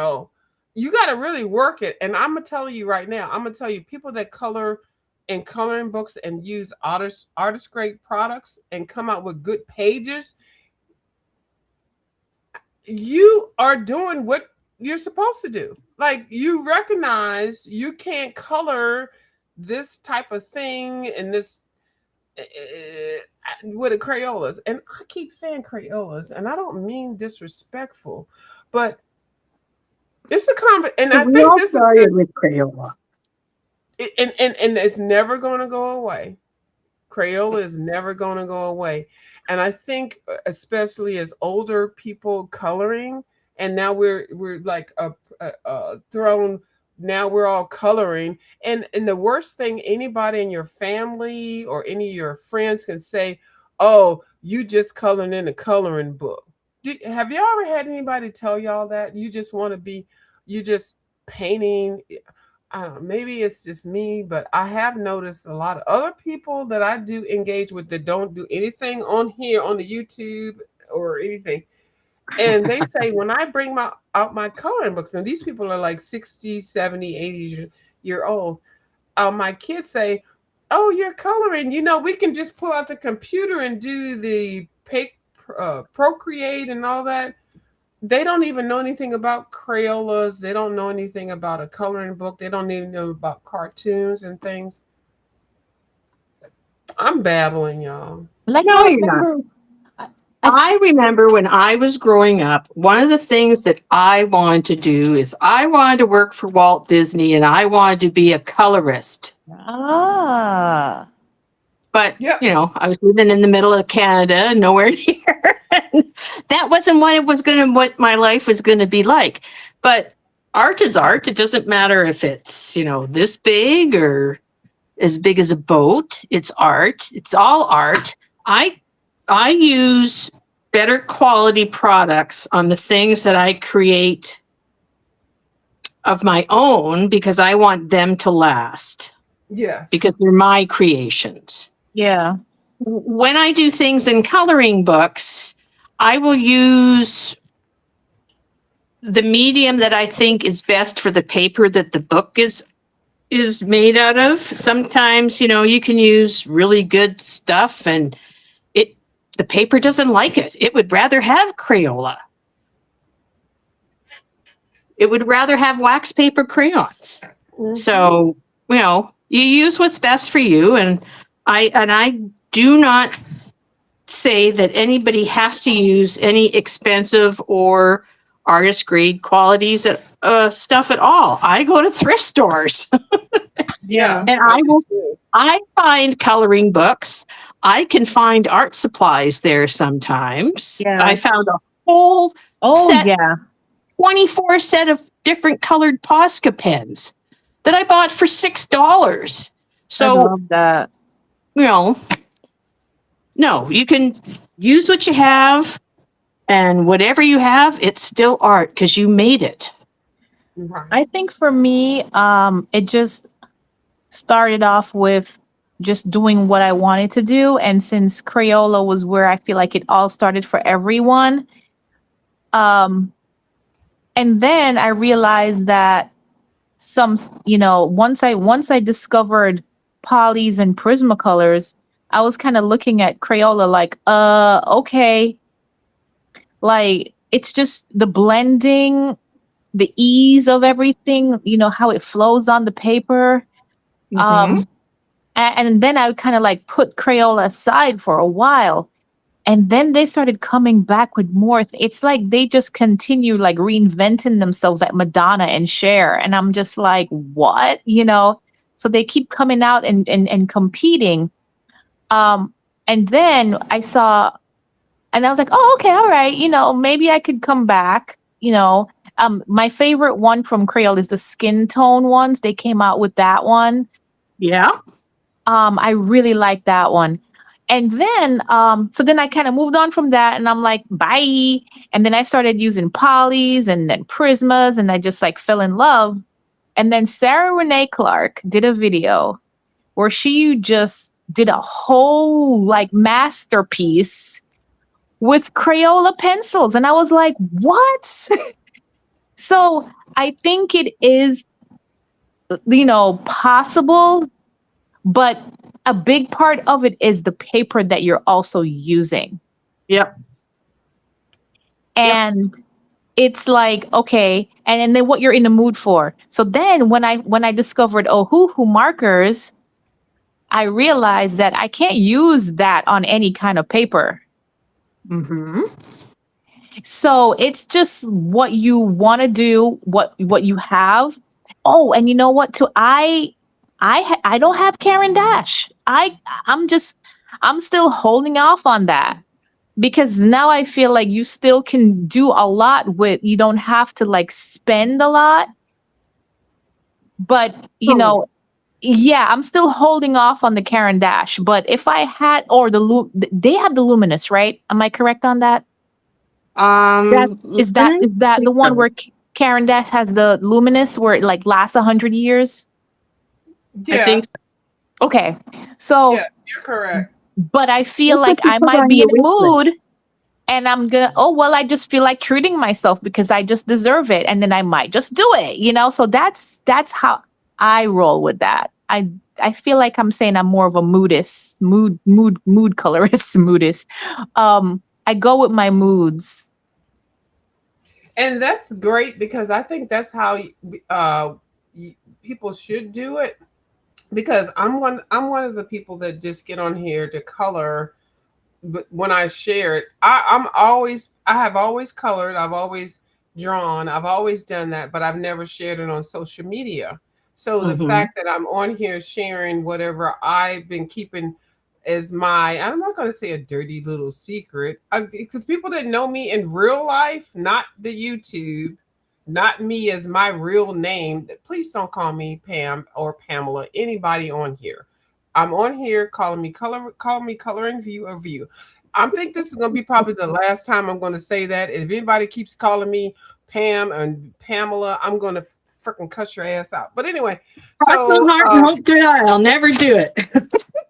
got to really work it. And I'm gonna tell you right now, I'm gonna tell you, people that color in coloring books and use artist grade products and come out with good pages, you are doing what you're supposed to do. Like, you recognize you can't color this type of thing and this with the Crayolas. And I keep saying Crayolas, and I don't mean disrespectful, but it's a and I think this is with Crayola. and it's never going to go away. Crayola is never going to go away. And I think, especially as older people coloring, and now we're like thrown. Now we're all coloring, and the worst thing anybody in your family or any of your friends can say, "Oh, you just coloring in a coloring book." Have y'all ever had anybody tell y'all that you just want to be, you just painting? I don't know, maybe it's just me, but I have noticed a lot of other people that I do engage with that don't do anything on here on the YouTube or anything. And they say, when I bring out my coloring books, now these people are like 60, 70, 80 year old. My kids say, "Oh, you're coloring. We can just pull out the computer and do the Procreate and all that." They don't even know anything about Crayolas. They don't know anything about a coloring book. They don't even know about cartoons and things. I'm babbling, y'all. Like, No, I you're not. remember, I remember when I was growing up, one of the things that I wanted to do is I wanted to work for Walt Disney and I wanted to be a colorist. ah, But, Yep. I was living in the middle of Canada, nowhere near. That wasn't what my life was going to be like. But art is art. It doesn't matter if it's, this big or as big as a boat. It's art. It's all art. I use better quality products on the things that I create of my own because I want them to last. Yes. Because they're my creations. yeah. When I do things in coloring books, I will use the medium that I think is best for the paper that the book is made out of. Sometimes, you can use really good stuff and the paper doesn't like it. It would rather have Crayola. It would rather have wax paper crayons. Mm-hmm. So, you use what's best for you. And I do not say that anybody has to use any expensive or artist grade qualities stuff at all. I go to thrift stores. Yes, And I do too. I find coloring books. I can find art supplies there sometimes. Yeah. I found a whole Oh set, yeah. 24 set of different colored Posca pens that I bought for $6. I So, love that. you know, no, you can use what you have, and whatever you have, it's still art because you made it. Right. I think for me, it just started off with just doing what I wanted to do. And since Crayola was where I feel like it all started for everyone, and then I realized that once I discovered polys and Prismacolors, I was kind of looking at Crayola like, okay, like it's just the blending, the ease of everything, how it flows on the paper. Mhm. And then I kind of like put Crayola aside for a while. And then they started coming back with more. It's like they just continue like reinventing themselves, like Madonna and Cher. And I'm just like, what? So they keep coming out and competing. And then I saw, and I was like, oh, okay, all right. Maybe I could come back. My favorite one from Crayola is the skin tone ones. They came out with that one. Yeah. I really like that one. And then, so then I kind of moved on from that and I'm like, bye. And then I started using polys and then Prismas and I just like fell in love. And then Sarah Renee Clark did a video where she just did a whole like masterpiece with Crayola pencils. And I was like, what? So I think it is, possible, but a big part of it is the paper that you're also using. Yep. And it's like, okay, and then what you're in the mood for. So then when I discovered Ohuhu markers, I realized that I can't use that on any kind of paper. Mm-hmm. So it's just what you want to do, what you have. Oh, and you know what? Too, I don't have Karen Dash. I'm still holding off on that because now I feel like you still can do a lot with. You don't have to like spend a lot, but yeah, I'm still holding off on the Karen Dash. But if I had, or they have the Luminous, right? Am I correct on that? Is that the one where Karen Dash has the Luminous where it like lasts 100 years? Yeah. I think so. Okay. So Yes, you're correct. but I feel like I might be in the mood and I'm I just feel like treating myself because I just deserve it. And then I might just do it, So that's how I roll with that. I feel like I'm saying I'm more of a mood colorist, moodist. I go with my moods. And that's great because I think that's how people should do it. Because I'm one of the people that just get on here to color, but when I share it, I have always colored, I've always drawn, I've always done that, but I've never shared it on social media. So the fact that I'm on here sharing whatever I've been keeping as I'm not going to say a dirty little secret, because people that know me in real life, not the YouTube, not me as my real name. Please don't call me Pam or Pamela, anybody on here. I'm on here, call me color and view or view. I think this is going to be probably the last time I'm going to say that. If anybody keeps calling me Pam and Pamela, I'm going to freaking cuss your ass out. But anyway, cross my heart and hope to die. I'll never do it.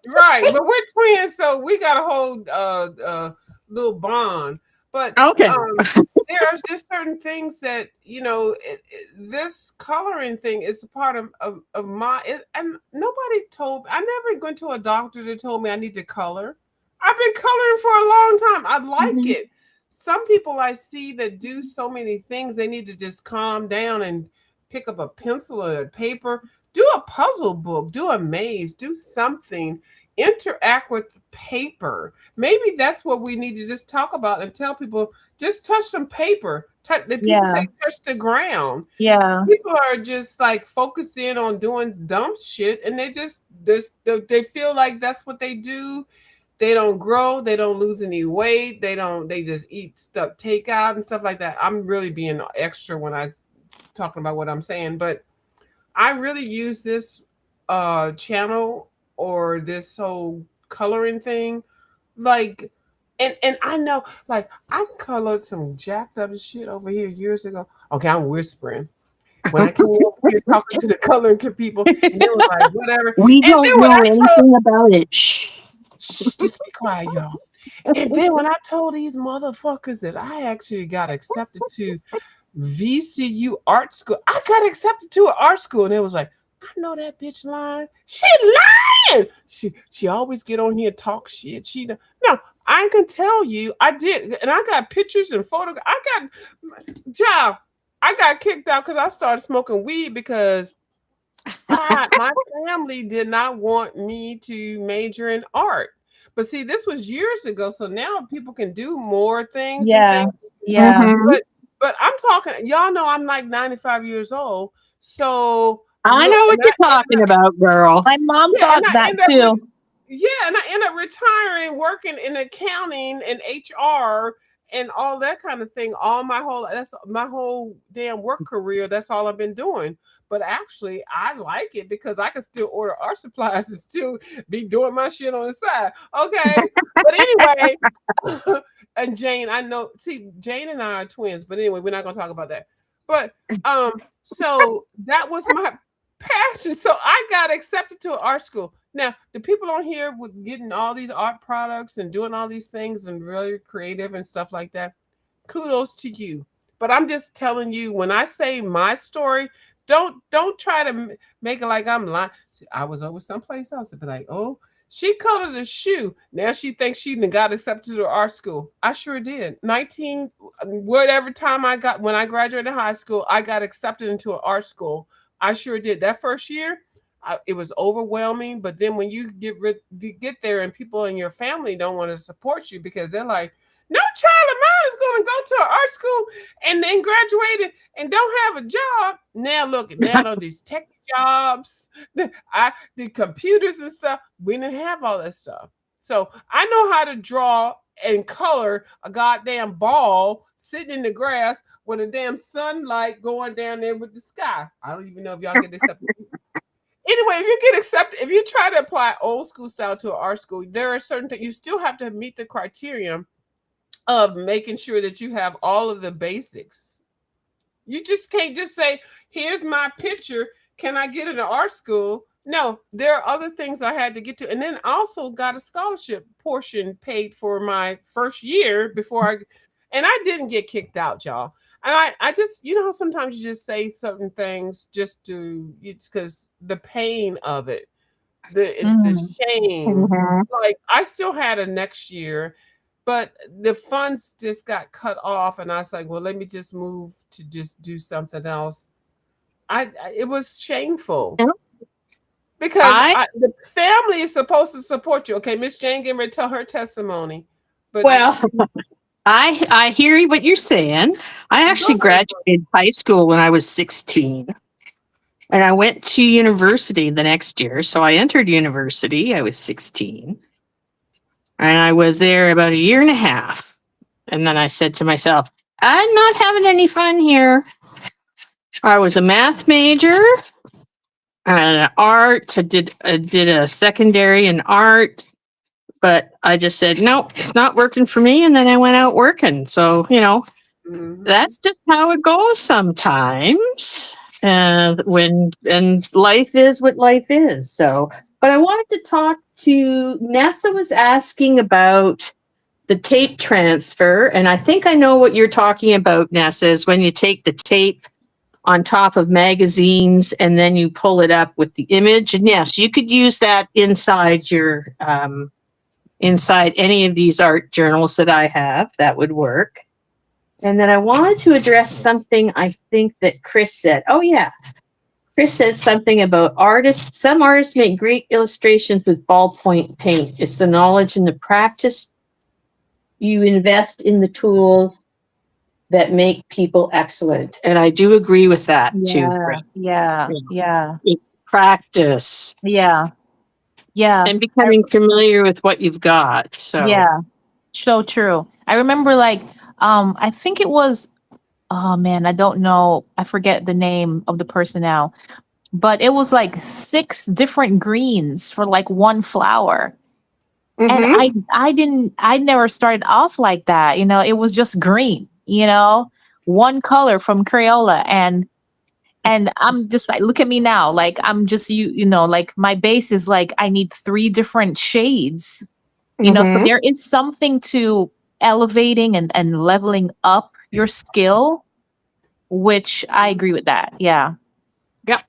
Right, but we're twins, so we got a whole little bond. But okay, there's just certain things that this coloring thing is a part of my. And nobody told. I never went to a doctor that told me I need to color. I've been coloring for a long time. I like it. Some people I see that do so many things, they need to just calm down and pick up a pencil or a paper, do a puzzle book, do a maze, do something. interact with paper. Maybe that's what we need to just talk about and tell people, just touch some paper. The people Yeah. say touch the ground. Yeah. People are just like focusing on doing dumb shit, and they feel like that's what they do. They don't grow, they don't lose any weight, they just eat stuff takeout and stuff like that. I'm really being extra when I talking about what I'm saying, but I really use this channel or this whole coloring thing, like, and I know, like, I colored some jacked up shit over here years ago. Okay, I'm whispering. When I came over here talking to the coloring people, and they were like, whatever. We And don't then when know I told, anything about it. Shh. shh, just be quiet, y'all. And then when I told these motherfuckers that I actually got accepted to VCU art school, I got accepted to an art school, and it was like, I know that bitch lying. She lying. She always get on here and talk shit. No. I can tell you, I did, and I got pictures and photos. Child, I got kicked out because I started smoking weed because my family did not want me to major in art. But see, this was years ago, so now people can do more things and Yeah. things. Yeah. Mhm. But I'm talking, y'all know I'm like 95 years old. So I look, know what you're talking about, girl. My mom yeah, and thought I that end up too. and I end up retiring, working in accounting and HR and all that kind of thing. That's my whole damn work career. That's all I've been doing. But actually, I like it because I can still order art supplies and still be doing my shit on the side. Okay, but anyway, and Jane, I know. See, Jane and I are twins, but anyway, we're not gonna talk about that. But so that was my passion. So I got accepted to an art school. Now, the people on here with getting all these art products and doing all these things and really creative and stuff like that, kudos to you. But I'm just telling you, when I say my story, don't try to make it like I'm lying. See, I was over someplace else to be like, oh, she colored a shoe. Now she thinks she got accepted to art school. I sure did. 19, whatever time when I graduated high school, I got accepted into an art school. I sure did. That first year, it was overwhelming. But then when you get there and people in your family don't want to support you because they're like, no child of mine is going to go to an art school and then graduated and don't have a job. Now look, now these tech jobs, the computers and stuff. We didn't have all that stuff. So I know how to draw and color a goddamn ball sitting in the grass with a damn sunlight going down there with the sky. I don't even know if y'all get accepted. Anyway, if you get accepted, if you try to apply old school style to an art school, there are certain things you still have to meet the criterion of making sure that you have all of the basics. You just can't just say, here's my picture. Can I get into art school? No, there are other things I had to get to. And then I also got a scholarship portion paid for my first year and I didn't get kicked out, y'all. And I just, how sometimes you just say certain things just it's because the pain of it, the shame. Mhm. Like I still had a next year, but the funds just got cut off, and I was like, well, let me just move to just do something else. It was shameful Yeah. because the family is supposed to support you. Okay, Miss Jane getting ready to tell her testimony, but Well, I hear what you're saying. I actually graduated high school when I was 16. And I went to university the next year. So I entered university. I was 16. And I was there about a year and a half. And then I said to myself, I'm not having any fun here. I was a math major and art. I did a secondary in art. But I just said, no, it's not working for me. And then I went out working. So, that's just how it goes sometimes. And life is what life is. So, but I wanted to talk to Nessa was asking about the tape transfer. And I think I know what you're talking about, Nessa, is when you take the tape on top of magazines and then you pull it up with the image. And yes, you could use that inside your, inside any of these art journals that I have. That would work. And then I wanted to address something I think that Chris said. Oh, yeah. Chris said something about artists. Some artists make great illustrations with ballpoint paint. It's the knowledge and the practice you invest in the tools that make people excellent. And I do agree with that too. Chris. Yeah. It's practice Yeah. Yeah. and becoming familiar with what you've got. So Yeah. So true. I remember like I think it was, oh man, I don't know. I forget the name of the person now. But it was like 6 different greens for like one flower. And I never started off like that. You know, it was just green, you know, one color from Crayola. And I'm just like, look at me now. Like I'm just you know, like my base is like I need 3 different shades. You know, so there is something to elevating and leveling up your skill, which I agree with that. Yeah. Yep.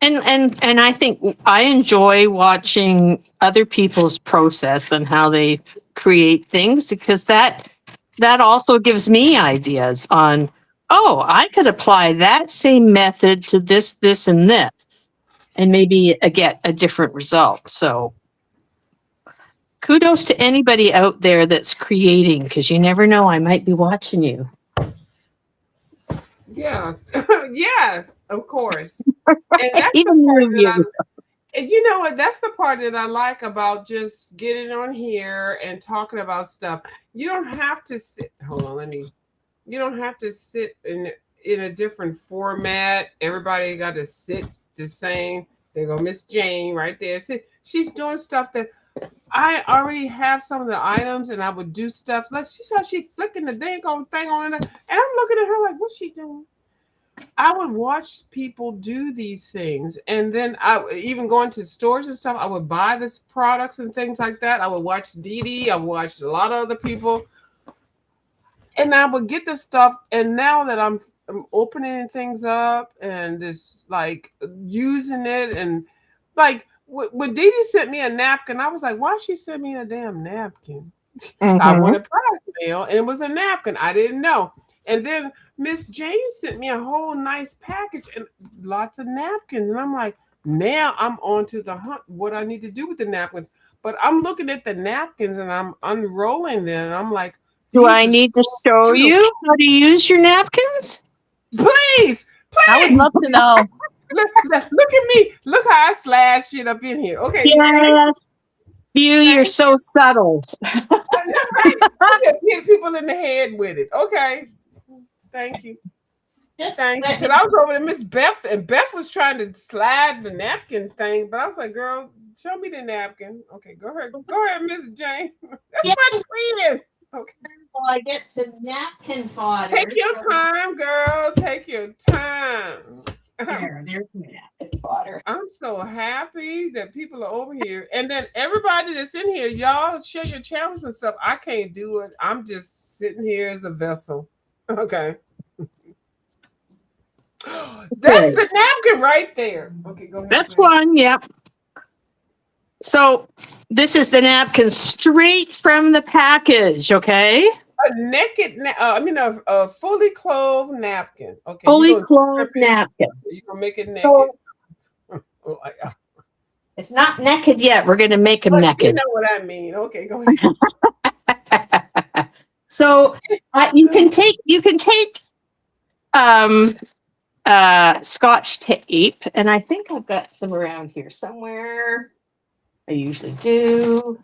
And I think I enjoy watching other people's process and how they create things, because that also gives me ideas on, oh, I could apply that same method to this, and this, and maybe get a different result. So kudos to anybody out there that's creating, because you never know, I might be watching you. Yes, yes, of course. And that's Even the part more that you. and you know what? That's the part that I like about just getting on here and talking about stuff. You don't have to sit. Hold on, you don't have to sit in a different format. Everybody got to sit the same. There go Miss Jane right there. See, she's doing stuff that I already have some of the items, and I would do stuff like she's how she flicking the dang on thing on it, and I'm looking at her like, what's she doing? I would watch people do these things, and then I even going to stores and stuff. I would buy this products and things like that. I would watch Dee Dee. I watched a lot of other people, and I would get this stuff. And now that I'm opening things up and this like using it, and like when Dee Dee sent me a napkin, I was like, why she sent me a damn napkin? I wanted prize mail, and it was a napkin. I didn't know. And then Miss Jane sent me a whole nice package and lots of napkins. And I'm like, now I'm on to the hunt, what I need to do with the napkins. But I'm looking at the napkins and I'm unrolling them. And I'm like, Do I need to show you how to use your napkins? Please, I would love to know. look at me. Look how I slash shit up in here. Okay. Yes. View, you're so subtle. Right. I just hit people in the head with it. Okay. Thank you. Thank you. Because I was over to Miss Beth, and Beth was trying to slide the napkin thing, but I was like, girl, show me the napkin. Okay, go ahead. Go ahead, Miss Jane. That's my twin. Okay. Well, I get some napkin fodder. Take your time, girl. Take your time. There's my napkin fodder. I'm so happy that people are over here. And then everybody that's in here, y'all share your channels and stuff. I can't do it. I'm just sitting here as a vessel. Okay. That's the napkin right there. Okay, go ahead. That's one, yeah. So this is the napkin straight from the package, okay? A fully clothed napkin. Okay. Fully clothed napkin. You're gonna make it naked. So, it's not naked yet. We're gonna make him naked. You know what I mean. Okay, go ahead. So you can take Scotch tape, and I think I've got some around here somewhere. I usually do.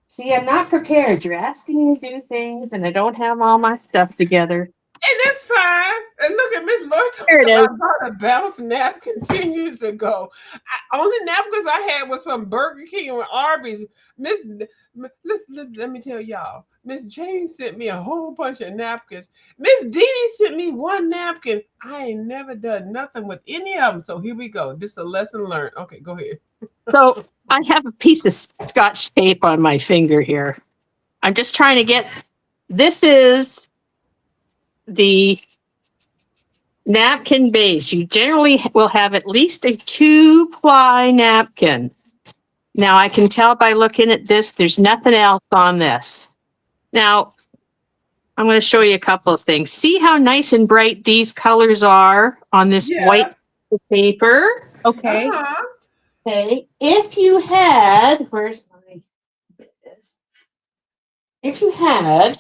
See, I'm not prepared. You're asking me to do things, and I don't have all my stuff together. And that's fine. And look at Miss Lorto. There it is. I bought a bounce napkin 10 years ago. Only napkins I had was from Burger King and Arby's. Let me tell y'all. Miss Jane sent me a whole bunch of napkins. Miss Dee Dee sent me one napkin. I ain't never done nothing with any of them. So here we go. This is a lesson learned. Okay, go ahead. So I have a piece of Scotch tape on my finger here. I'm just trying to get, this is the napkin base. You generally will have at least a 2-ply napkin. Now I can tell by looking at this, there's nothing else on this. Now, I'm going to show you a couple of things. See how nice and bright these colors are on this of paper. Okay. Uh-huh. Okay. If you had, where's my, if you had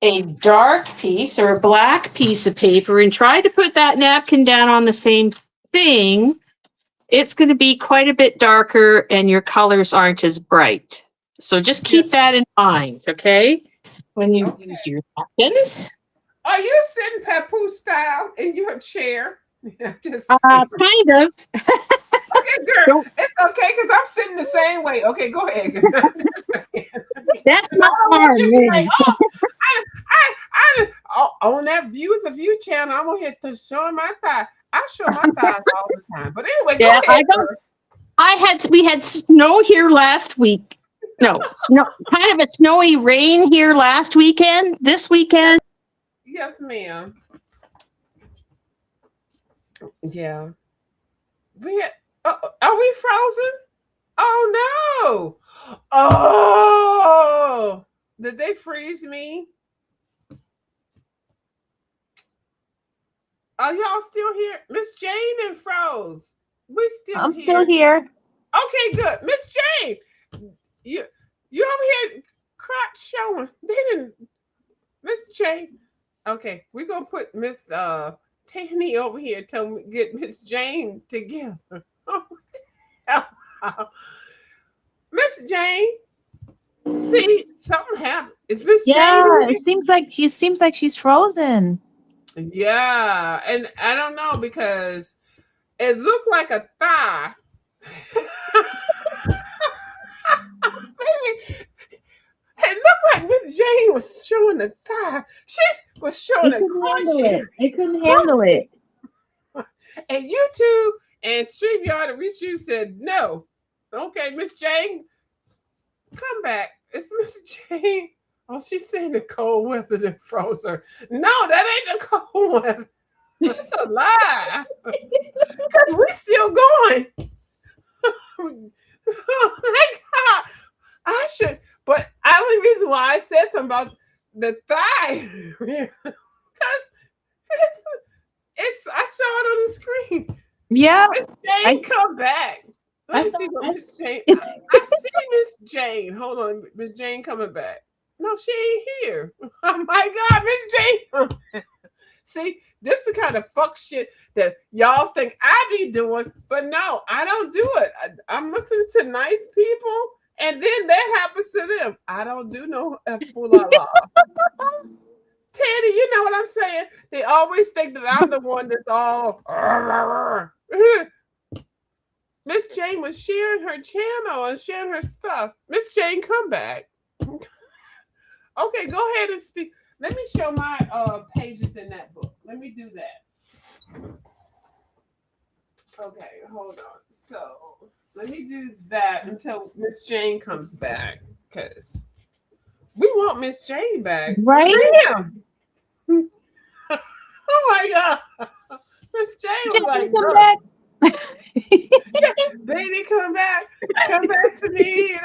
a dark piece or a black piece of paper and try to put that napkin down on the same thing, it's going to be quite a bit darker and your colors aren't as bright. So just keep that in mind, okay? When you Okay. use your napkins. Are you sitting papoose style in your chair? Just saying. Kind of. Okay, girl. Don't- It's okay because I'm sitting the same way. Okay, go ahead. That's I not don't want you to be like, me. oh, oh, on that View is a View channel, I'm on here to showing my thigh. I show my thighs all the time. But anyway, Yeah, go ahead. we had snow here last week. No, snow, kind of a snowy rain here last weekend. This weekend. Yes, ma'am. Yeah. We had, are we frozen? Oh no. Oh, did they freeze me? Are y'all still here? Miss Jane and froze. We still I'm here. still here. Okay, good. Miss Jane, you over here crotch showing. They didn't, Miss Jane. Okay, we're gonna put Miss Tanny over here till we get Miss Jane together. Miss Jane, see something happened. Is Miss Yeah, Jane it seems like she's frozen. here? Yeah, and I don't know because it looked like a thigh. Maybe it looked like Miss Jane was showing a thigh. She was showing a crotch area. It couldn't handle it. And YouTube and StreamYard and Restream said no. Okay, Miss Jane, come back. It's Miss Jane. Oh, she's saying the cold weather that froze her. No, that ain't the cold weather. That's a lie. Because we still going. Oh my God. I should, but the only reason why I said something about the thigh, because it's I saw it on the screen. Yeah. Miss Jane, come back. Let me see what Miss Jane. I see Miss Jane. Hold on, Miss Jane coming back. No, she ain't here. Oh my God, Miss Jane. See, this the kind of fuck shit that y'all think I be doing, but no, I don't do it. I'm listening to nice people, and then that happens to them. I don't do no full la la. Teddy, you know what I'm saying? They always think that I'm the one that's all. Miss Jane was sharing her channel and sharing her stuff. Miss Jane, come back. Okay, go ahead and speak. Let me show my pages in that book. Let me do that. Okay, hold on. So let me do that until Miss Jane comes back, because we want Miss Jane back. Right? Damn. Oh my God. Miss Jane was like, come "Girl, back. baby, come back. Come back to me."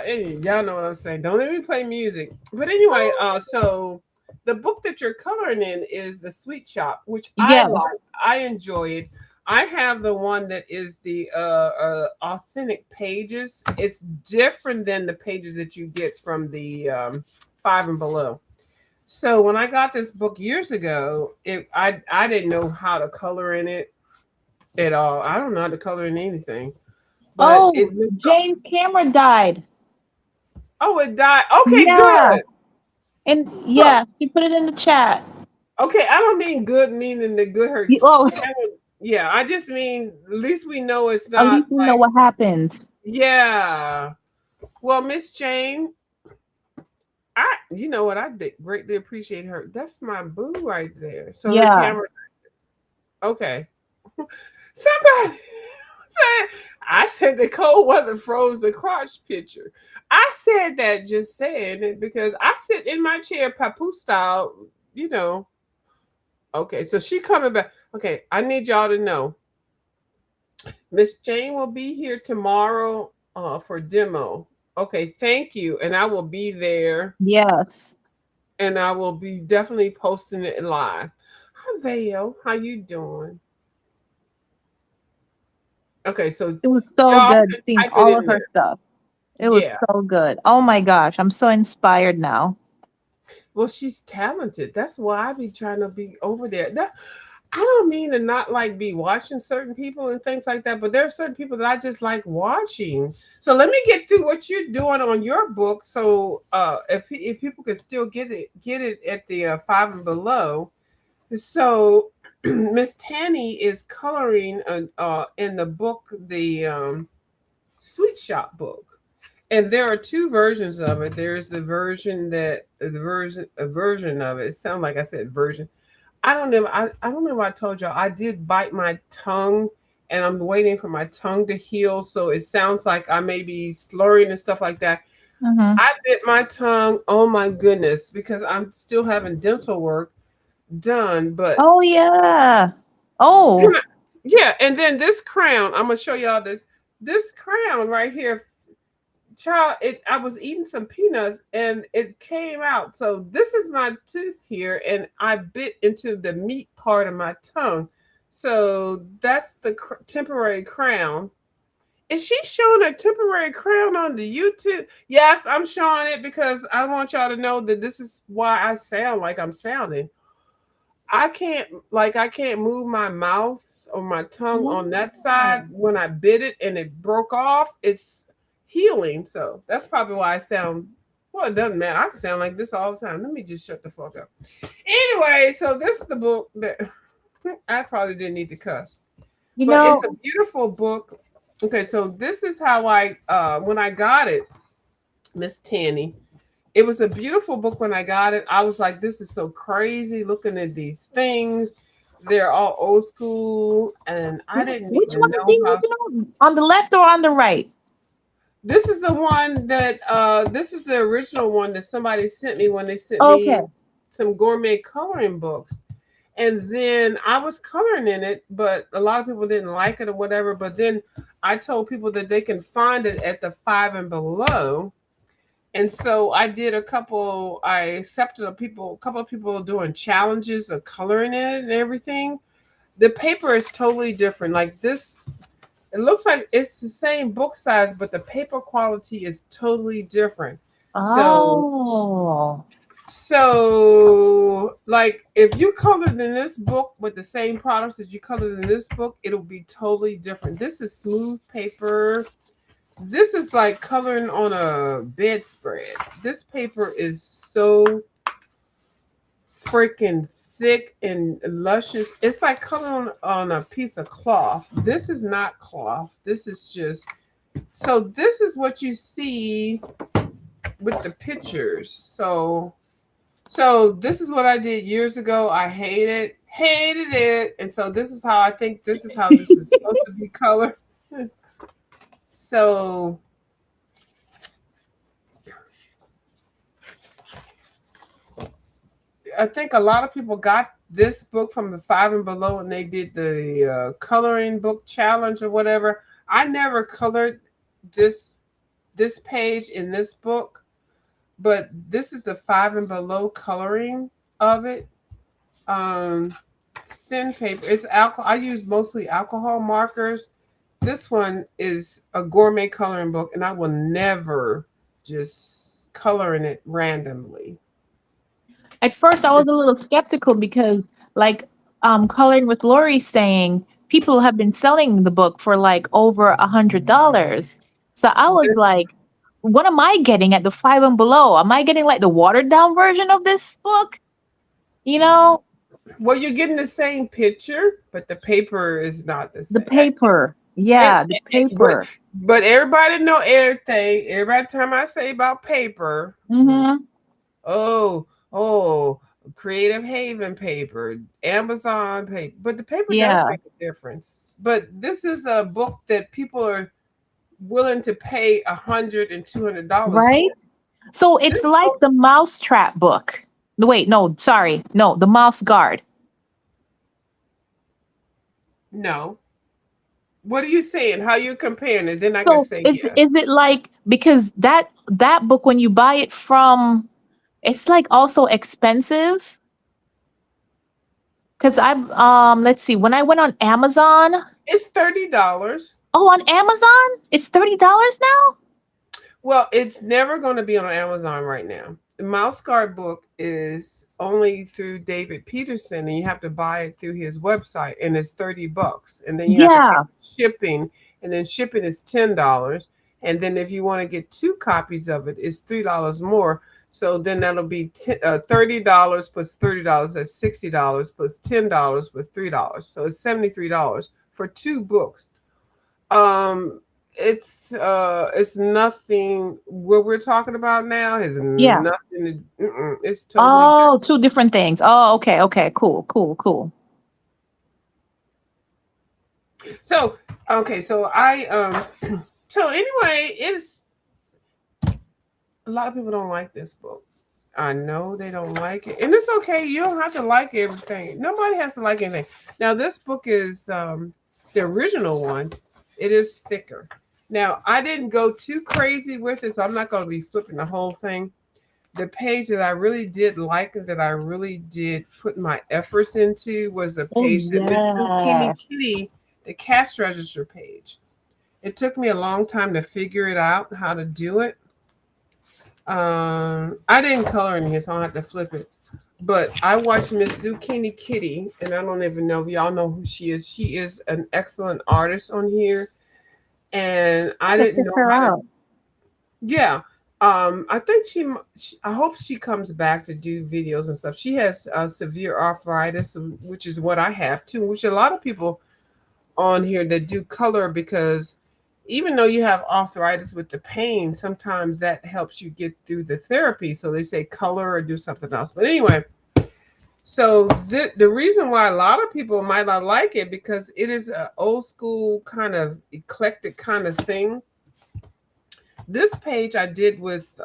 Hey, y'all know what I'm saying. Don't let me play music. But anyway, so the book that you're coloring in is The Sweet Shop, which I Yeah. like. I enjoy it. I have the one that is the authentic pages. It's different than the pages that you get from the Five and Below. So when I got this book years ago, I didn't know how to color in it at all. I don't know how to color in anything. But Oh, Jane's camera died. Oh, it died. Okay, Yeah. good. And yeah, she put it in the chat. Okay, I don't mean good meaning the good hurt. Oh, Yeah, I just mean at least we know it's at not least we know like, what happened. yeah. Well, Miss Jane, you know what, greatly appreciate her. That's my boo right there. So her Yeah. camera. Okay. Somebody said, I said the cold weather froze the crotch picture. I said that just saying it because I sit in my chair papoose style, you know. Okay, so she coming back. Okay, I need y'all to know. Miss Jane will be here tomorrow for demo. Okay, thank you. And I will be there Yes. and I will be definitely posting it live. Hi Vale, how you doing? Okay, so It was so y'all good could seeing type it all of in her there. stuff. It was Yeah. so good. Oh my gosh, I'm so inspired now. Well, she's talented. That's why I be trying to be over there. I don't mean to not like be watching certain people and things like that, but there are certain people that I just like watching. So let me get through what you're doing on your book. So if people could still get it at the five and below. So Miss Tanny is coloring in the book, the Sweet Shop book. And there are two versions of it. There's the version that the version a version of it. It sounds like I said version. I don't know. I don't know if I told y'all. I did bite my tongue, and I'm waiting for my tongue to heal. So it sounds like I may be slurring and stuff like that. Mm-hmm. I bit my tongue. Oh my goodness, because I'm still having dental work done. But Oh yeah. can Oh. I, yeah, and then this crown. I'm gonna show y'all this crown right here. Child, I was eating some peanuts and it came out. So this is my tooth here, and I bit into the meat part of my tongue. So that's the temporary crown. Is she showing a temporary crown on the YouTube? Yes, I'm showing it because I want y'all to know that this is why I sound like I'm sounding. I can't move my mouth or my tongue on that side. Wow. When I bit it and it broke off, it's healing. So that's probably why I sound, well, it doesn't matter. I sound like this all the time. Let me just shut the fuck up. Anyway, so this is the book that I probably didn't need to cuss. You But it's know, a beautiful book. Okay, so this is how I when I got it, Miss Tanny. It was a beautiful book when I got it. I was like, this is so crazy looking at these things. They're all old school, and I didn't which even one know do you how. know? On the left or on the right? This is the one that this is the original one that somebody sent me when they sent me Okay. some gourmet coloring books. And then I was coloring in it, but a lot of people didn't like it or whatever. But then I told people that they can find it at the five and below. And so I did I accepted a couple of people doing challenges of coloring it and everything. The paper is totally different. Like this, it looks like it's the same book size, but the paper quality is totally different. So Oh. like if you colored in this book with the same products that you colored in this book, it'll be totally different. This is smooth paper. This is like coloring on a bedspread. This paper is so freaking thick and luscious. It's like coloring on a piece of cloth. This is not cloth. This is just, so this is what you see with the pictures. So this is what I did years ago. I hated it. And so this is how I think this is how this is supposed to be colored. So I think a lot of people got this book from the five and below, and they did the coloring book challenge or whatever. I never colored this page in this book, but this is the five and below coloring of it. Thin paper. It's alcohol. I use mostly alcohol markers. This one is a gourmet coloring book, and I will never just color in it randomly. At first, I was a little skeptical because, like, coloring with Lori saying, people have been selling the book for like over $100. So I was like, what am I getting at the five and below? Am I getting like the watered down version of this book? You know, Well, you're getting the same picture, but the paper is not the the same. paper. And, Yeah, the but paper. everybody know everything. Every time I say about paper, Mm-hmm. oh, Creative Haven paper, Amazon paper, but the paper does Yeah, make a difference. But this is a book that people are willing to pay $100 and $200 right. for. So it's This like book, the Mousetrap book. Wait, no, sorry. No, the Mouse Guard. no. What are you saying? How you comparing it? Then I can So say yes. is it like, because that book when you buy it from, it's like also expensive? Because I've let's see, when I went on Amazon, It's $30. Oh, on Amazon? It's $30 now? Well, it's never going to be on Amazon right now. The mouse guard book is only through David Peterson, and you have to buy it through his website, and it's $30. And then you have to pay Yeah. shipping, and then shipping is $10. And then if you want to get 2 copies of it, it's $3 more. So then that'll be $30 plus $30. That's $60 plus $10 plus $3. So it's $73 for 2 books. Um, it's nothing. What we're talking about now has Yeah. nothing to. It's totally different. Oh, two different things. Oh, okay, okay, cool, cool, cool. So okay, so I so anyway, it's a lot of people don't like this book. I know they don't like it, and it's okay. You don't have to like everything. Nobody has to like anything. Now, this book is the original one. It is thicker. Now, I didn't go too crazy with it, so I'm not going to be flipping the whole thing. The page that I really did like, that I really did put my efforts into, was the Oh page that Miss yeah. Zucchini Kitty, the cash register page. It took me a long time to figure it out how to do it. I didn't color in here, so I don't have to flip it. But I watched Miss Zucchini Kitty, and I don't even know if y'all know who she is. She is an excellent artist on here, and I To didn't check know her how to. out. Yeah, I think she. I hope she comes back to do videos and stuff. She has severe arthritis, which is what I have too. Which a lot of people on here that do color, because even though you have arthritis with the pain, sometimes that helps you get through the therapy. So they say color or do something else. But anyway, so the reason why a lot of people might not like it, because it is an old school kind of eclectic kind of thing. This page I did with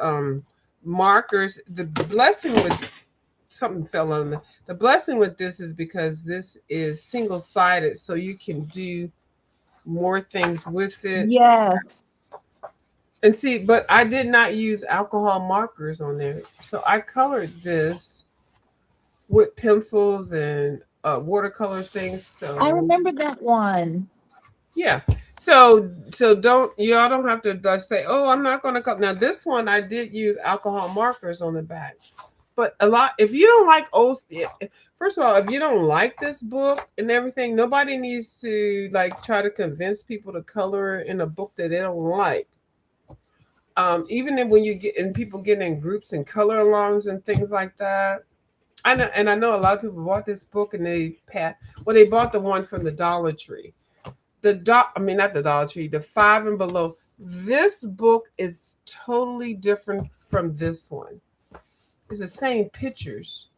markers. The blessing with something fell on the blessing with this is because this is single sided, so you can do more things with it. Yes. And see, but I did not use alcohol markers on there. So I colored this with pencils and watercolor things. I So remember that one. yeah. So don't y'all don't have to say, oh, I'm not gonna color. Now this one I did use alcohol markers on the back. But a lot, if you don't like old, first of all, if you don't like this book and everything, nobody needs to like try to convince people to color in a book that they don't like. Even when you get and people get in groups and color alongs and things like that. I know, and I know a lot of people bought this book and they bought the one from the Dollar Tree. I mean not the Dollar Tree, the Five and Below. This book is totally different from this one. It's the same pictures.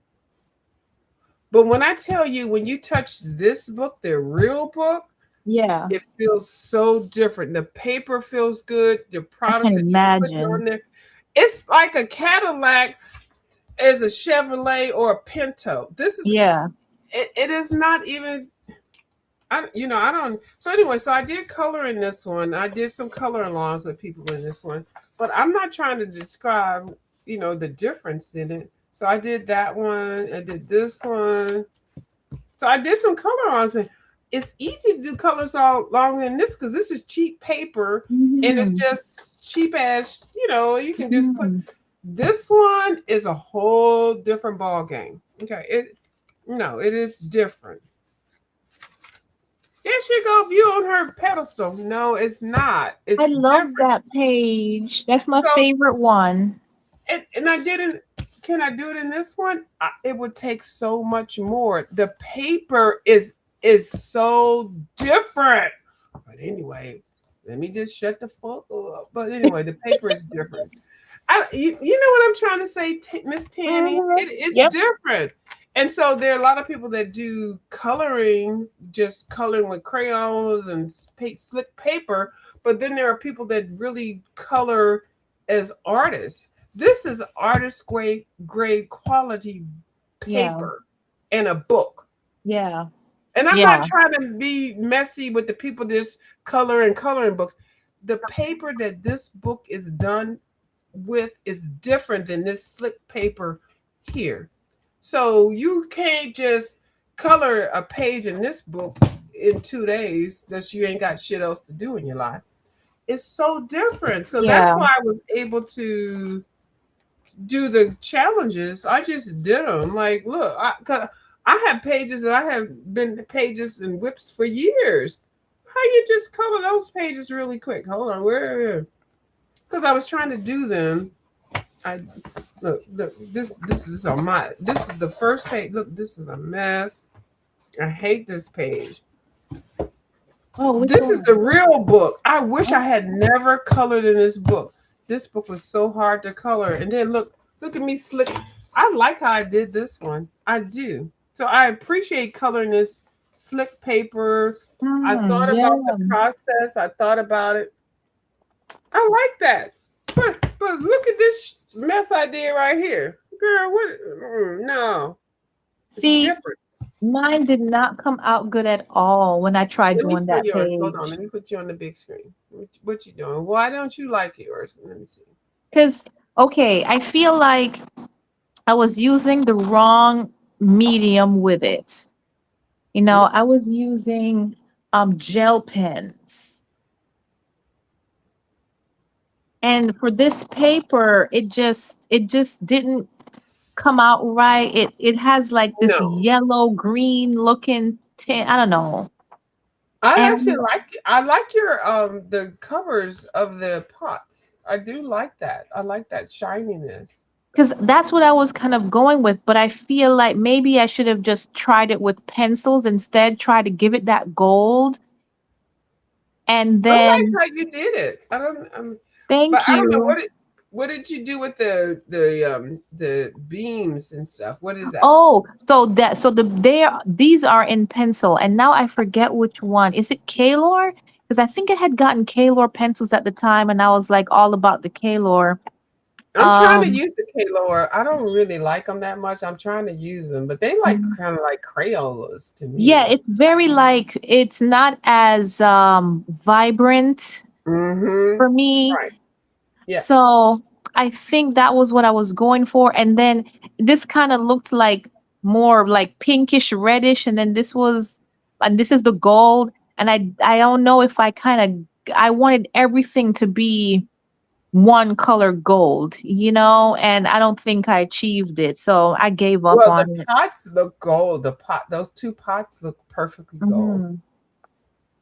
But when I tell you, when you touch this book, the real book, Yeah. it feels so different. The paper feels good. The I products can that you put on imagine. there, it's like a Cadillac as a Chevrolet or a Pinto. This is Yeah. it is not even. I don't. So anyway, so I did color in this one. I did some color alongs with people in this one, but I'm not trying to describe, the difference in it. So I did that one. I did this one. So I did some color alongs. And it's easy to do colors all along in this because this is cheap paper and it's Mhm. just cheap as, you can just put. Mhm. This one is a whole different ball game. Okay, it is different. There she go, you on her pedestal. No, it's not. I It's love different. that page. That's my So, favorite one. and I didn't. Can I do it in this one? It would take so much more. The paper is so different. But anyway, let me just shut the fuck up. But anyway, the paper is different. You know what I'm trying to say, Miss Tanny? Mhm. It is Yep. different. And so there are a lot of people that do coloring, just coloring with crayons and slick paper. But then there are people that really color as artists. This is artist grade quality Yeah. paper and a book. Yeah. And I'm not Yeah. trying to be messy with the people just coloring books. The paper that this book is done with is different than this slick paper here. So you can't just color a page in this book. in 2 days that you ain't got shit else to do in your life. It's so different. So that's Yeah. why I was able to do the challenges. I just did them. Like, look, 'cause I have pages that I have been pages and whips for years. How you just color those pages really quick? Hold on, where? Because I was trying to do them. I look, this is on my, this is the first page. Look, this is a mess. I hate this page. Oh, which This is one? the real book. I wish I had never colored in this book. This book was so hard to color. And then look at me slick. I like how I did this one. I do. So I appreciate coloring this slick paper. I thought Yeah. about the process. I thought about it. I like that. But look at this mess I did right here. Girl, what? No. It's See, different. mine did not come out good at all when I tried Let me doing see that yours. Hold on. page. Let me put you on the big screen. What you doing? Why don't you like yours? Let me see. Because, okay, I feel like I was using the wrong medium with it. You know, I was using gel pens. And for this paper, it just didn't come out right. It has like this No. yellow green looking tint. I don't know. I actually And like it. I like your the covers of the pots. I do like that. I like that shininess. because that's what I was kind of going with, but I feel like maybe I should have just tried it with pencils instead, try to give it that gold. And I like then how you did it. I don't but thank I don't know you. what did you do with the beams and stuff? What is that? Oh, these are in pencil, and now I forget which one. Is it Kalor? Because I think I had gotten Kalor pencils at the time, and I was like all about the Kalor. I'm trying to Um, use the K-Lore. I don't really like them that much. I'm trying to use them, but they like mm, kind of like Crayolas to yeah, me. it's very like it's not as vibrant Mm-hmm. for me. Right. Yeah. So I think that was what I was going for. And then this kind of looked like more like pinkish reddish. And then and this is the gold. And I don't know if I wanted everything to be one color gold, and I don't think I achieved it. So I gave up Well, the on it. pots look gold. The pot, those two pots look perfectly gold.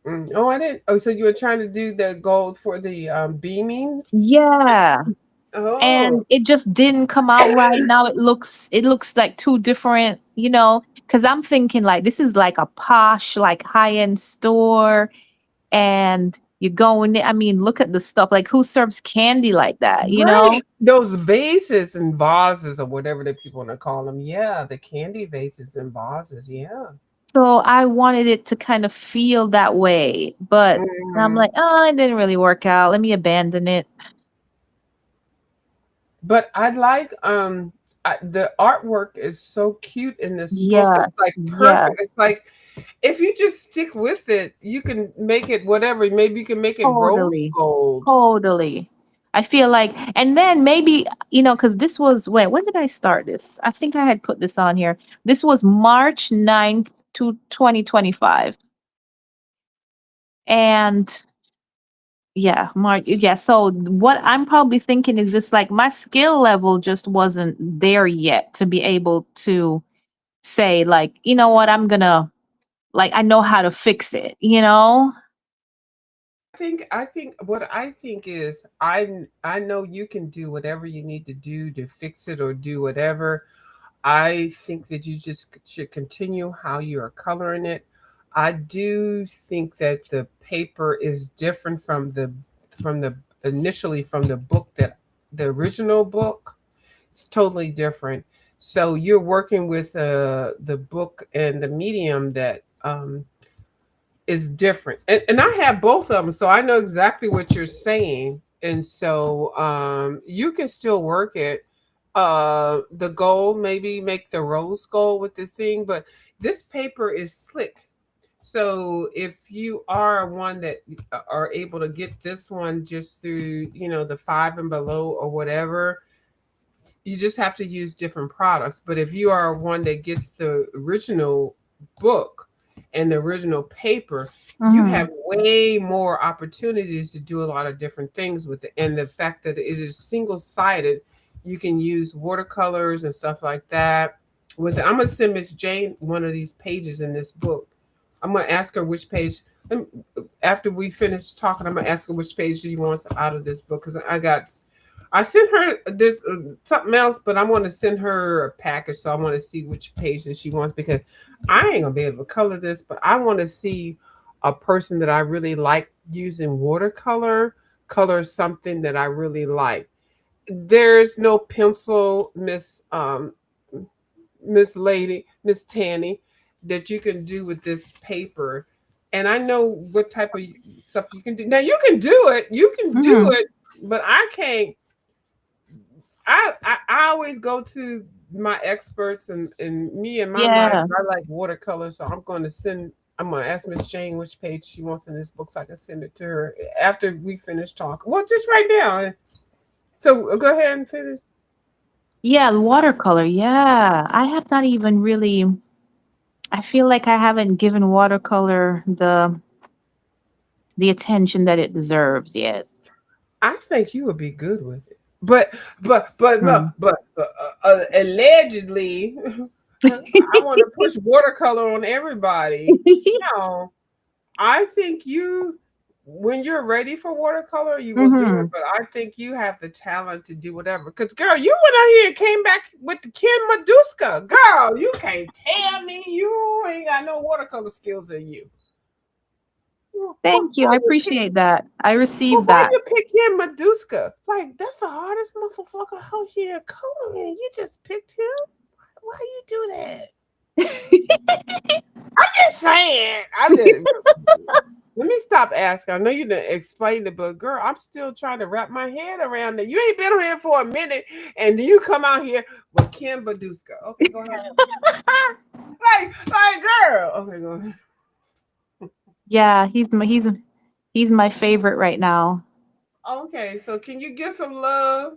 Mhm. Oh, I didn't. Oh, so you were trying to do the gold for the beaming? Yeah. Oh, And it just didn't come out right. Now it looks like two different, because I'm thinking like this is like a posh, like high-end store, and you go in there. I mean, look at the stuff. Like who serves candy like that, you right. know? Those vases and vases or whatever the people want to call them. Yeah, the candy vases and vases. Yeah. So I wanted it to kind of feel that way, but I'm Mhm. like, oh, it didn't really work out. Let me abandon it. But I like the artwork is so cute in this book. Yeah, It's like yeah, perfect. It's like if you just stick with it, you can make it whatever. Maybe you can make it rose totally. gold. Totally. I feel like, and then maybe, because this was, when did I start this? I think I had put this on here. This was March 9th to 2025. And yeah, March. Yeah. So what I'm probably thinking is just like my skill level just wasn't there yet to be able to say, like, you know what, like, I know how to fix it, you know? I think what I think is I know you can do whatever you need to do to fix it or do whatever. I think that you just should continue how you are coloring it. I do think that the paper is different from the initially from the book that the original book. It's totally different. So you're working with the book and the medium that is different. And I have both of them, so I know exactly what you're saying. And so you can still work it. The gold, maybe make the rose gold with the thing, but this paper is slick. So if you are one that are able to get this one just through, the five and below or whatever, you just have to use different products. But if you are one that gets the original book and the original paper, you Mhm. have way more opportunities to do a lot of different things with it. And the fact that it is single-sided, you can use watercolors and stuff like that with it. I'm gonna send Miss Jane one of these pages in this book. I'm gonna ask her which page. After we finish talking, I'm gonna ask her which page she wants out of this book, because I sent her this something else, but I want to send her a package, so I want to see which page that she wants, because I ain't gonna be able to color this, but I want to see a person that I really like using watercolor color something that I really like. There's no pencil, Miss Tanny, that you can do with this paper. And I know what type of stuff you can do. Now you can do Mhm. it, but I can't. I always go to my experts, and me and my life, Yeah. I like watercolor, so I'm gonna ask Miss Jane which page she wants in this book so I can send it to her after we finish talking. Well, just right now. So go ahead and finish. Yeah, the watercolor. Yeah. I have not even really I feel like I haven't given watercolor the attention that it deserves yet. I think you would be good with it. But no, Hmm. but allegedly, I want to push watercolor on everybody. No, I think when you're ready for watercolor, you will do it. Mhm. But I think you have the talent to do whatever. Because, girl, you went out here and came back with the Ken Maduska. Girl, you can't tell me you ain't got no watercolor skills in you. Thank you. Why I you pick? appreciate that. I Well, received why that. you pick Ken Maduska? Like, that's the hardest motherfucker out here coloring. You just picked him? Why you do that? I'm just saying. Let me stop asking. I know you didn't explain it, but girl, I'm still trying to wrap my head around it. You ain't been on here for a minute, and then you come out here with Kim Baduska. Okay, go ahead. Girl. Okay, go ahead. Yeah, he's my favorite right now. Okay, so can you get some love?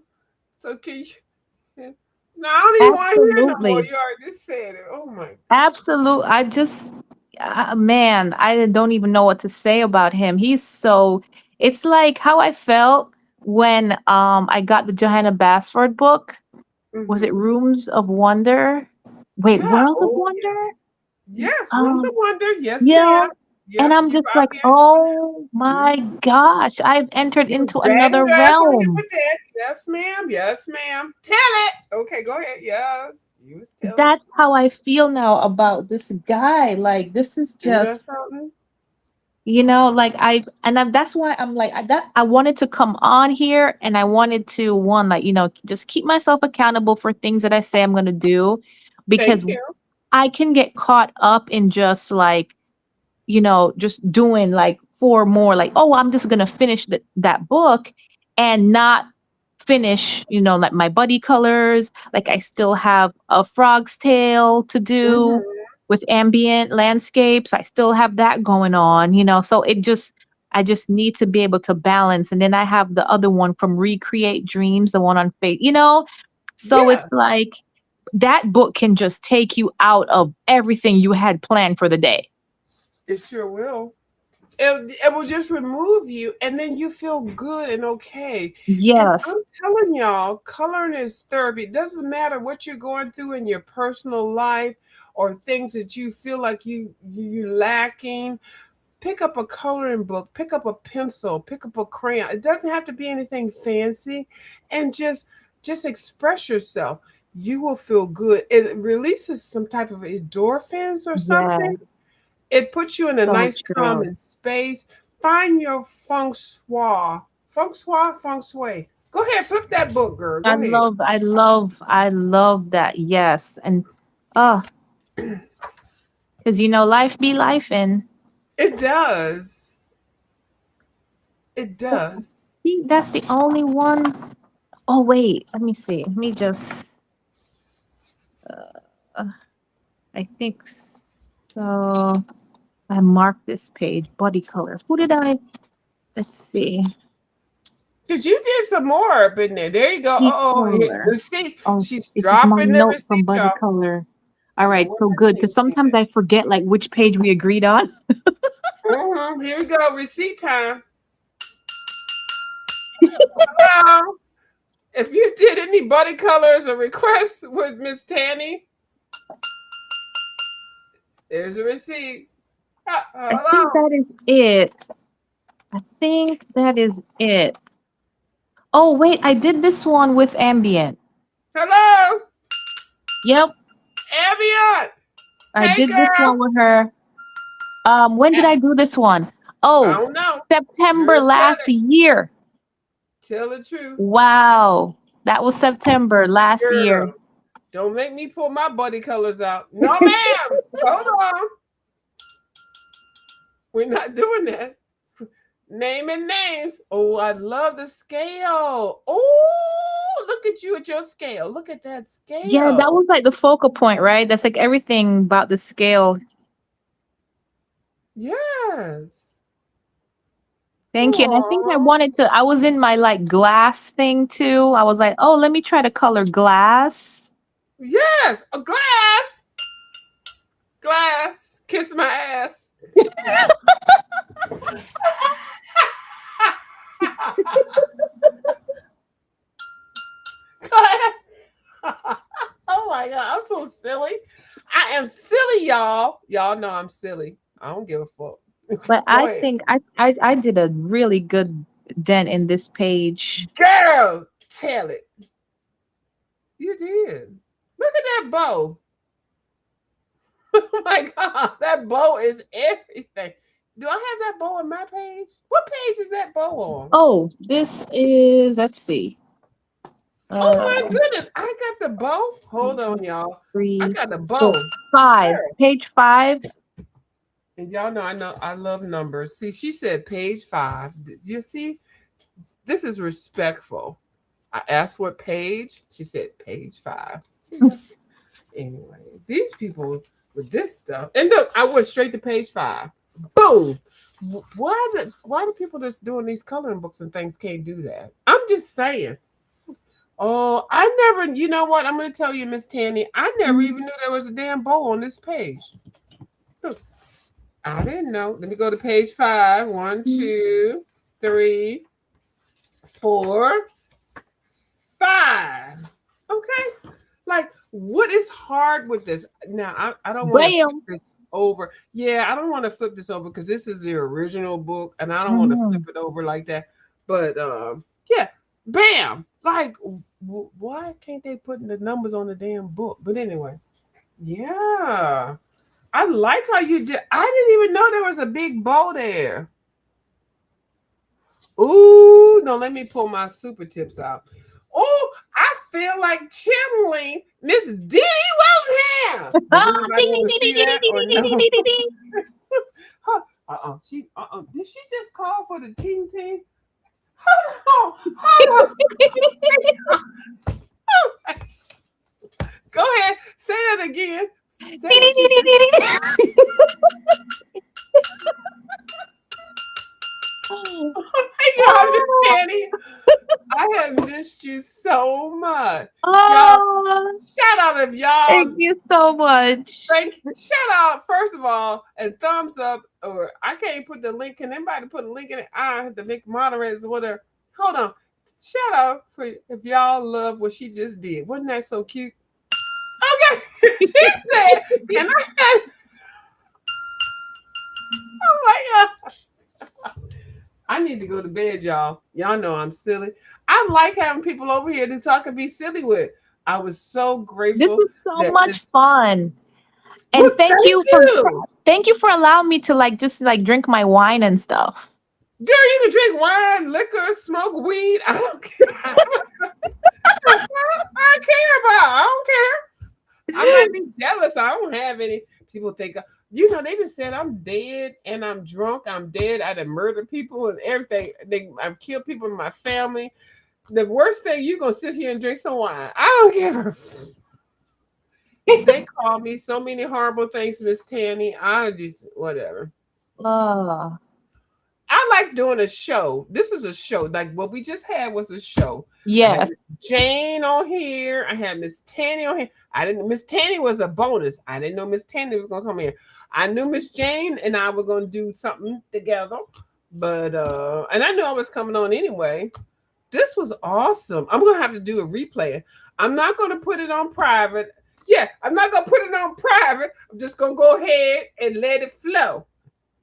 So can you? No, I don't even want to hear no more. Absolutely. You already said it. Oh my Absolute. I just, man, I don't even know what to say about him. It's like how I felt when I got the Johanna Basford book. God. Was it Hmm. Rooms of Wonder? Wait, Yeah. World of Oh yeah. Wonder? Yes. Rooms of Um, Wonder. Yes, yeah. ma'am. And Yes, I'm you just out like, here. oh my Mhm. gosh, I've entered You was into batting another your ass on here realm. with that. Yes, ma'am. Yes, ma'am. Tell it. Okay, go ahead. Yes, you was telling. That's how I feel now about this guy. Like, this is Isn't that just, something? like that's why I'm like I wanted to come on here and I wanted to one like just keep myself accountable for things that I say I'm going to do Thank because you. I can get caught up in just like just doing like four more like oh I'm just going to finish that book and not finish like my buddy colors like I still have a frog's tail to do Hmm. with ambient landscapes. I still have that going on, so I just need to be able to balance. And then I have the other one from Recreate Dreams, the one on Fate, so it's Yeah, like that book can just take you out of everything you had planned for the day. it sure will. It will just remove you, and then you feel good and okay. And Yes. I'm telling y'all, coloring is therapy. It doesn't matter what you're going through in your personal life or things that you feel like you lacking. Pick up a coloring book, pick up a pencil, pick up a crayon. It doesn't have to be anything fancy, and just express yourself. You will feel good. It releases some type of endorphins or Yeah. something. It puts you in a So nice true. calming space. Find your feng shui. Feng shui, feng shui. Go ahead, flip that book, girl. Go ahead. I love that. Yes. And oh, because life be life and It does. It does. think that's the only one. Oh wait, let me see. Let me just. Uh, I think so. I marked this page. Body color. Who did I? Let's see. Cause you did some more up in there. There you go. Body Oh, color. receipts. Oh, She's this is my dropping the note from receipts, body y'all. color. All right, so good because sometimes I forget like which page we agreed on. Here we go. Receipt time. Hello. If you did any body colors or requests with Miss Tanny, there's a receipt. I think that is it. I think that is it. Oh, wait, I did this one with ambient. Hello, Yep, Ambient. I Hey, did this girl. one with her. When did I do this one? I Oh, don't know. September Girl, last year. tell the truth. Wow. That was September last year. Girl, don't make me pull my body colors out. No, ma'am. Hold on. We're not doing that. Naming names. Oh, I love the scale. Oh, look at you at your scale. Look at that scale. Yeah, that was like the focal point, right? That's like everything about the scale. Yes. Thank you. And I think I Aw. wanted to, I was in my like glass thing too. I was like, oh, let me try to color glass. Yes, a glass. Glass. Kiss my ass. Glass. Oh my God, I'm so silly. I am silly, y'all. Y'all know I'm silly. I don't give a fuck. But Go I ahead. think I did a really good dent in this page. Girl, tell it. You did. Look at that bow. Oh my God, that bow is everything. Do I have that bow on my page? What page is that bow on? Oh, this is, let's see. Oh my goodness, I got the bow. Hold 1, 2, on, y'all. I 3, got the 4, bow. 5. Girl. Page 5. And y'all know I love numbers. See, she said page 5. Did you see? This is respectful. I asked what page. She said page 5. See, anyway, these people with this stuff. And look, I went straight to page 5. Boom. Why do people that's doing these coloring books and things can't do that? I'm just saying. Oh, I never, you know what? I'm going to tell you, Miss Tanny, I never even knew there was a damn bow on this page. Look, I didn't know. Let me go to page 5. 1, 2, 3, 4, 5. Okay. Like, what is hard with this? Now, I don't want to flip Bam. this over. Yeah, I don't want to flip this over because this is the original book and I don't want to Mhm. flip it over like that. But yeah, bam. Like, why can't they put the numbers on the damn book? But anyway, yeah. I like how you did. I didn't even know there was a big bow there. Ooh, no, let me pull my super tips out. Ooh, I feel like channeling Miss Diddy Willingham. Does Ah, anybody ding, ding, want to ding, see ding, ding, that ding, or ding, ding, no? ding, ding, ding. Did she just call for the ting ting? Hold on. Go ahead, say it again. Say Ding, ding, what you ding, did. ding, ding, ding. Oh my God, Miss Tanny. I have missed you so much. Y'all, Oh, shout out if y'all thank you so much. shout out first of all and thumbs up, or I can't put the link. Can anybody put a link in it? I have to make moderators or whatever. Hold on. Shout out for if y'all love what she just did. Wasn't that so cute? Okay. She said, can I have oh my God. I need to go to bed, y'all. Y'all know I'm silly. I like having people over here to talk and be silly with. I was so This grateful is so that much Miss fun. well, And thank you for allowing me to like just like drink my wine and stuff. girl, you can drink wine, liquor, smoke weed. I don't care. I care about. I don't care. I might be jealous. I don't have any. People think, you know, they just said I'm dead and I'm drunk. I'm dead. I done murdered people and everything. I've killed people in my family. The worst thing, you gonna sit here and drink some wine. I don't care. They call me so many horrible things, Miss Tanny. I just whatever. Oh, I like doing a show. This is a show. Like what we just had was a show. I had Yes. Miss Jane on here. I had Miss Tanny on here. I didn't. Miss Tanny was a bonus. I didn't know Miss Tanny was gonna come here. I knew Miss Jane and I were gonna do something together, but and I knew I was coming on anyway. This was awesome. I'm gonna have to do a replay. I'm not gonna put it on private. Yeah, I'm not gonna put it on private. I'm just gonna go ahead and let it flow.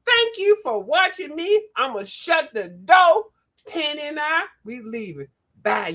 Thank you for watching me. I'm gonna shut the door. Tanny and I, we leaving. Bye.